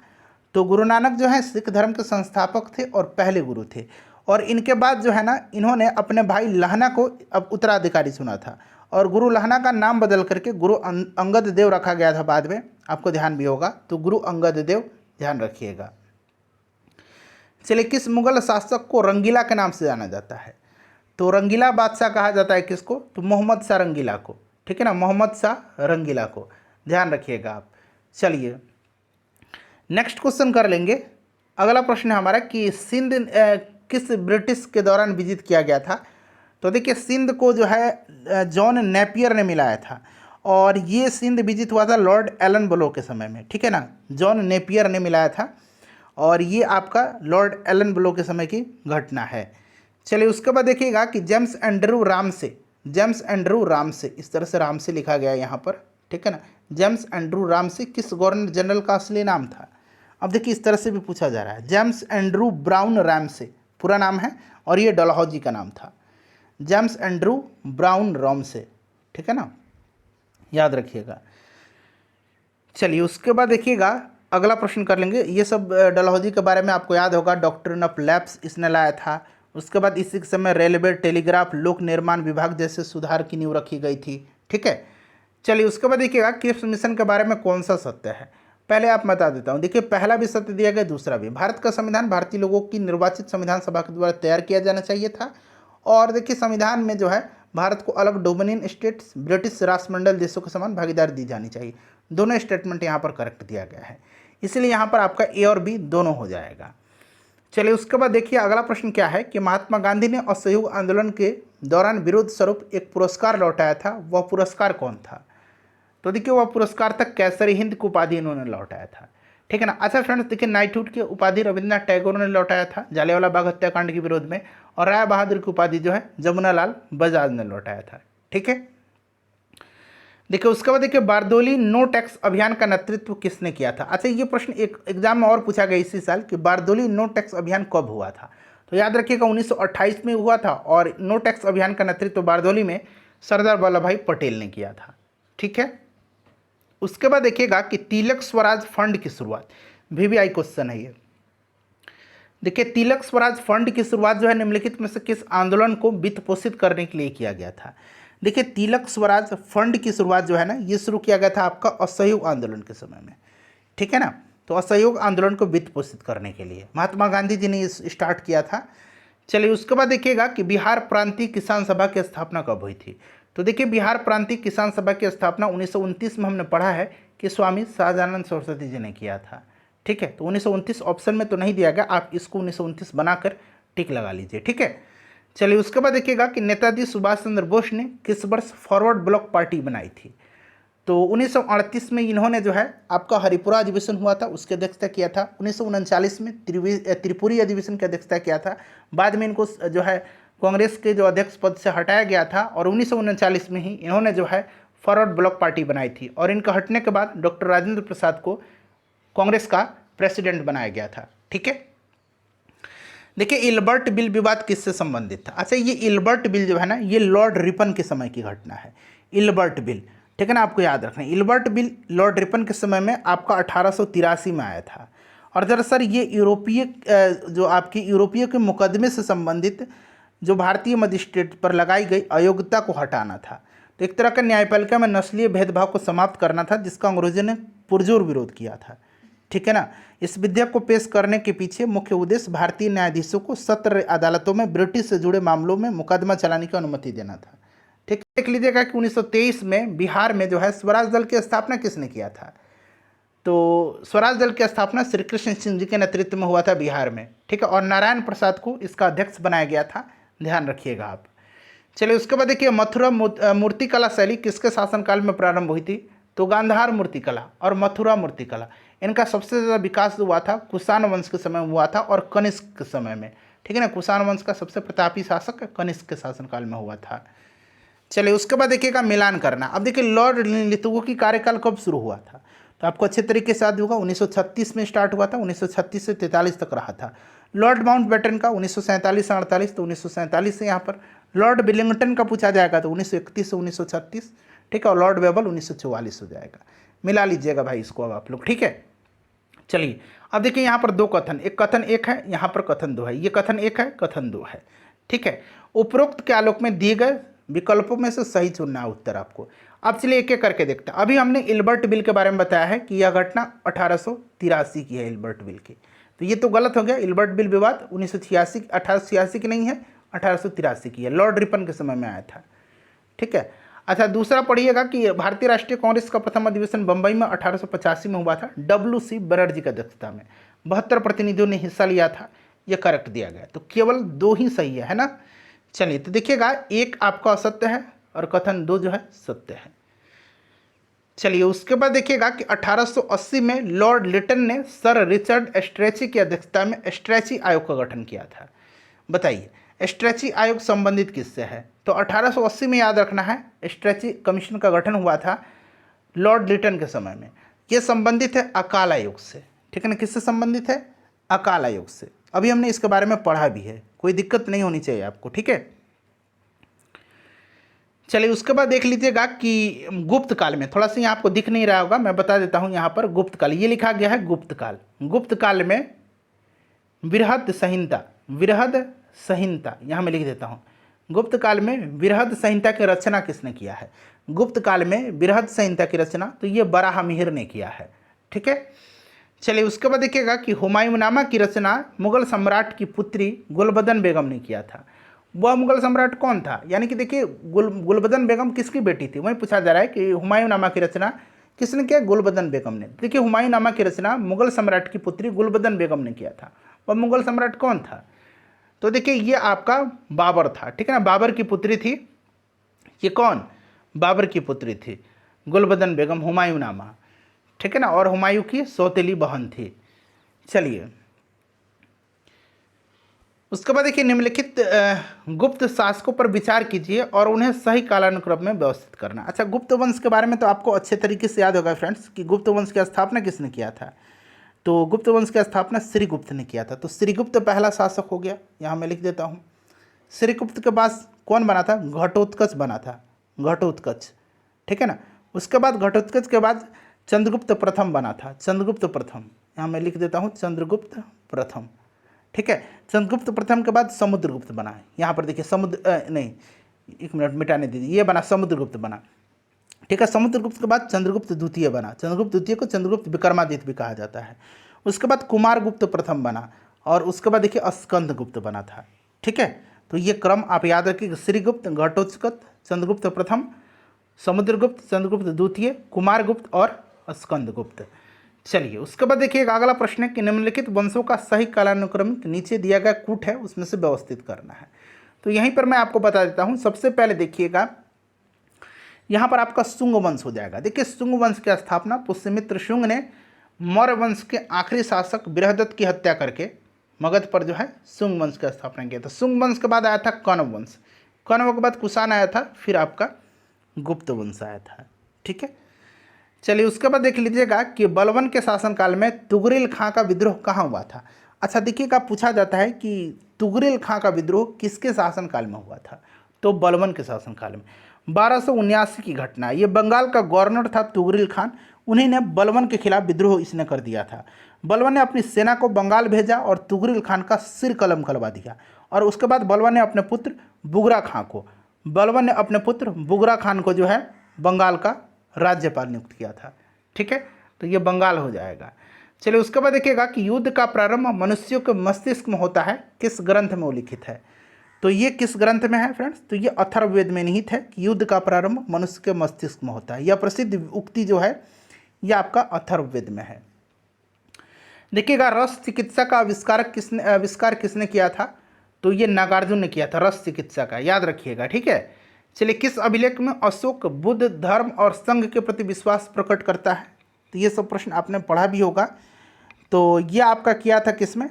तो गुरु नानक जो है सिख धर्म के संस्थापक थे और पहले गुरु थे, और इनके बाद जो है ना इन्होंने अपने भाई लहना को अब उत्तराधिकारी चुना था, और गुरु लहना का नाम बदल करके गुरु अंगद देव रखा गया था बाद में, आपको ध्यान भी होगा, तो गुरु अंगद देव ध्यान रखिएगा। चलिए, किस मुगल शासक को रंगीला के नाम से जाना जाता है। तो रंगीला बादशाह कहा जाता है किसको, तो मोहम्मद शाह रंगीला को, ठीक है ना, मोहम्मद शाह रंगीला को, ध्यान रखिएगा आप। चलिए नेक्स्ट क्वेश्चन कर लेंगे। अगला प्रश्न है हमारा कि सिंध किस ब्रिटिश के दौरान विजित किया गया था। तो देखिए, सिंध को जो है जॉन नेपियर ने मिलाया था, और ये सिंध विजित हुआ था लॉर्ड एलन ब्लो के समय में, ठीक है ना, जॉन नेपियर ने मिलाया था, और ये आपका लॉर्ड एलन ब्लो के समय की घटना है। चलिए उसके बाद देखिएगा कि James Andrew Ramsay, James Andrew Ramsay, इस तरह से रामसे लिखा गया है यहाँ पर, ठीक है ना, जेम्स एंड्रू रामसे किस गवर्नर जनरल का असली नाम था। अब देखिए इस तरह से भी पूछा जा रहा है, जेम्स एंड्रू ब्राउन रामसे पूरा नाम है, और ये डलहौजी का नाम था, जेम्स एंड्रू ब्राउन रामसे, ठीक है ना, याद रखिएगा। चलिए उसके बाद देखिएगा अगला प्रश्न कर लेंगे। ये सब डलहौजी के बारे में आपको याद होगा, डॉक्ट्रिन ऑफ लैप्स इसने लाया था। उसके बाद इसी के समय रेलवे, टेलीग्राफ, लोक निर्माण विभाग जैसे सुधार की नींव रखी गई थी, ठीक है। चलिए उसके बाद देखिएगा क्रिप्स मिशन के बारे में कौन सा सत्य है। पहले आप बता देता हूँ, देखिए पहला भी सत्य दिया गया, दूसरा भी। भारत का संविधान भारतीय लोगों की निर्वाचित संविधान सभा के द्वारा तैयार किया जाना चाहिए था, और देखिए संविधान में जो है भारत को अलग डोमिनियन स्टेट्स, ब्रिटिश राष्ट्रमंडल देशों के समान भागीदारी दी जानी चाहिए। दोनों स्टेटमेंट यहाँ पर करेक्ट दिया गया है, इसलिए यहाँ पर आपका ए और बी दोनों हो जाएगा। चलिए उसके बाद देखिए अगला प्रश्न क्या है कि महात्मा गांधी ने असहयोग आंदोलन के दौरान विरोध स्वरूप एक पुरस्कार लौटाया था, वह पुरस्कार कौन था। तो देखिए वह पुरस्कार तक कैसरी हिंद की उपाधि इन्होंने लौटाया था, ठीक है ना। अच्छा फ्रेंड्स, देखिए नाइटहुड की उपाधि रविन्द्रनाथ टैगोर ने लौटाया था जालियांवाला बाग हत्याकांड के विरोध में, और राय बहादुर की उपाधि जो है जमुनालाल बजाज ने लौटाया था, ठीक है। देखिए उसके बाद देखिए बारदोली नो टैक्स अभियान का नेतृत्व किसने किया था। अच्छा ये प्रश्न एक एग्जाम में और पूछा गया इसी साल कि बारदोली नो टैक्स अभियान कब हुआ था। तो याद रखिएगा 1928 में हुआ था, और नो टैक्स अभियान का नेतृत्व बारदोली में सरदार वल्लभ भाई पटेल ने किया था, ठीक है। उसके बाद देखिएगा कि तिलक स्वराज फंड की शुरुआत, VVI क्वेश्चन है ये। देखिए तिलक स्वराज फंड की शुरुआत जो है निम्नलिखित में से किस आंदोलन को वित्त पोषित करने के लिए किया गया था। देखिए तिलक स्वराज फंड की शुरुआत जो है ना ये शुरू किया गया था आपका असहयोग आंदोलन के समय में, ठीक है ना। तो असहयोग आंदोलन को वित्त पोषित करने के लिए महात्मा गांधी जी ने स्टार्ट किया था। चलिए उसके बाद देखिएगा कि बिहार प्रांतीय किसान सभा की स्थापना कब हुई थी। तो देखिए बिहार प्रांतीय किसान सभा की स्थापना 1929 में हमने पढ़ा है कि स्वामी शाहजानंद सरस्वती जी ने किया था, ठीक है। तो 1929 ऑप्शन में तो नहीं दिया गया, आप इसको 1929 बनाकर टिक लगा लीजिए, ठीक है। चलिए उसके बाद देखिएगा कि नेताजी सुभाष चंद्र बोस ने किस वर्ष फॉरवर्ड ब्लॉक पार्टी बनाई थी। तो 1938 में इन्होंने जो है आपका हरिपुरा अधिवेशन हुआ था उसकी अध्यक्षता किया था। 1939 में त्रिपुरी अधिवेशन की अध्यक्षता किया था। बाद में इनको जो है कांग्रेस के जो अध्यक्ष पद से हटाया गया था, और 1939 में ही इन्होंने जो है फॉरवर्ड ब्लॉक पार्टी बनाई थी, और इनका हटने के बाद डॉक्टर राजेंद्र प्रसाद को कांग्रेस का प्रेसिडेंट बनाया गया था, ठीक है। देखिए इल्बर्ट बिल विवाद किससे संबंधित था। अच्छा ये इल्बर्ट बिल जो है ना ये लॉर्ड रिपन के समय की घटना है, इल्बर्ट बिल, ठीक है ना, आपको याद रखना है। इल्बर्ट बिल लॉर्ड रिपन के समय में आपका 1883 में आया था, और दरअसल ये यूरोपीय जो आपकी यूरोपीय के मुकदमे से संबंधित जो भारतीय मजिस्ट्रेट पर लगाई गई अयोग्यता को हटाना था। तो एक तरह का न्यायपालिका में नस्लीय भेदभाव को समाप्त करना था, जिसका अंग्रेजों ने पुरजोर विरोध किया था, ठीक है ना। इस विधेयक को पेश करने के पीछे मुख्य उद्देश्य भारतीय न्यायाधीशों को सत्र अदालतों में ब्रिटिश से जुड़े मामलों में मुकदमा चलाने की अनुमति देना था, ठीक। देख लीजिएगा कि 1923 में बिहार में जो है स्वराज दल की स्थापना किसने किया था। तो स्वराज दल की स्थापना श्री कृष्ण सिंह जी के नेतृत्व में हुआ था बिहार में, ठीक है, और नारायण प्रसाद को इसका अध्यक्ष बनाया गया था, ध्यान रखिएगा आप। चलिए उसके बाद देखिए मथुरा मूर्तिकला शैली किसके शासनकाल में प्रारंभ हुई थी। तो गांधार मूर्तिकला और मथुरा मूर्तिकला इनका सबसे ज़्यादा विकास हुआ था कुषाण वंश के समय हुआ था, और कनिष्क के समय में, ठीक है ना। कुषाण वंश का सबसे प्रतापी शासक कनिष्क के शासनकाल में हुआ था। चलिए उसके बाद देखिएगा मिलान करना। अब देखिए लॉर्ड लिथुगो की कार्यकाल कब शुरू हुआ था, तो आपको अच्छे तरीके से याद होगा 1936 में स्टार्ट हुआ था, 1936 से 43 तक रहा था। लॉर्ड माउंटबेटन का 1947 से 48, तो 1947 से यहाँ पर। लॉर्ड विलिंगटन का पूछा जाएगा तो 1931 से 1936, ठीक है। और लॉर्ड वेबल 1944 हो जाएगा। मिला लीजिएगा भाई इसको अब आप लोग, ठीक है। चलिए अब देखिए यहाँ पर दो कथन, एक कथन एक है, यहाँ पर कथन दो है। ये कथन एक है, कथन दो है, ठीक है। उपरोक्त के आलोक में दिए गए विकल्पों में से सही चुनना है उत्तर आपको। अब चलिए एक एक करके देखते हैं। अभी हमने इल्बर्ट बिल के बारे में बताया है कि यह घटना 1883 की है, इल्बर्ट बिल की। तो ये तो गलत हो गया। इल्बर्ट बिल विवाद 1886 की नहीं है, 1883 की है, लॉर्ड रिपन के समय में आया था, ठीक है। अच्छा दूसरा पढ़िएगा कि भारतीय राष्ट्रीय कांग्रेस का प्रथम अधिवेशन बंबई में 1885 में हुआ था, WC बनर्जी की अध्यक्षता में। 72 प्रतिनिधियों ने हिस्सा लिया था, यह करेक्ट दिया गया। तो केवल दो ही सही है ना। चलिए तो देखिएगा, एक आपका असत्य है और कथन दो जो है सत्य है। चलिए उसके बाद देखिएगा कि 1880 में लॉर्ड लिटन ने सर रिचर्ड स्ट्रेची की अध्यक्षता में स्ट्रेची आयोग का गठन किया था। बताइए स्ट्रेची आयोग संबंधित किससे है? तो 1880 में याद रखना है, स्ट्रेची कमीशन का गठन हुआ था लॉर्ड लिटन के समय में। यह संबंधित है अकाल आयोग से, ठीक है ना। किससे संबंधित है? अकाल आयोग से। अभी हमने इसके बारे में पढ़ा भी है, कोई दिक्कत नहीं होनी चाहिए आपको, ठीक है। चलिए उसके बाद देख लीजिएगा कि गुप्त काल में, थोड़ा सा यहाँ आपको दिख नहीं रहा होगा, मैं बता देता हूँ। यहाँ पर गुप्त काल ये लिखा गया है, गुप्त काल। गुप्त काल में बृहद संहिता, बृहद संहिता यहाँ मैं लिख देता हूँ। गुप्त काल में बृहद संहिता की रचना किसने किया है? गुप्त काल में बृहद संहिता की रचना तो ये बराहमिहिर ने किया है, ठीक है। चलिए उसके बाद देखिएगा कि हुमायूंनामा की रचना मुगल सम्राट की पुत्री गुलबदन बेगम ने किया था। वह मुगल सम्राट कौन था? यानी कि देखिए गुलबदन बेगम किसकी बेटी थी, वही पूछा जा रहा है कि हुमायूंनामा की रचना किसने किया? गुलबदन बेगम ने। देखिए हुमायूंनामा की रचना मुगल सम्राट की पुत्री गुलबदन बेगम ने किया था। वह मुगल सम्राट कौन था? तो देखिए ये आपका बाबर था, ठीक है ना। बाबर की पुत्री थी ये, कौन? बाबर की पुत्री थी गुलबदन बेगम, हुमायूंनामा, ठीक है ना। और हुमायूं की सौतेली बहन थी। चलिए उसके बाद देखिए निम्नलिखित गुप्त शासकों पर विचार कीजिए और उन्हें सही कालानुक्रम में व्यवस्थित करना। अच्छा गुप्त वंश के बारे में तो आपको अच्छे तरीके से याद होगा फ्रेंड्स कि गुप्त वंश की स्थापना किसने किया था? तो गुप्त वंश की स्थापना श्रीगुप्त ने किया था। तो श्रीगुप्त पहला शासक हो गया, यहाँ मैं लिख देता हूँ। श्रीगुप्त के बाद कौन बना था? घटोत्कच बना था, घटोत्कच, ठीक है ना। उसके बाद घटोत्कच के बाद चंद्रगुप्त प्रथम बना था, चंद्रगुप्त प्रथम, यहाँ मैं लिख देता हूँ चंद्रगुप्त प्रथम, ठीक है। चंद्रगुप्त प्रथम के बाद समुद्रगुप्त बना है, यहाँ पर देखिए नहीं एक मिनट मिटाने दीजिए, ये बना समुद्रगुप्त बना, ठीक है। समुद्रगुप्त के बाद चंद्रगुप्त द्वितीय बना, चंद्रगुप्त द्वितीय को चंद्रगुप्त विक्रमादित्य भी कहा जाता है। उसके बाद कुमारगुप्त प्रथम बना और उसके बाद देखिए स्कंदगुप्त बना था, ठीक है। तो ये क्रम आप याद रखिए, श्रीगुप्त, घटोत्कच, चंद्रगुप्त प्रथम, समुद्रगुप्त, चंद्रगुप्त द्वितीय, कुमारगुप्त और स्कंदगुप्त। चलिए उसके बाद देखिए अगला प्रश्न है कि निम्नलिखित वंशों का सही कालानुक्रम नीचे दिया गया कूट है उसमें से व्यवस्थित करना है। तो यहीं पर मैं आपको बता देता हूँ। सबसे पहले देखिएगा यहाँ पर आपका शुंग वंश हो जाएगा। देखिए शुंग वंश की स्थापना पुष्यमित्र शुंग ने मौर्य वंश के आखिरी शासक बृहदत्त की हत्या करके मगध पर जो है शुंग वंश की स्थापना किया था। शुंग वंश के बाद आया था कण्व वंश, कण्व के बाद कुषाण आया था, फिर आपका गुप्त वंश आया था, ठीक है। चलिए उसके बाद देख लीजिएगा कि बलवन के शासनकाल में तुगरिल खां का विद्रोह कहाँ हुआ था। अच्छा देखिएगा पूछा जाता है कि तुगरिल खां का विद्रोह किसके शासनकाल में हुआ था? तो बलवन के शासनकाल में। 1279 की घटना, ये बंगाल का गवर्नर था तुगरिल खान, उन्हीं ने बलवन के खिलाफ विद्रोह इसने कर दिया था। बलवन ने अपनी सेना को बंगाल भेजा और तुगरिल खान का सिर कलम करवा दिया। और उसके बाद बलवन ने अपने पुत्र बुगरा खान को जो है बंगाल का राज्यपाल नियुक्त किया था, ठीक है। तो ये बंगाल हो जाएगा। चलिए उसके बाद देखिएगा कि युद्ध का प्रारंभ मनुष्यों के मस्तिष्क में होता है, किस ग्रंथ में उल्लिखित है? तो ये किस ग्रंथ में है फ्रेंड्स? तो ये अथर्ववेद में निहित है कि युद्ध का प्रारंभ मनुष्य के मस्तिष्क में होता है। यह प्रसिद्ध उक्ति जो है यह आपका अथर्ववेद में है। देखिएगा रस चिकित्सा का आविष्कार किसने किया था? तो ये नागार्जुन ने किया था, रस चिकित्सा का, याद रखिएगा, ठीक है। चलिए किस अभिलेख में अशोक बुद्ध धर्म और संघ के प्रति विश्वास प्रकट करता है? तो ये सब प्रश्न आपने पढ़ा भी होगा। तो ये आपका किया था किसमें?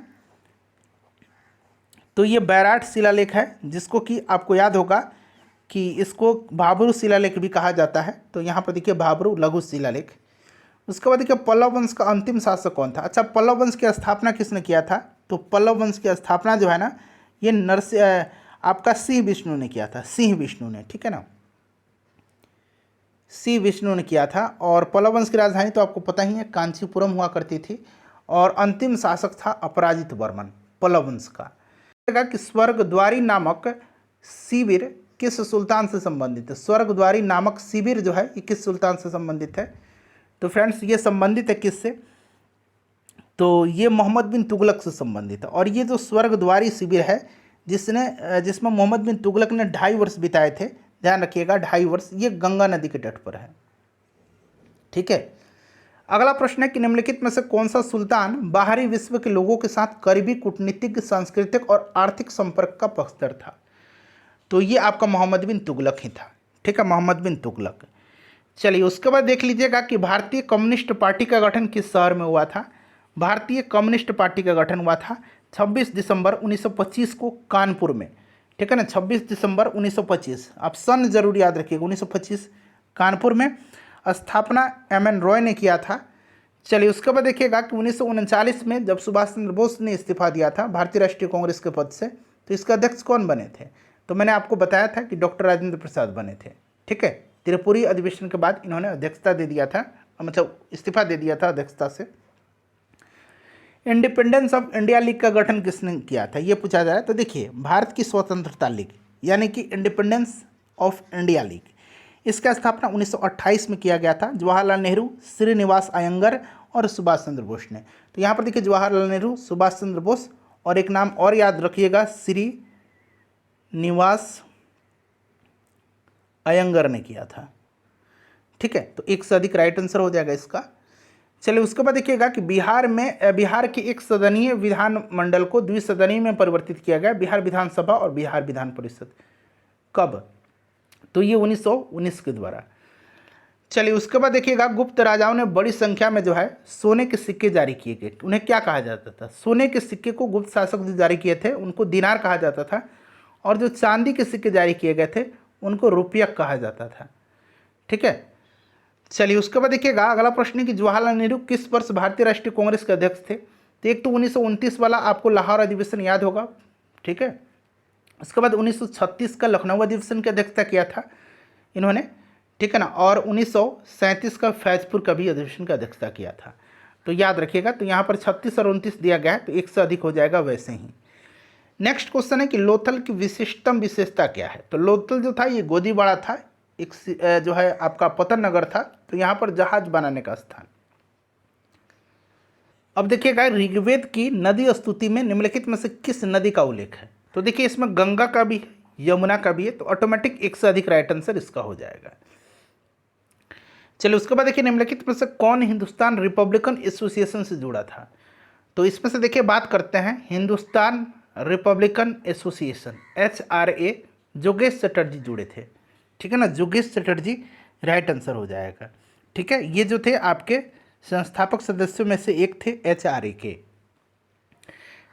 तो ये बैराट शिलालेख है, जिसको कि आपको याद होगा कि इसको भाबरू शिलालेख भी कहा जाता है। तो यहाँ पर देखिए भाबरू लघु शिलालेख। उसके बाद देखिए पल्लव वंश का अंतिम शासक कौन था? अच्छा पल्लव वंश की स्थापना किसने किया था? तो पल्लव वंश की स्थापना जो है ना ये आपका सिंह विष्णु ने किया था, सिंह विष्णु ने, ठीक है ना, सिंह विष्णु ने किया था। और पल्लव वंश की राजधानी तो आपको पता ही है कांचीपुरम हुआ करती थी, और अंतिम शासक था अपराजित वर्मन पल्लव वंश का। कि स्वर्गद्वारी नामक शिविर किस सुल्तान से संबंधित है? स्वर्गद्वारी नामक शिविर जो है ये किस सुल्तान से संबंधित है? तो फ्रेंड्स ये संबंधित है किससे? तो ये मोहम्मद बिन तुगलक से संबंधित है। और ये जो स्वर्गद्वारी शिविर है जिसमें मोहम्मद बिन तुगलक ने 2.5 वर्ष बिताए थे, ध्यान रखिएगा 2.5 वर्ष, ये गंगा नदी के तट पर है, ठीक है। अगला प्रश्न है कि निम्नलिखित में से कौन सा सुल्तान बाहरी विश्व के लोगों के साथ करीबी कूटनीतिक, सांस्कृतिक और आर्थिक संपर्क का पक्षधर था? तो ये आपका मोहम्मद बिन तुगलक ही था, ठीक है, मोहम्मद बिन तुगलक। चलिए उसके बाद देख लीजिएगा कि भारतीय कम्युनिस्ट पार्टी का गठन किस शहर में हुआ था? भारतीय कम्युनिस्ट पार्टी का गठन हुआ था 26 दिसंबर 1925 को कानपुर में, ठीक है ना, 26 दिसंबर 1925। आप सन जरूर याद रखिएगा, 1925 कानपुर में। स्थापना एम.एन. रॉय ने किया था। चलिए उसके बाद देखिएगा कि 1939 में जब सुभाष चंद्र बोस ने इस्तीफा दिया था भारतीय राष्ट्रीय कांग्रेस के पद से, तो इसका अध्यक्ष कौन बने थे? तो मैंने आपको बताया था कि डॉक्टर राजेंद्र प्रसाद बने थे, ठीक है। त्रिपुरी अधिवेशन के बाद इन्होंने अध्यक्षता दे दिया था, मतलब इस्तीफा दे दिया था अध्यक्षता से। इंडिपेंडेंस ऑफ इंडिया लीग का गठन किसने किया था, ये पूछा जाए तो देखिए भारत की स्वतंत्रता लीग यानी कि इंडिपेंडेंस ऑफ इंडिया लीग, इसका स्थापना 1928 में किया गया था जवाहरलाल नेहरू, श्रीनिवास अयंगर और सुभाष चंद्र बोस ने। तो यहाँ पर देखिए जवाहरलाल नेहरू, सुभाष चंद्र बोस और एक नाम और याद रखिएगा श्रीनिवास अयंगर ने किया था, ठीक है। तो एक से अधिक राइट आंसर हो जाएगा इसका। चलिए उसके बाद देखिएगा कि बिहार के एक सदनीय विधानमंडल को द्विसदनीय में परिवर्तित किया गया, बिहार विधानसभा और बिहार विधान परिषद। कब? तो ये 1919 के द्वारा। चलिए उसके बाद देखिएगा गुप्त राजाओं ने बड़ी संख्या में जो है सोने के सिक्के जारी किए गए। उन्हें क्या कहा जाता था? सोने के सिक्के को गुप्त शासक जो जारी किए थे उनको दिनार कहा जाता था, और जो चांदी के सिक्के जारी किए गए थे उनको रुपया कहा जाता था, ठीक है। चलिए उसके बाद देखिएगा अगला प्रश्न है कि जवाहरलाल नेहरू किस वर्ष भारतीय राष्ट्रीय कांग्रेस के अध्यक्ष थे? तो एक तो 1929 वाला आपको लाहौर अधिवेशन याद होगा, ठीक है। उसके बाद 1936 का लखनऊ अधिवेशन की अध्यक्षता किया था इन्होंने, ठीक है ना, और 1937 का फैजपुर का भी अधिवेशन का अध्यक्षता किया था। तो याद रखिएगा, तो यहाँ पर 36 और 29 दिया गया है, तो एक से अधिक हो जाएगा वैसे ही। नेक्स्ट क्वेश्चन है कि लोथल की विशिष्टतम विशेषता क्या है? तो लोथल जो था ये गोदीवाड़ा था, एक जो है आपका पतन नगर था, तो यहाँ पर जहाज बनाने का स्थान। अब देखिएगा ऋग्वेद की नदी स्तुति में निम्नलिखित में से किस नदी का उल्लेख है? तो देखिए इसमें गंगा का भी है, यमुना का भी है, तो ऑटोमेटिक एक से अधिक राइट आंसर इसका हो जाएगा। चलिए उसके बाद देखिए निम्नलिखित में से कौन हिंदुस्तान रिपब्लिकन एसोसिएशन से जुड़ा था? तो इसमें से देखिए बात करते हैं हिंदुस्तान रिपब्लिकन एसोसिएशन HRA, जोगेश चटर्जी जुड़े थे, ठीक है ना, जोगेश चटर्जी राइट आंसर हो जाएगा, ठीक है। ये जो थे आपके संस्थापक सदस्यों में से एक थे HRA के।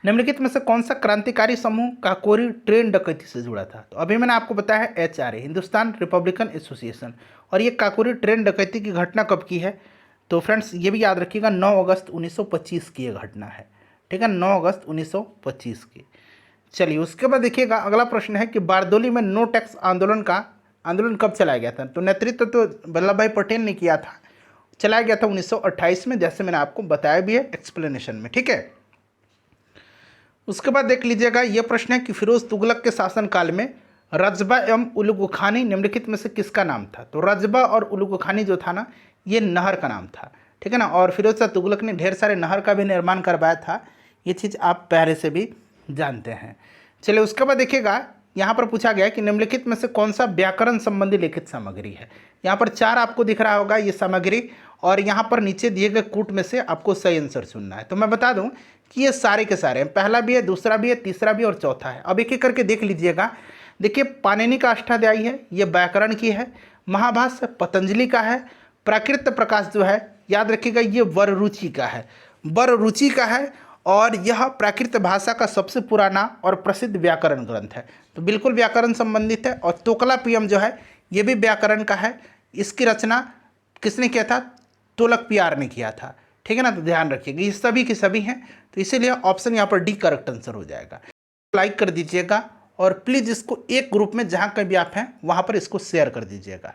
निम्नलिखित में से कौन सा क्रांतिकारी समूह काकोरी ट्रेन डकैती से जुड़ा था? तो अभी मैंने आपको बताया है HRA, हिंदुस्तान रिपब्लिकन एसोसिएशन। और ये काकोरी ट्रेन डकैती की घटना कब की है? तो फ्रेंड्स ये भी याद रखिएगा 9 अगस्त 1925 की ये घटना है, ठीक है, 9 अगस्त 1925 की। चलिए उसके बाद देखिएगा अगला प्रश्न है कि बारदोली में नो टैक्स आंदोलन कब चलाया गया था? तो नेतृत्व तो वल्लभ भाई पटेल ने किया था, चलाया गया था 1928 में, जैसे मैंने आपको बताया भी है एक्सप्लेनेशन में, ठीक है। उसके बाद देख लीजिएगा ये प्रश्न है कि फिरोज तुगलक के शासनकाल में रजबा एवं उलुगखानी निम्नलिखित में से किसका नाम था? तो रजबा और उलुगखानी जो था ना ये नहर का नाम था, ठीक है ना, और फिरोज शाह तुगलक ने ढेर सारे नहर का भी निर्माण करवाया था, ये चीज़ आप पहले से भी जानते हैं। चलिए उसके बाद देखिएगा यहाँ पर पूछा गया कि निम्नलिखित में से कौन सा व्याकरण संबंधी लिखित सामग्री है? यहाँ पर 4 आपको दिख रहा होगा ये सामग्री, और यहाँ पर नीचे दिए गए कूट में से आपको सही आंसर चुनना है। तो मैं बता दूं कि ये सारे के सारे हैं, पहला भी है, दूसरा भी है, तीसरा भी और चौथा है। अब एक एक करके देख लीजिएगा। देखिए पाणिनि का अष्टाध्यायी है, ये व्याकरण की है। महाभाष्य पतंजलि का है। प्राकृत प्रकाश जो है याद रखिएगा ये वररुचि का है, वररुचि का है, और यह प्राकृत भाषा का सबसे पुराना और प्रसिद्ध व्याकरण ग्रंथ है। तो बिल्कुल व्याकरण संबंधित है। और तोकलापियम जो है ये भी व्याकरण का है। इसकी रचना किसने किया था? तोलकपियार ने किया था, ठीक है ना, तो ध्यान रखिएगा ये सभी के सभी हैं, तो इसीलिए ऑप्शन यहाँ पर डी करेक्ट आंसर हो जाएगा। लाइक कर दीजिएगा और प्लीज़ इसको एक ग्रुप में जहाँ कहीं भी आप हैं वहाँ पर इसको शेयर कर दीजिएगा।